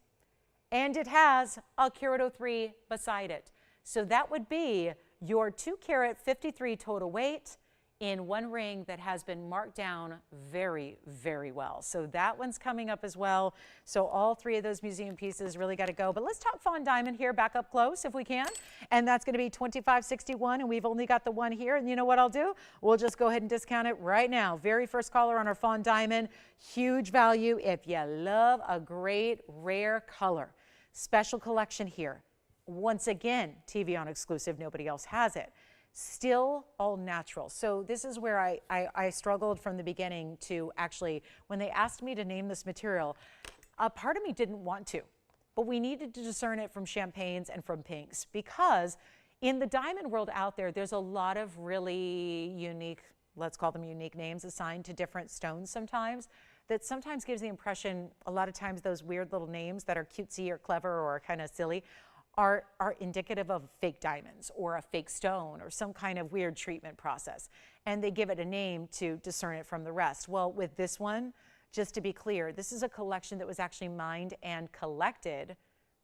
S1: And it has a 1.03 carat beside it. So that would be your 2 carat 53 total weight in one ring that has been marked down very, very well. So that one's coming up as well. So all three of those museum pieces really got to go. But let's talk fawn diamond here back up close if we can. And that's going to be 2561, and we've only got the one here. And you know what I'll do? We'll just go ahead and discount it right now. Very first caller on our fawn diamond. Huge value if you love a great rare color. Special collection here. Once again, TVON exclusive. Nobody else has it. Still all natural. So this is where I struggled from the beginning to actually, when they asked me to name this material, a part of me didn't want to, but we needed to discern it from champagnes and from pinks, because in the diamond world out there, there's a lot of really unique, let's call them unique names assigned to different stones sometimes, that sometimes gives the impression, a lot of times those weird little names that are cutesy or clever or kind of silly are indicative of fake diamonds or a fake stone or some kind of weird treatment process. And they give it a name to discern it from the rest. Well, with this one, just to be clear, this is a collection that was actually mined and collected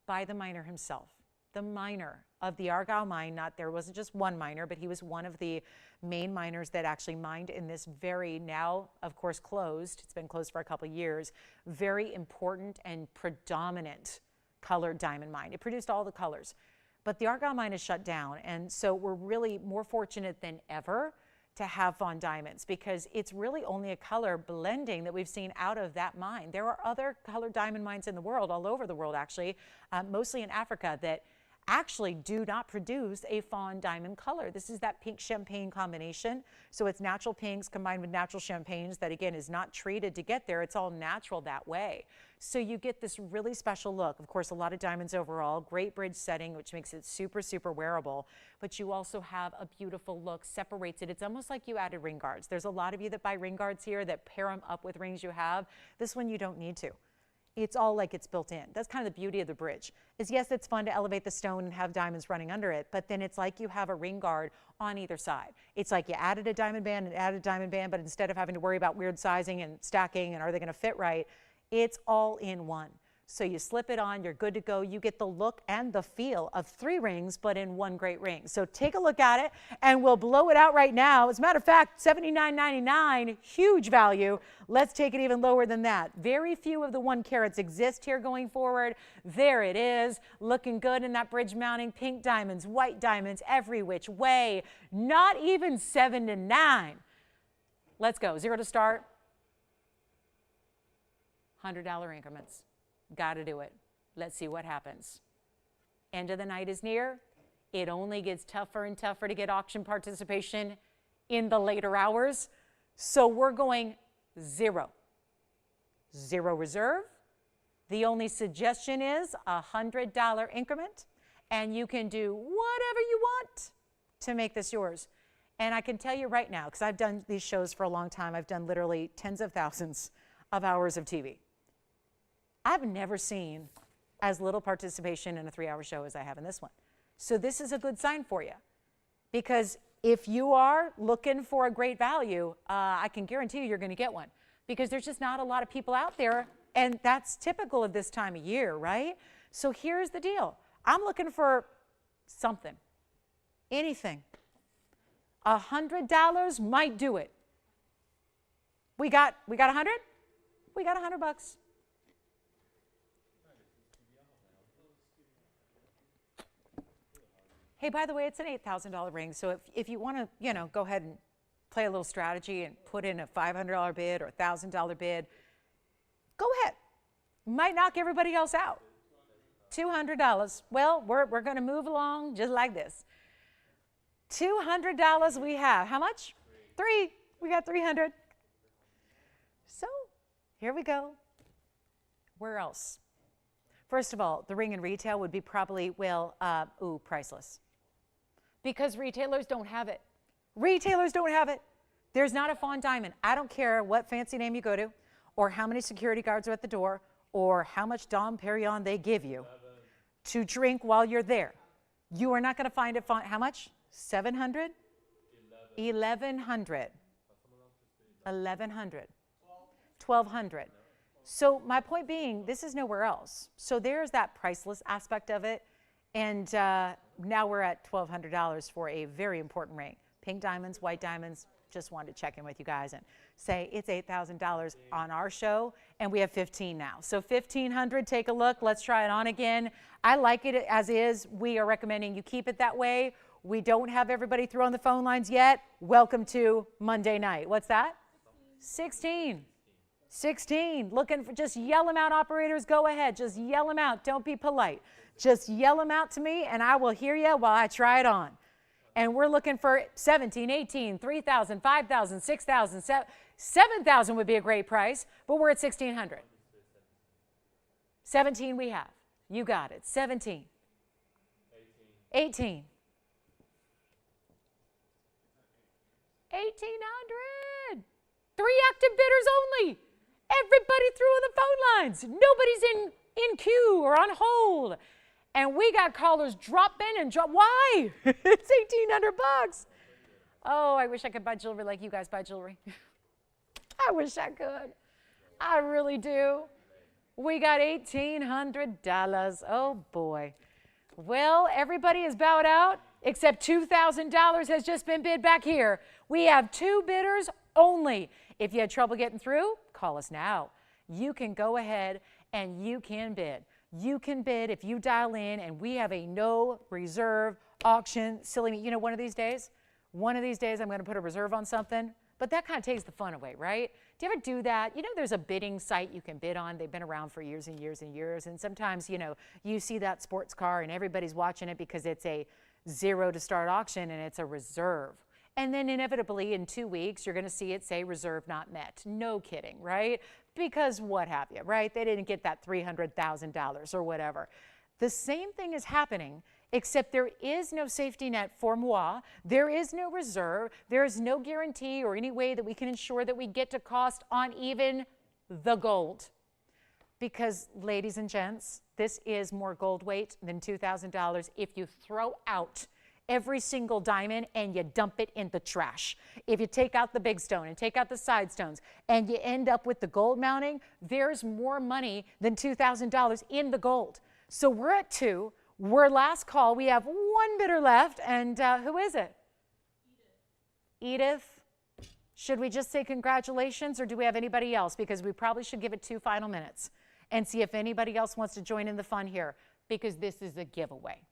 S1: by the miner himself. The miner of the Argyle mine, there wasn't just one miner, but he was one of the main miners that actually mined in this very, now of course closed, it's been closed for a couple of years, very important and predominant colored diamond mine. It produced all the colors, but the Argyle mine is shut down. And so we're really more fortunate than ever to have fawn diamonds, because it's really only a color blending that we've seen out of that mine. There are other colored diamond mines in the world, all over the world actually, mostly in Africa, that actually do not produce a fawn diamond color. This is that pink champagne combination. So it's natural pinks combined with natural champagnes that, again, is not treated to get there. It's all natural that way. So you get this really special look. Of course, a lot of diamonds overall, great bridge setting, which makes it super, super wearable. But you also have a beautiful look, separates it. It's almost like you added ring guards. There's a lot of you that buy ring guards here that pair them up with rings you have. This one you don't need to. It's all like it's built in. That's kind of the beauty of the bridge. Is yes, it's fun to elevate the stone and have diamonds running under it, but then it's like you have a ring guard on either side. It's like you added a diamond band and added a diamond band, but instead of having to worry about weird sizing and stacking and are they going to fit right, it's all in one. So you slip it on, you're good to go. You get the look and the feel of 3 rings, but in one great ring. So take a look at it, and we'll blow it out right now. As a matter of fact, $79.99, huge value. Let's take it even lower than that. Very few of the 1 carats exist here going forward. There it is, looking good in that bridge mounting. Pink diamonds, white diamonds, every which way. Not even 7 to 9. Let's go, 0 to start. $100 increments. Got to do it. Let's see what happens. End of the night is near. It only gets tougher and tougher to get auction participation in the later hours. So we're going zero. Zero reserve. The only suggestion is a $100 increment, and you can do whatever you want to make this yours. And I can tell you right now, because I've done these shows for a long time, I've done literally tens of thousands of hours of TV. I've never seen as little participation in a 3-hour show as I have in this one. So this is a good sign for you, because if you are looking for a great value, I can guarantee you're going to get one, because there's just not a lot of people out there, and that's typical of this time of year, right? So here's the deal. I'm looking for something, anything. $100 might do it. We got 100? We got $100. Hey, by the way, it's an $8,000 ring, so if you want to, go ahead and play a little strategy and put in a $500 bid or a $1,000 bid, go ahead. Might knock everybody else out. $200. Well, we're going to move along just like this. $200 we have. How much? 3. We got 300. So here we go. Where else? First of all, the ring in retail would be probably, priceless. Because retailers don't have it. Retailers don't have it. There's not a fawn diamond. I don't care what fancy name you go to, or how many security guards are at the door, or how much Dom Perignon they give you to drink while you're there. You are not going to find it. How much? 700? 1100. 1100. 1200. So my point being, this is nowhere else. So there's that priceless aspect of it. And now we're at $1,200 for a very important ring. Pink diamonds, white diamonds. Just wanted to check in with you guys and say it's $8,000 on our show, and we have 15 now. So 1,500, take a look. Let's try it on again. I like it as is. We are recommending you keep it that way. We don't have everybody through on the phone lines yet. Welcome to Monday night. What's that? 16. 16. Looking for, just yell them out, operators. Go ahead. Just yell them out. Don't be polite. Just yell them out to me, and I will hear you while I try it on. And we're looking for 17, 18, 3,000, 5,000, 6,000, 7,000 would be a great price, but we're at 1,600. 17 we have. You got it. 17. 18. 1,800. 3 active bidders only. Everybody through on the phone lines. Nobody's in queue or on hold. And we got callers drop in and drop. Why? It's $1,800. Oh, I wish I could buy jewelry like you guys buy jewelry. I wish I could. I really do. We got $1,800. Oh, boy. Well, everybody is bowed out, except $2,000 has just been bid back here. We have 2 bidders only. If you had trouble getting through, call us now. You can go ahead and you can bid. You can bid if you dial in, and we have a no reserve auction. Silly me. One of these days I'm going to put a reserve on something, but that kind of takes the fun away, right? Do you ever do that? There's a bidding site you can bid on. They've been around for years and years and years, and sometimes, you see that sports car and everybody's watching it because it's a zero to start auction and it's a reserve. And then inevitably in 2 weeks, you're going to see it say reserve not met. No kidding, right? Because what have you, right? They didn't get that $300,000 or whatever. The same thing is happening, except there is no safety net for moi. There is no reserve. There is no guarantee or any way that we can ensure that we get to cost on even the gold. Because, ladies and gents, this is more gold weight than $2,000 if you throw out every single diamond and you dump it in the trash. If you take out the big stone and take out the side stones and you end up with the gold mounting, there's more money than $2,000 in the gold. So we're at 2. We're last call. We have 1 bidder left, and who is it? Edith. Should we just say congratulations, or do we have anybody else? Because we probably should give it 2 final minutes and see if anybody else wants to join in the fun here, because this is a giveaway.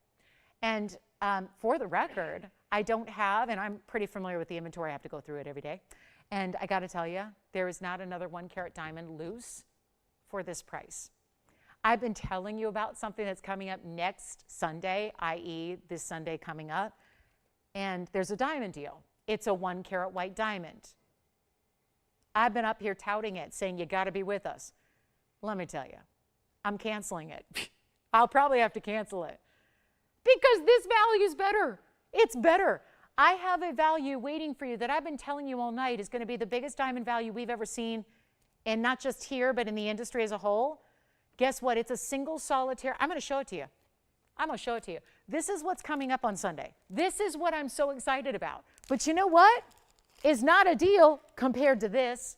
S1: And for the record, I don't have, and I'm pretty familiar with the inventory. I have to go through it every day. And I got to tell you, there is not another 1-carat diamond loose for this price. I've been telling you about something that's coming up next Sunday, i.e. this Sunday coming up. And there's a diamond deal. It's a 1-carat white diamond. I've been up here touting it, saying you got to be with us. Let me tell you, I'm canceling it. I'll probably have to cancel it because this value is better. It's better. I have a value waiting for you that I've been telling you all night is going to be the biggest diamond value we've ever seen, and not just here, but in the industry as a whole. Guess what? It's a single solitaire. I'm going to show it to you. I'm going to show it to you. This is what's coming up on Sunday. This is what I'm so excited about. But you know what? Is not a deal compared to this.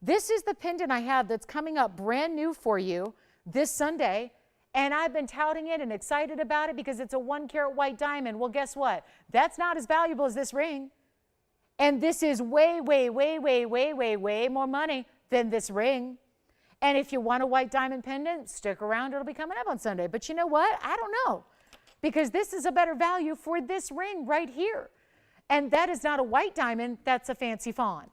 S1: This is the pendant I have that's coming up brand new for you this Sunday. And I've been touting it and excited about it because it's a 1 carat white diamond. Well, guess what? That's not as valuable as this ring. And this is way, way, way, way, way, way, way more money than this ring. And if you want a white diamond pendant, stick around. It'll be coming up on Sunday. But you know what? I don't know. Because this is a better value for this ring right here. And that is not a white diamond. That's a fancy fawn.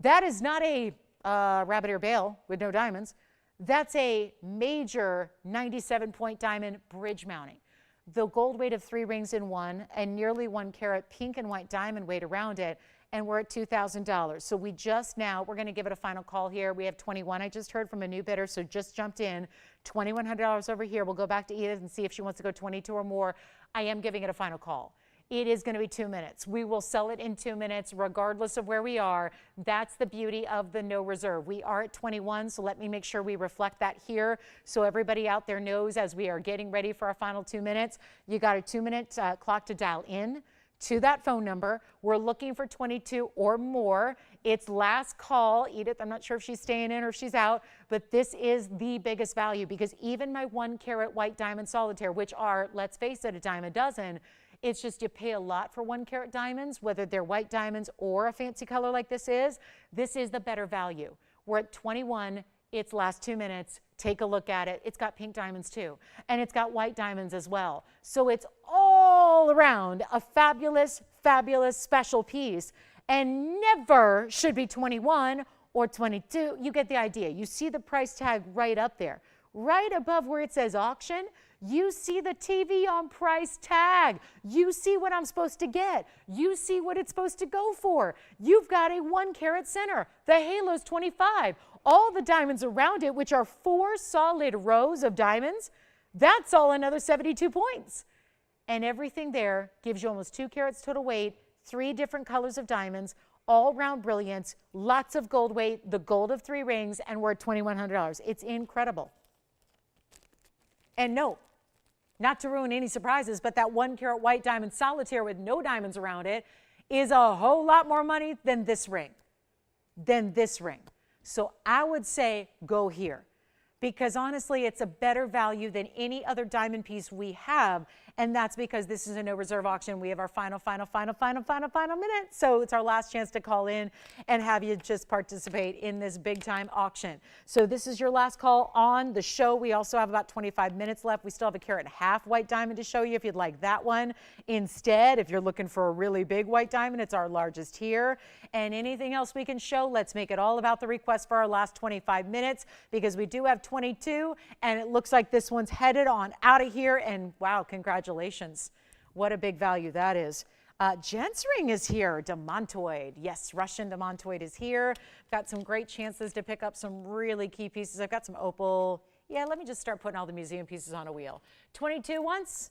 S1: That is not a rabbit ear bail with no diamonds. That's a major 97-point diamond bridge mounting. The gold weight of 3 rings in one and nearly 1 carat pink and white diamond weight around it. And we're at $2,000. So we just now, we're going to give it a final call here. We have 21. I just heard from a new bidder, so just jumped in. $2,100 over here. We'll go back to Edith and see if she wants to go 22 or more. I am giving it a final call. It is going to be 2 minutes. We will sell it in 2 minutes, regardless of where we are. That's the beauty of the no reserve. We are at 21, so let me make sure we reflect that here so everybody out there knows as we are getting ready for our final 2 minutes. You got a 2-minute clock to dial in to that phone number. We're looking for 22 or more. It's last call. Edith, I'm not sure if she's staying in or if she's out, but this is the biggest value because even my 1 carat white diamond solitaire, which are, let's face it, a dime a dozen, it's just you pay a lot for 1 carat diamonds, whether they're white diamonds or a fancy color like this is the better value. We're at 21. It's last 2 minutes. Take a look at it. It's got pink diamonds too, and it's got white diamonds as well. So it's all around a fabulous, fabulous special piece, and never should be 21 or 22. You get the idea. You see the price tag right up there, right above where it says auction. You see the TVON price tag. You see what I'm supposed to get. You see what it's supposed to go for. You've got a 1 carat center. The halo's 25. All the diamonds around it, which are 4 solid rows of diamonds, that's all another 72 points. And everything there gives you almost 2 carats total weight, 3 different colors of diamonds, all round brilliance, lots of gold weight, the gold of 3 rings, and we're at $2,100. It's incredible. And no, not to ruin any surprises, but that 1 carat white diamond solitaire with no diamonds around it is a whole lot more money than this ring. So I would say go here because honestly, it's a better value than any other diamond piece we have. And that's because this is a no reserve auction. We have our final minute. So it's our last chance to call in and have you just participate in this big time auction. So this is your last call on the show. We also have about 25 minutes left. We still have a 1.5 carat white diamond to show you if you'd like that one. Instead, if you're looking for a really big white diamond, it's our largest here. And anything else we can show, let's make it all about the request for our last 25 minutes because we do have 22 and it looks like this one's headed on out of here. And wow, congratulations. What a big value that is. Jen's ring is here, Demontoid. Yes, Russian Demontoid is here. Got some great chances to pick up some really key pieces. I've got some opal. Yeah, let me just start putting all the museum pieces on a wheel. 22 once,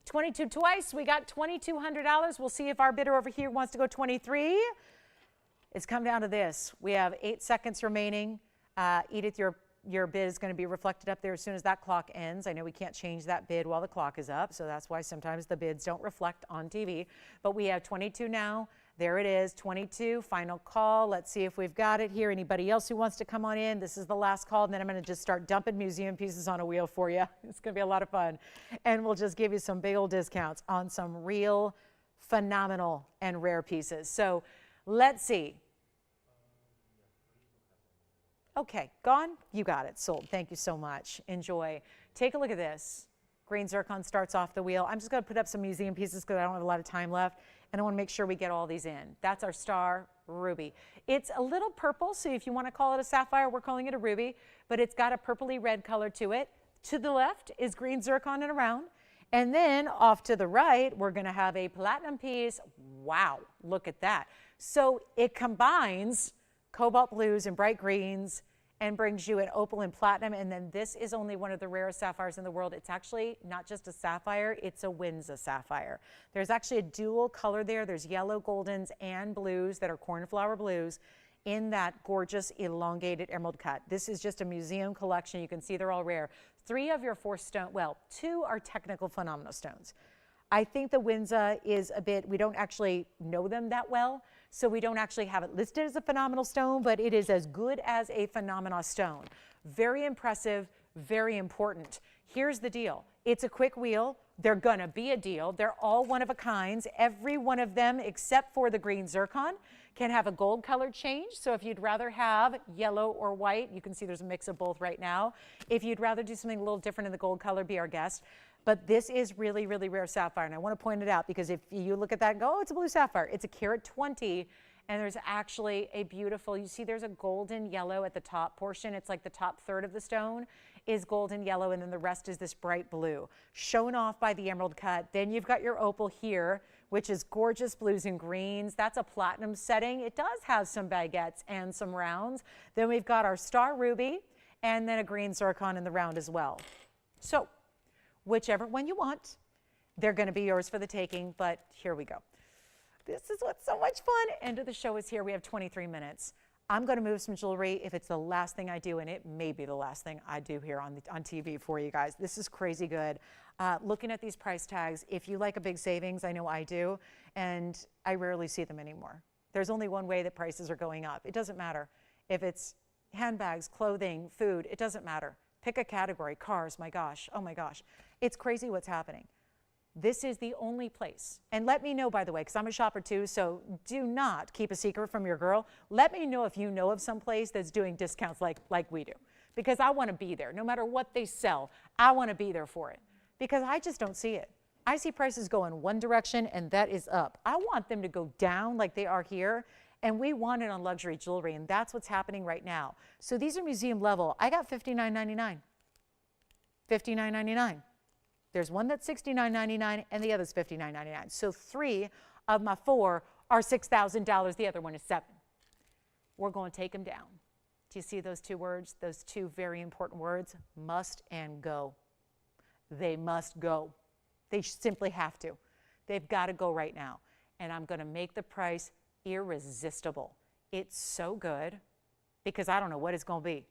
S1: 22 twice. We got $2,200. We'll see if our bidder over here wants to go 23. It's come down to this. We have 8 seconds remaining. Edith, your bid is going to be reflected up there as soon as that clock ends. I know we can't change that bid while the clock is up, so that's why sometimes the bids don't reflect on TV. But we have 22 now. There it is, 22, final call. Let's see if we've got it here. Anybody else who wants to come on in? This is the last call, and then I'm going to just start dumping museum pieces on a wheel for you. It's going to be a lot of fun. And we'll just give you some big old discounts on some real phenomenal and rare pieces. So let's see. Okay, gone? You got it, sold. Thank you so much. Enjoy. Take a look at this. Green zircon starts off the wheel. I'm just going to put up some museum pieces because I don't have a lot of time left, and I want to make sure we get all these in. That's our star ruby. It's a little purple, so if you want to call it a sapphire, we're calling it a ruby, but it's got a purpley red color to it. To the left is green zircon and around, and then off to the right, we're going to have a platinum piece. Wow, look at that. So it combines cobalt blues and bright greens, and brings you an opal and platinum. And then this is only one of the rarest sapphires in the world. It's actually not just a sapphire, it's a Windsor sapphire. There's actually a dual color there. There's yellow goldens and blues that are cornflower blues in that gorgeous elongated emerald cut. This is just a museum collection. You can see they're all rare. 3 of your 4 stone, well, 2 are technical phenomenal stones. I think the Windsor is a bit, we don't actually know them that well, so we don't actually have it listed as a phenomenal stone, but it is as good as a phenomenal stone. Very impressive, very important. Here's the deal. It's a quick wheel. They're gonna be a deal. They're all one of a kinds. Every one of them, except for the green zircon, can have a gold color change. So if you'd rather have yellow or white, you can see there's a mix of both right now. If you'd rather do something a little different in the gold color, be our guest. But this is really, really rare sapphire. And I want to point it out because if you look at that and go, oh, it's a blue sapphire. It's a carat 20. And there's actually a beautiful, you see there's a golden yellow at the top portion. It's like the top third of the stone is golden yellow, and then the rest is this bright blue, shown off by the emerald cut. Then you've got your opal here, which is gorgeous blues and greens. That's a platinum setting. It does have some baguettes and some rounds. Then we've got our star ruby, and then a green zircon in the round as well. So whichever one you want, they're going to be yours for the taking, but here we go. This is what's so much fun. End of the show is here. We have 23 minutes. I'm going to move some jewelry if it's the last thing I do, and it may be the last thing I do here on TV for you guys. This is crazy good. Looking at these price tags, if you like a big savings, I know I do, and I rarely see them anymore. There's only one way that prices are going up. It doesn't matter. If it's handbags, clothing, food, it doesn't matter. Pick a category. Cars, my gosh, oh my gosh. It's crazy what's happening. This is the only place. And let me know, by the way, because I'm a shopper too, so do not keep a secret from your girl. Let me know if you know of some place that's doing discounts like we do, because I want to be there. No matter what they sell, I want to be there for it, because I just don't see it. I see prices go in one direction, and that is up. I want them to go down like they are here, and we want it on luxury jewelry, and that's what's happening right now. So these are museum level. I got $59.99. $59.99. There's one that's $69.99 and the other's $59.99. So 3 of my 4 are $6,000. The other one is 7. We're going to take them down. Do you see those 2 words? Those 2 very important words, must and go. They must go. They simply have to. They've got to go right now. And I'm going to make the price irresistible. It's so good because I don't know what it's going to be.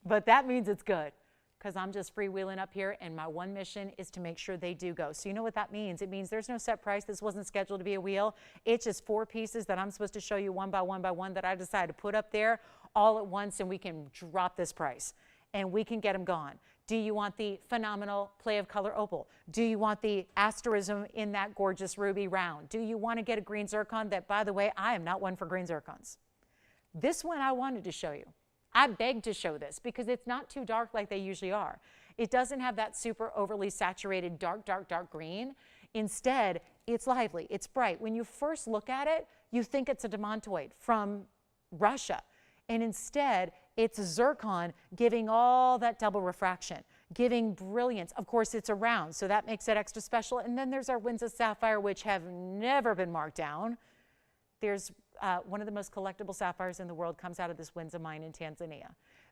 S1: But that means it's good, because I'm just freewheeling up here, and my one mission is to make sure they do go. So you know what that means? It means there's no set price. This wasn't scheduled to be a wheel. It's just 4 pieces that I'm supposed to show you one by one by one that I decided to put up there all at once, and we can drop this price, and we can get them gone. Do you want the phenomenal play of color opal? Do you want the asterism in that gorgeous ruby round? Do you want to get a green zircon that, by the way, I am not one for green zircons. This one I wanted to show you. I begged to show this because it's not too dark like they usually are. It doesn't have that super overly saturated dark, dark, dark green. Instead, it's lively, it's bright. When you first look at it, you think it's a demantoid from Russia. And instead, it's a zircon giving all that double refraction, giving brilliance. Of course, it's a round, so that makes it extra special. And then there's our Windsor sapphire, which have never been marked down. There's one of the most collectible sapphires in the world comes out of this Windsor mine in Tanzania.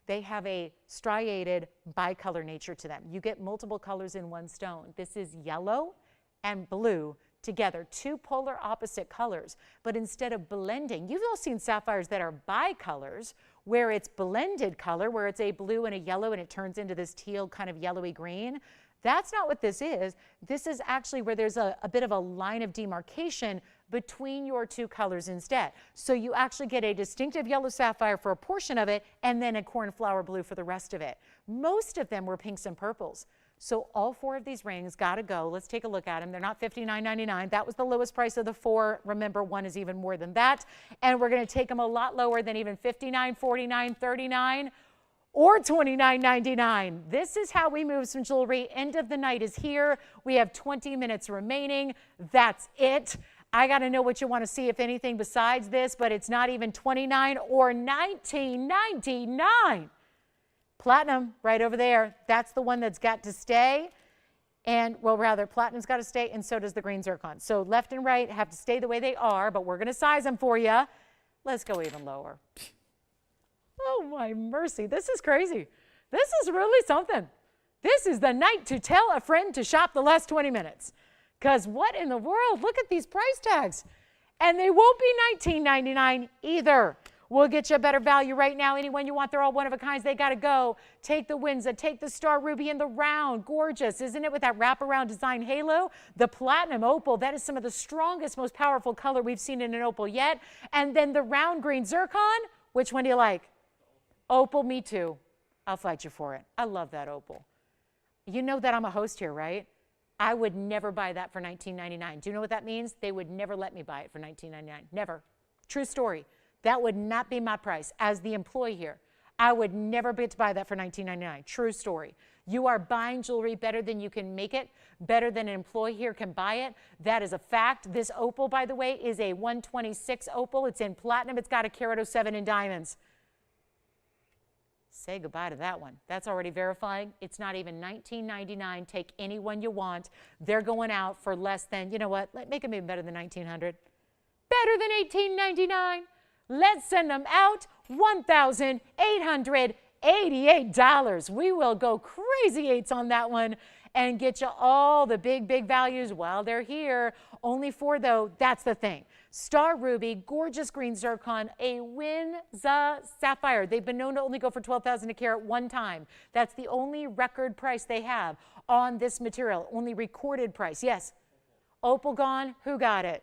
S1: They have a striated bicolor nature to them. You get multiple colors in one stone. This is yellow and blue together, 2 polar opposite colors. But instead of blending, you've all seen sapphires that are bicolors, where it's blended color, where it's a blue and a yellow and it turns into this teal kind of yellowy green. That's not what this is. This is actually where there's a bit of a line of demarcation between your 2 colors instead. So you actually get a distinctive yellow sapphire for a portion of it, and then a cornflower blue for the rest of it. Most of them were pinks and purples. So all 4 of these rings got to go. Let's take a look at them. They're not $59.99. That was the lowest price of the 4. Remember, one is even more than that. And we're going to take them a lot lower than even $59, $49, $39. Or $29.99. This is how we move some jewelry. End of the night is here. We have 20 minutes remaining. That's it. I got to know what you want to see, if anything, besides this, but it's not even $29 or $19.99. Platinum right over there. That's the one that's got to stay. And, well, rather, platinum's got to stay, and so does the green zircon. So left and right have to stay the way they are, but we're going to size them for you. Let's go even lower. Oh, my mercy. This is crazy. This is really something. This is the night to tell a friend to shop the last 20 minutes. Because what in the world? Look at these price tags. And they won't be $19.99 either. We'll get you a better value right now. Anyone you want, they're all one of a kinds. They got to go. Take the Windsor, take the Star Ruby in the round. Gorgeous, isn't it, with that wraparound design halo? The Platinum Opal, that is some of the strongest, most powerful color we've seen in an opal yet. And then the round green zircon. Which one do you like? Opal, me too. I'll fight you for it. I love that opal. You know that I'm a host here, right? I would never buy that for $19.99. Do you know what that means? They would never let me buy it for $19.99. Never. True story. That would not be my price as the employee here. I would never be to buy that for $19.99. True story. You are buying jewelry better than you can make it, better than an employee here can buy it. That is a fact. This opal, by the way, is a 126 opal. It's in platinum. It's got a carat 07 in diamonds. Say goodbye to that one. That's already verifying. It's not even $19.99. Take any one you want. They're going out for less than, you know what? Make them even better than $1,900. Better than $18.99. Let's send them out $1,888. We will go crazy eights on that one and get you all the big, big values while they're here. Only four, though. That's the thing. Star Ruby, gorgeous green zircon, a Windsor sapphire. They've been known to only go for $12,000 a carat one time. That's the only record price they have on this material, only recorded price. Yes. Opal gone. Who got it?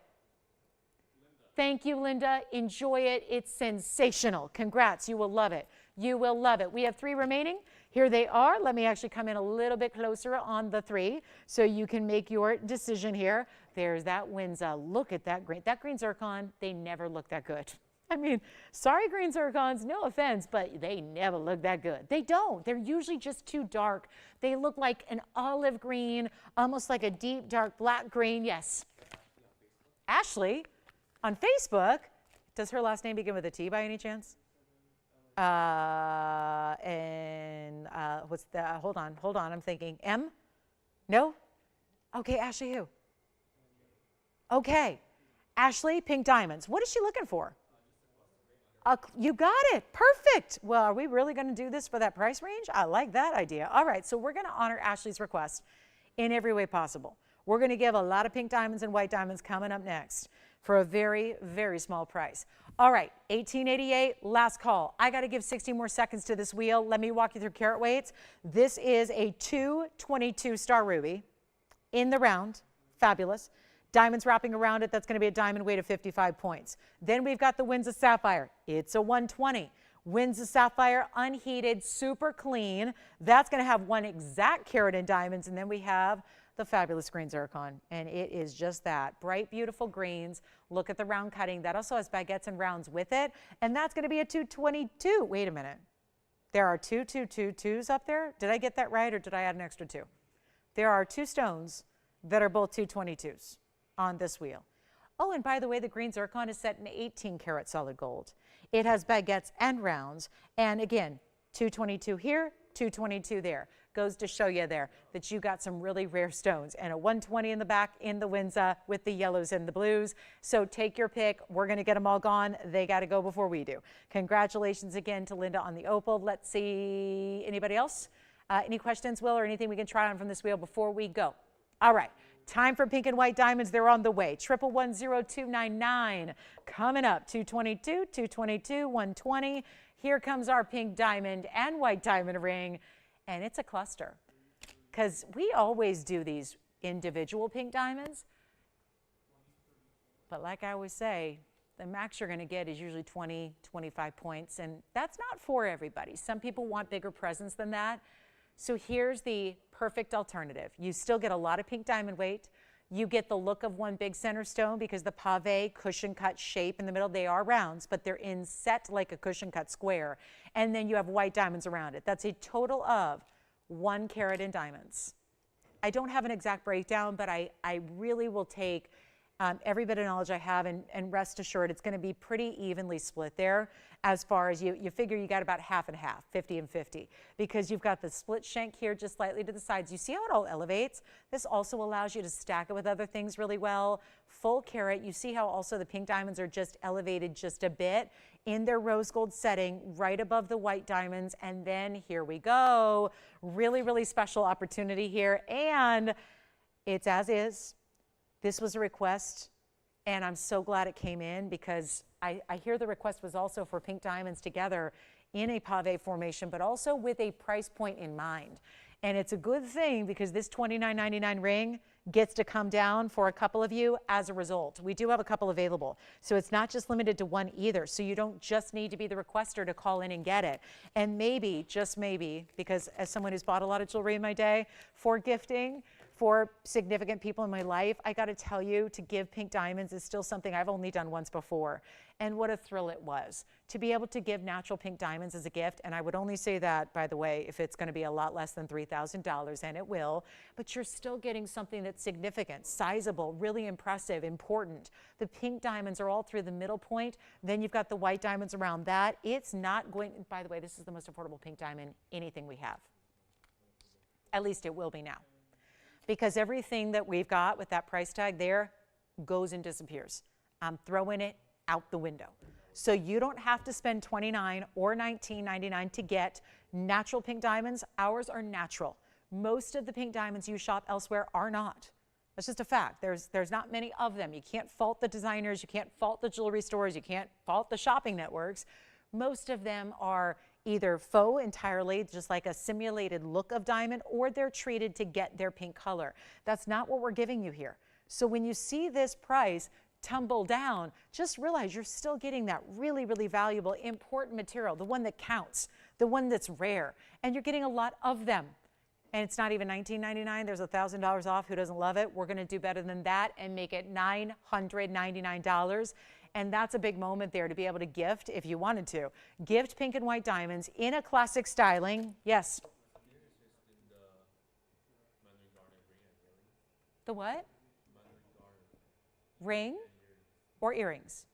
S1: Thank you, Linda. Enjoy it. It's sensational. Congrats. You will love it. You will love it. We have three remaining. Here they are. Let me actually come in a little bit closer on the three so you can make your decision here. There's that Windsor. Look at that green. That green zircon, they never look that good. I mean, sorry, green zircons, no offense, but they never look that good. They don't. They're usually just too dark. They look like an olive green, almost like a deep, dark black green. Yes. Ashley. On Facebook, does her last name begin with a T by any chance? What's the, hold on, I'm thinking. M? No? Okay, Ashley who? Okay, Ashley, pink diamonds. What is she looking for? You got it, perfect. Well, are we really gonna do this for that price range? I like that idea. All right, so we're gonna honor Ashley's request in every way possible. We're gonna give a lot of pink diamonds and white diamonds coming up next for a very, very small price. All right, $18.88, last call. I gotta give 60 more seconds to this wheel. Let me walk you through carat weights. This is a 222 Star Ruby in the round, fabulous. Diamonds wrapping around it, that's gonna be a diamond weight of 55 points. Then we've got the Windsor Sapphire, it's a 120. Windsor Sapphire, unheated, super clean. That's gonna have one exact carat in diamonds, and then we have the fabulous green zircon, and it is just that. Bright, beautiful greens. Look at the round cutting. That also has baguettes and rounds with it, and that's going to be a 222. Wait a minute. There are two 222s up there? Did I get that right, or did I add an extra two? There are two stones that are both 222s on this wheel. Oh, and by the way, the green zircon is set in 18 karat solid gold. It has baguettes and rounds, and again, 222 here, 222 there. Goes to show you there that you got some really rare stones, and a 120 in the back in the Windsor with the yellows and the blues. So take your pick. We're going to get them all gone. They got to go before we do. Congratulations again to Linda on the opal. Let's see, anybody else? Any questions, Will, or anything we can try on from this wheel before we go? All right. Time for pink and white diamonds. They're on the way. 1110299 coming up. 222, 222, 120. Here comes our pink diamond and white diamond ring. And it's a cluster, because we always do these individual pink diamonds. But like I always say, the max you're going to get is usually 20, 25 points. And that's not for everybody. Some people want bigger presents than that. So here's the perfect alternative. You still get a lot of pink diamond weight. You get the look of one big center stone because the pave cushion cut shape in the middle, they are rounds, but they're in set like a cushion cut square. And then you have white diamonds around it. That's a total of 1 carat in diamonds. I don't have an exact breakdown, but I really will take every bit of knowledge I have, and rest assured it's going to be pretty evenly split there as far as you figure you got about half and half, 50 and 50, because you've got the split shank here just slightly to the sides. You see how it all elevates? This also allows you to stack it with other things really well. Full carat. You see how also the pink diamonds are just elevated just a bit in their rose gold setting right above the white diamonds. And then here we go. Really, really special opportunity here. And it's as is. This was a request, and I'm so glad it came in because I hear the request was also for pink diamonds together in a pave formation, but also with a price point in mind. And it's a good thing because this $29.99 ring gets to come down for a couple of you as a result. We do have a couple available. So it's not just limited to one either. So you don't just need to be the requester to call in and get it. And maybe, just maybe, because as someone who's bought a lot of jewelry in my day for gifting, for significant people in my life, I got to tell you, to give pink diamonds is still something I've only done once before. And what a thrill it was to be able to give natural pink diamonds as a gift. And I would only say that, by the way, if it's going to be a lot less than $3,000, and it will, but you're still getting something that's significant, sizable, really impressive, important. The pink diamonds are all through the middle point. Then you've got the white diamonds around that. It's not going, by the way, this is the most affordable pink diamond anything we have. At least it will be now. Because everything that we've got with that price tag there goes and disappears. I'm throwing it out the window. So you don't have to spend $29 or $19.99 to get natural pink diamonds. Ours are natural. Most of the pink diamonds you shop elsewhere are not. That's just a fact. There's not many of them. You can't fault the designers. You can't fault the jewelry stores. You can't fault the shopping networks. Most of them are either faux entirely, just like a simulated look of diamond, or they're treated to get their pink color. That's not what we're giving you here. So when you see this price tumble down, just realize you're still getting that really, really valuable, important material, the one that counts, the one that's rare, and you're getting a lot of them. And it's not even $19.99. There's $1,000 off. Who doesn't love it? We're going to do better than that and make it $999. And that's a big moment there to be able to gift, if you wanted to, gift pink and white diamonds in a classic styling. Yes? The what? Ring or earrings?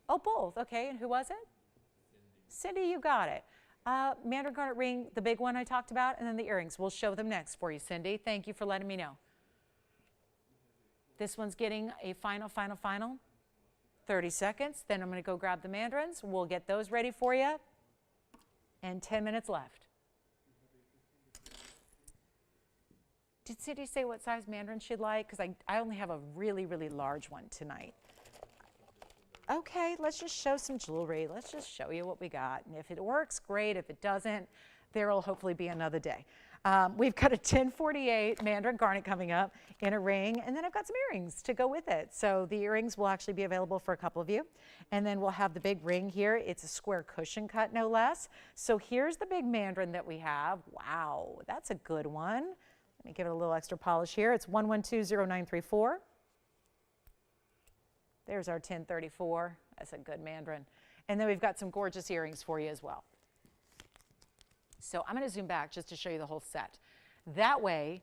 S1: Oh, both. Okay. And who was it? Cindy, you got it. Mandarin garnet ring, the big one I talked about, and then the earrings. We'll show them next for you, Cindy. Thank you for letting me know. This one's getting a final 30 seconds. Then I'm going to go grab the mandarins. We'll get those ready for you. And 10 minutes left. Did Cindy say what size mandarin she'd like? Because I only have a really, really large one tonight. Okay, let's just show some jewelry. Let's just show you what we got. And if it works, great. If it doesn't, there will hopefully be another day. We've got a 1048 mandarin garnet coming up in a ring, and then I've got some earrings to go with it. So the earrings will actually be available for a couple of you. And then we'll have the big ring here. It's a square cushion cut, no less. So here's the big mandarin that we have. Wow, that's a good one. Let me give it a little extra polish here. It's 1120934. There's our 1034. That's a good mandarin. And then we've got some gorgeous earrings for you as well. So I'm going to zoom back just to show you the whole set. That way,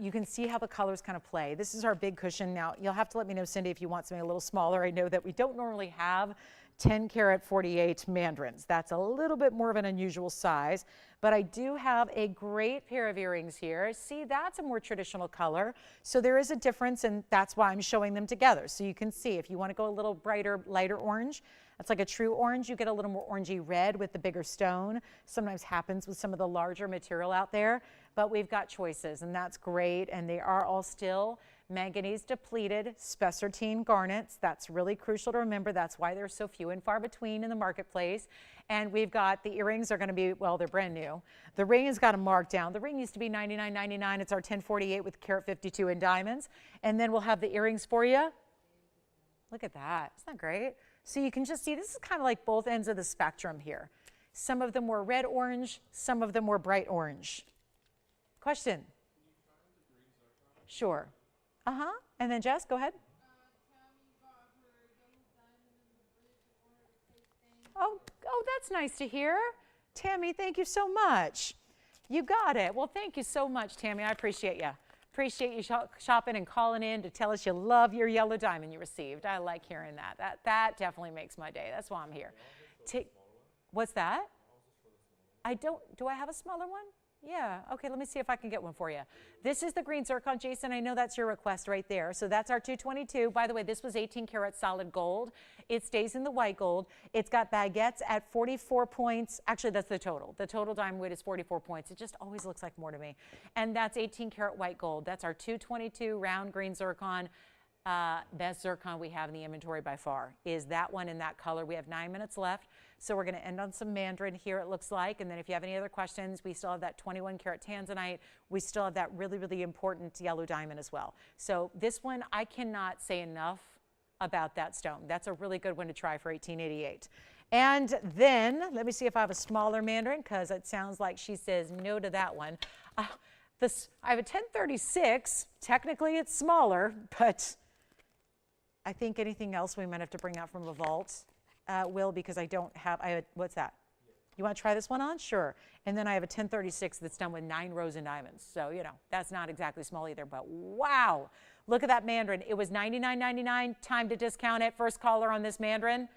S1: you can see how the colors kind of play. This is our big cushion. Now, you'll have to let me know, Cindy, if you want something a little smaller. I know that we don't normally have 10 karat 48 mandarins. That's a little bit more of an unusual size, but I do have a great pair of earrings here. See, that's a more traditional color. So there is a difference, and that's why I'm showing them together. So you can see if you want to go a little brighter, lighter orange, that's like a true orange. You get a little more orangey red with the bigger stone. Sometimes happens with some of the larger material out there, but we've got choices, and that's great. And they are all still manganese depleted spessartine garnets. That's really crucial to remember. That's why they're so few and far between in the marketplace. And we've got the earrings are going to be, well, they're brand new. The ring has got a markdown. The ring used to be $99.99. It's our 1048 with carat 52 in diamonds. And then we'll have the earrings for you. Look at that. Isn't that great? So you can just see this is kind of like both ends of the spectrum here. Some of them were red orange, some of them were bright orange. Question? Sure. Uh-huh. And then Jess, go ahead. Oh, that's nice to hear. Tammy, thank you so much. You got it. Well, thank you so much, Tammy. I appreciate you. Appreciate you shopping and calling in to tell us you love your yellow diamond you received. I like hearing that. That definitely makes my day. That's why I'm here. What's that? Do I have a smaller one? Yeah, okay, let me see if I can get one for you. This is the green zircon, Jason. I know that's your request right there. So that's our 222. By the way, this was 18 karat solid gold. It stays in the white gold. It's got baguettes at 44 points. Actually, that's the total. The total diamond weight is 44 points. It just always looks like more to me. And that's 18 karat white gold. That's our 222 round green zircon. Best zircon we have in the inventory by far is that one in that color. We have 9 minutes left, so we're going to end on some mandarin here, it looks like. And then if you have any other questions, we still have that 21 karat tanzanite. We still have that really, really important yellow diamond as well. So this one, I cannot say enough about that stone. That's a really good one to try for 1888. And then let me see if I have a smaller mandarin, because it sounds like she says no to that one. I have a 1036. Technically, it's smaller, but I think anything else we might have to bring out from a vault will, because I don't have, what's that? You want to try this one on? Sure. And then I have a 1036 that's done with 9 rows of diamonds. So, you know, that's not exactly small either, but wow. Look at that mandarin. It was $99.99. Time to discount it. First caller on this mandarin,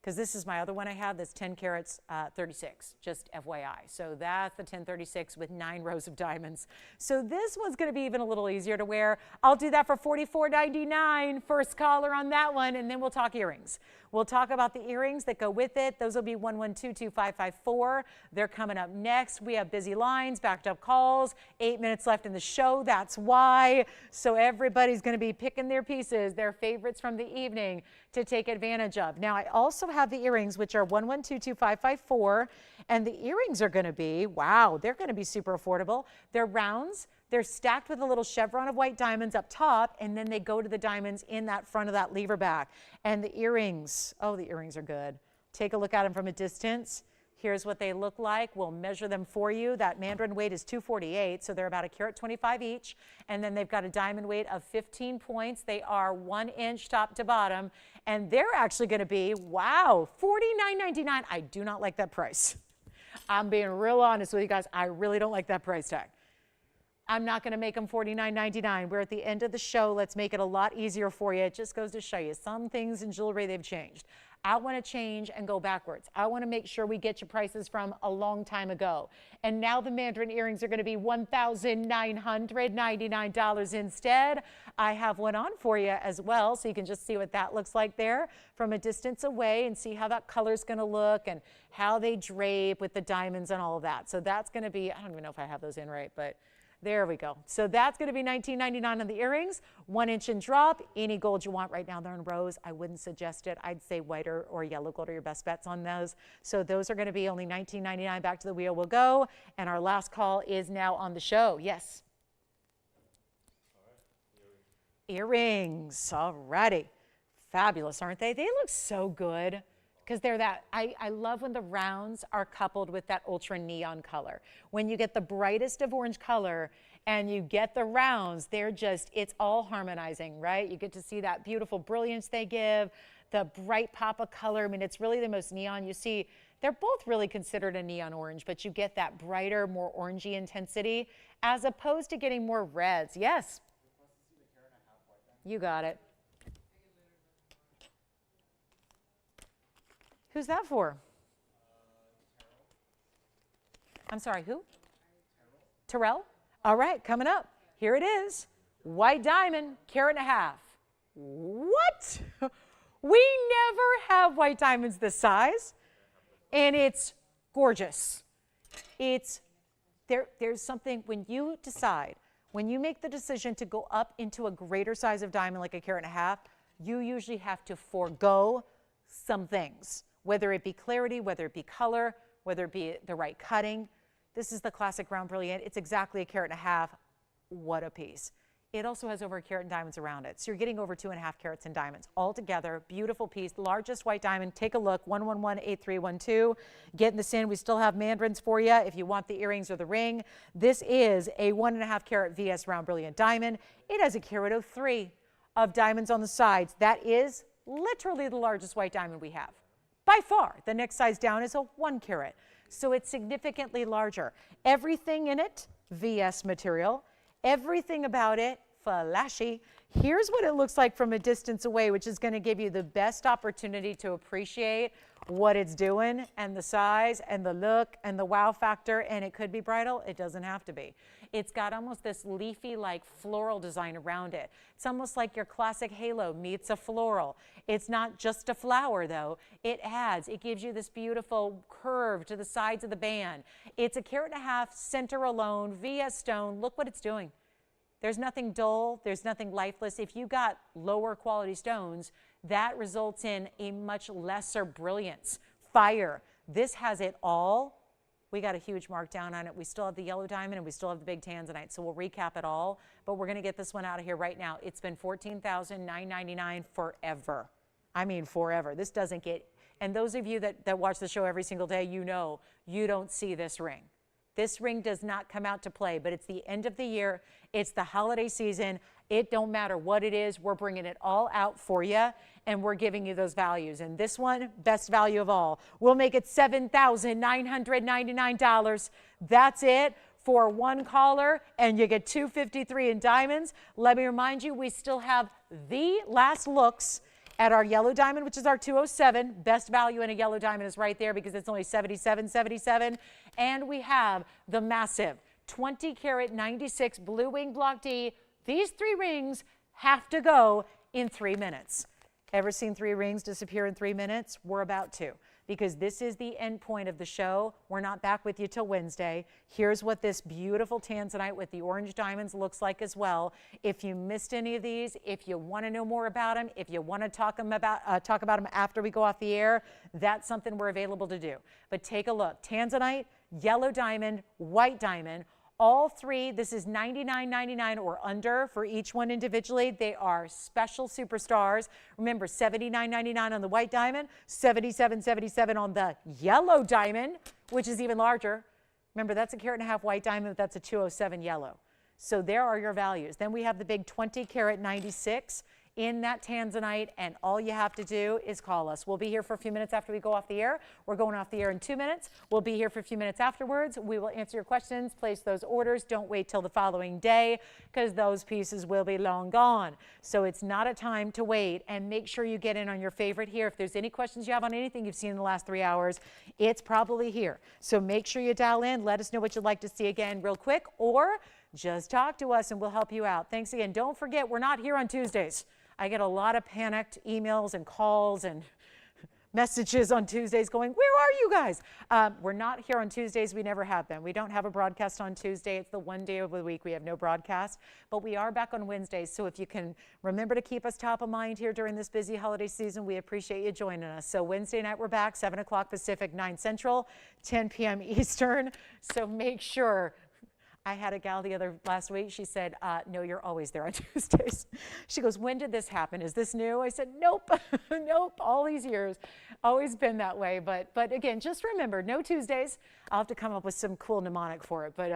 S1: because this is my other one I have that's 10 carats, 36, just FYI. So that's the 1036 with 9 rows of diamonds. So this one's going to be even a little easier to wear. I'll do that for $44.99. First caller on that one, and then we'll talk earrings. We'll talk about the earrings that go with it. Those will be 112-2554. They're coming up next. We have busy lines, backed up calls, 8 minutes left in the show. That's why. So everybody's going to be picking their pieces, their favorites from the evening to take advantage of. Now, I also have the earrings, which are 112-2554. And the earrings are going to be, wow, they're going to be super affordable. They're rounds. They're stacked with a little chevron of white diamonds up top, and then they go to the diamonds in that front of that lever back. And the earrings, oh, the earrings are good. Take a look at them from a distance. Here's what they look like. We'll measure them for you. That mandarin weight is 248, so they're about a carat 25 each. And then they've got a diamond weight of 15 points. They are 1 inch top to bottom, and they're actually going to be, wow, $49.99. I do not like that price. I'm being real honest with you guys. I really don't like that price tag. I'm not going to make them $49.99. We're at the end of the show. Let's make it a lot easier for you. It just goes to show you some things in jewelry, they've changed. I want to change and go backwards. I want to make sure we get you prices from a long time ago. And now the mandarin earrings are going to be $1,999 instead. I have one on for you as well, so you can just see what that looks like there from a distance away and see how that color's going to look and how they drape with the diamonds and all of that. So that's going to be, I don't even know if I have those in right, but there we go. So that's going to be $19.99 on the earrings. 1 inch and drop. Any gold you want right now, they're in rows. I wouldn't suggest it. I'd say white or yellow gold are your best bets on those. So those are going to be only $19.99. Back to the wheel we'll go. And our last call is now on the show. Yes. Earrings. All righty. Fabulous, aren't they? They look so good. Because they're that, I love when the rounds are coupled with that ultra neon color. When you get the brightest of orange color and you get the rounds, they're just, it's all harmonizing, right? You get to see that beautiful brilliance they give, the bright pop of color. I mean, it's really the most neon you see. They're both really considered a neon orange, but you get that brighter, more orangey intensity as opposed to getting more reds. Yes? You got it. Who's that for? I'm sorry, who? Terrell? All right, coming up. Here it is. White diamond, carat and a half. What? We never have white diamonds this size. And it's gorgeous. There's something, when you decide, when you make the decision to go up into a greater size of diamond like a carat and a half, you usually have to forego some things. Whether it be clarity, whether it be color, whether it be the right cutting. This is the classic round brilliant. It's exactly a carat and a half. What a piece. It also has over a carat in diamonds around it. So you're getting over 2.5 carats in diamonds all together. Beautiful piece. Largest white diamond. Take a look. 111-8312. Getting this in. We still have mandarins for you if you want the earrings or the ring. This is a 1.5 carat VS round brilliant diamond. It has a carat of 3 of diamonds on the sides. That is literally the largest white diamond we have. By far, the next size down is a 1 carat. So it's significantly larger. Everything in it, VS material. Everything about it flashy. Here's what it looks like from a distance away, which is going to give you the best opportunity to appreciate what it's doing and the size and the look and the wow factor. And it could be bridal. It doesn't have to be. It's got almost this leafy like floral design around it. It's almost like your classic halo meets a floral. It's not just a flower though. It gives you this beautiful curve to the sides of the band. It's a 1.5 carat center alone via stone. Look what it's doing. There's nothing dull, there's nothing lifeless. If you got lower quality stones, that results in a much lesser brilliance, fire. This has it all. We got a huge markdown on it. We still have the yellow diamond and we still have the big tanzanite. So we'll recap it all, but we're gonna get this one out of here right now. It's been $14,999 forever. I mean, forever. This doesn't get, and those of you that watch the show every single day, you know, you don't see this ring. This ring does not come out to play, but it's the end of the year. It's the holiday season. It don't matter what it is. We're bringing it all out for you, and we're giving you those values. And this one, best value of all. We'll make it $7,999. That's it for one caller, and you get $253 in diamonds. Let me remind you, we still have the last looks at our yellow diamond, which is our 207. Best value in a yellow diamond is right there because it's only $77.77. And we have the massive 20 karat 96 blue wing block D. These 3 rings have to go in 3 minutes. Ever seen 3 rings disappear in 3 minutes? We're about to, because this is the end point of the show. We're not back with you till Wednesday. Here's what this beautiful tanzanite with the orange diamonds looks like as well. If you missed any of these, if you want to know more about them, if you want to talk about them after we go off the air, that's something we're available to do. But take a look. Tanzanite, yellow diamond, white diamond, all 3, this is $99.99 or under for each one individually. They are special superstars. Remember, $79.99 on the white diamond, $77.77 on the yellow diamond, which is even larger. Remember, that's a 1.5 carat white diamond, but that's a 207 yellow. So there are your values. Then we have the big 20 karat 96 in that tanzanite, and all you have to do is call us. We'll be here for a few minutes after we go off the air. We're going off the air in 2 minutes. We'll be here for a few minutes afterwards. We will answer your questions, place those orders. Don't wait till the following day because those pieces will be long gone. So it's not a time to wait, and make sure you get in on your favorite here. If there's any questions you have on anything you've seen in the last 3 hours, it's probably here. So make sure you dial in. Let us know what you'd like to see again real quick, or just talk to us and we'll help you out. Thanks again. Don't forget, we're not here on Tuesdays. I get a lot of panicked emails and calls and messages on Tuesdays going, where are you guys? We're not here on Tuesdays. We never have been. We don't have a broadcast on Tuesday. It's the one day of the week we have no broadcast, but we are back on Wednesdays. So if you can remember to keep us top of mind here during this busy holiday season, we appreciate you joining us. So Wednesday night, we're back, 7 o'clock Pacific, 9 Central, 10 p.m. Eastern. So make sure. I had a gal last week. She said, no, you're always there on Tuesdays. She goes, when did this happen? Is this new? I said, nope, nope, all these years, always been that way. But again, just remember, no Tuesdays. I'll have to come up with some cool mnemonic for it. But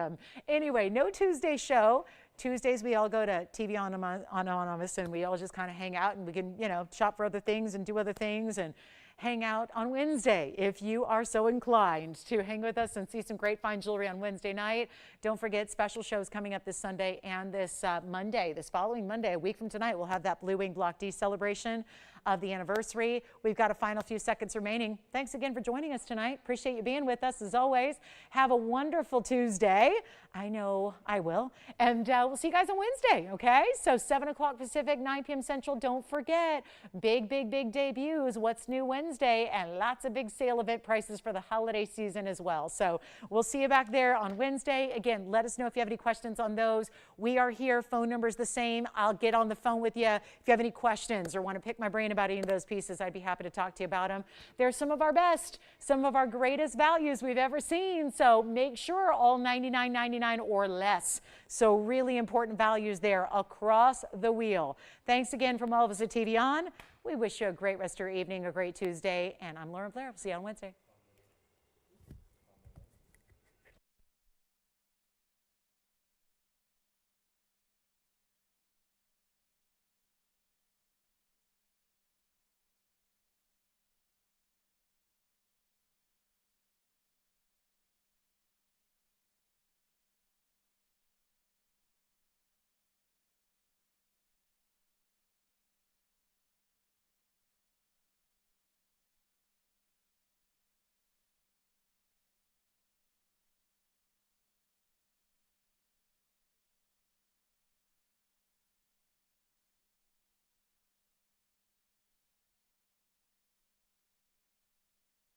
S1: anyway, no Tuesday show. Tuesdays, we all go to TVON Anonymous, and we all just kind of hang out, and we can, shop for other things and do other things and hang out on Wednesday. If you are so inclined to hang with us and see some great fine jewelry on Wednesday night, don't forget special shows coming up this Sunday and this Monday, this following Monday, a week from tonight. We'll have that Blue Wing Block D celebration of the anniversary. We've got a final few seconds remaining. Thanks again for joining us tonight. Appreciate you being with us as always. Have a wonderful Tuesday. I know I will. And we'll see you guys on Wednesday, okay? So 7 o'clock Pacific, 9 p.m. Central. Don't forget, big debuts, what's new Wednesday, and lots of big sale event prices for the holiday season as well. So we'll see you back there on Wednesday. Again, let us know if you have any questions on those. We are here. Phone number's the same. I'll get on the phone with you. If you have any questions or want to pick my brain about any of those pieces, I'd be happy to talk to you about them. They're some of our best, some of our greatest values we've ever seen. So make sure all $99.99 or less. So really important values there across the wheel. Thanks again from all of us at TVON. We wish you a great rest of your evening, a great Tuesday. And I'm Lauren Blair. We'll see you on Wednesday.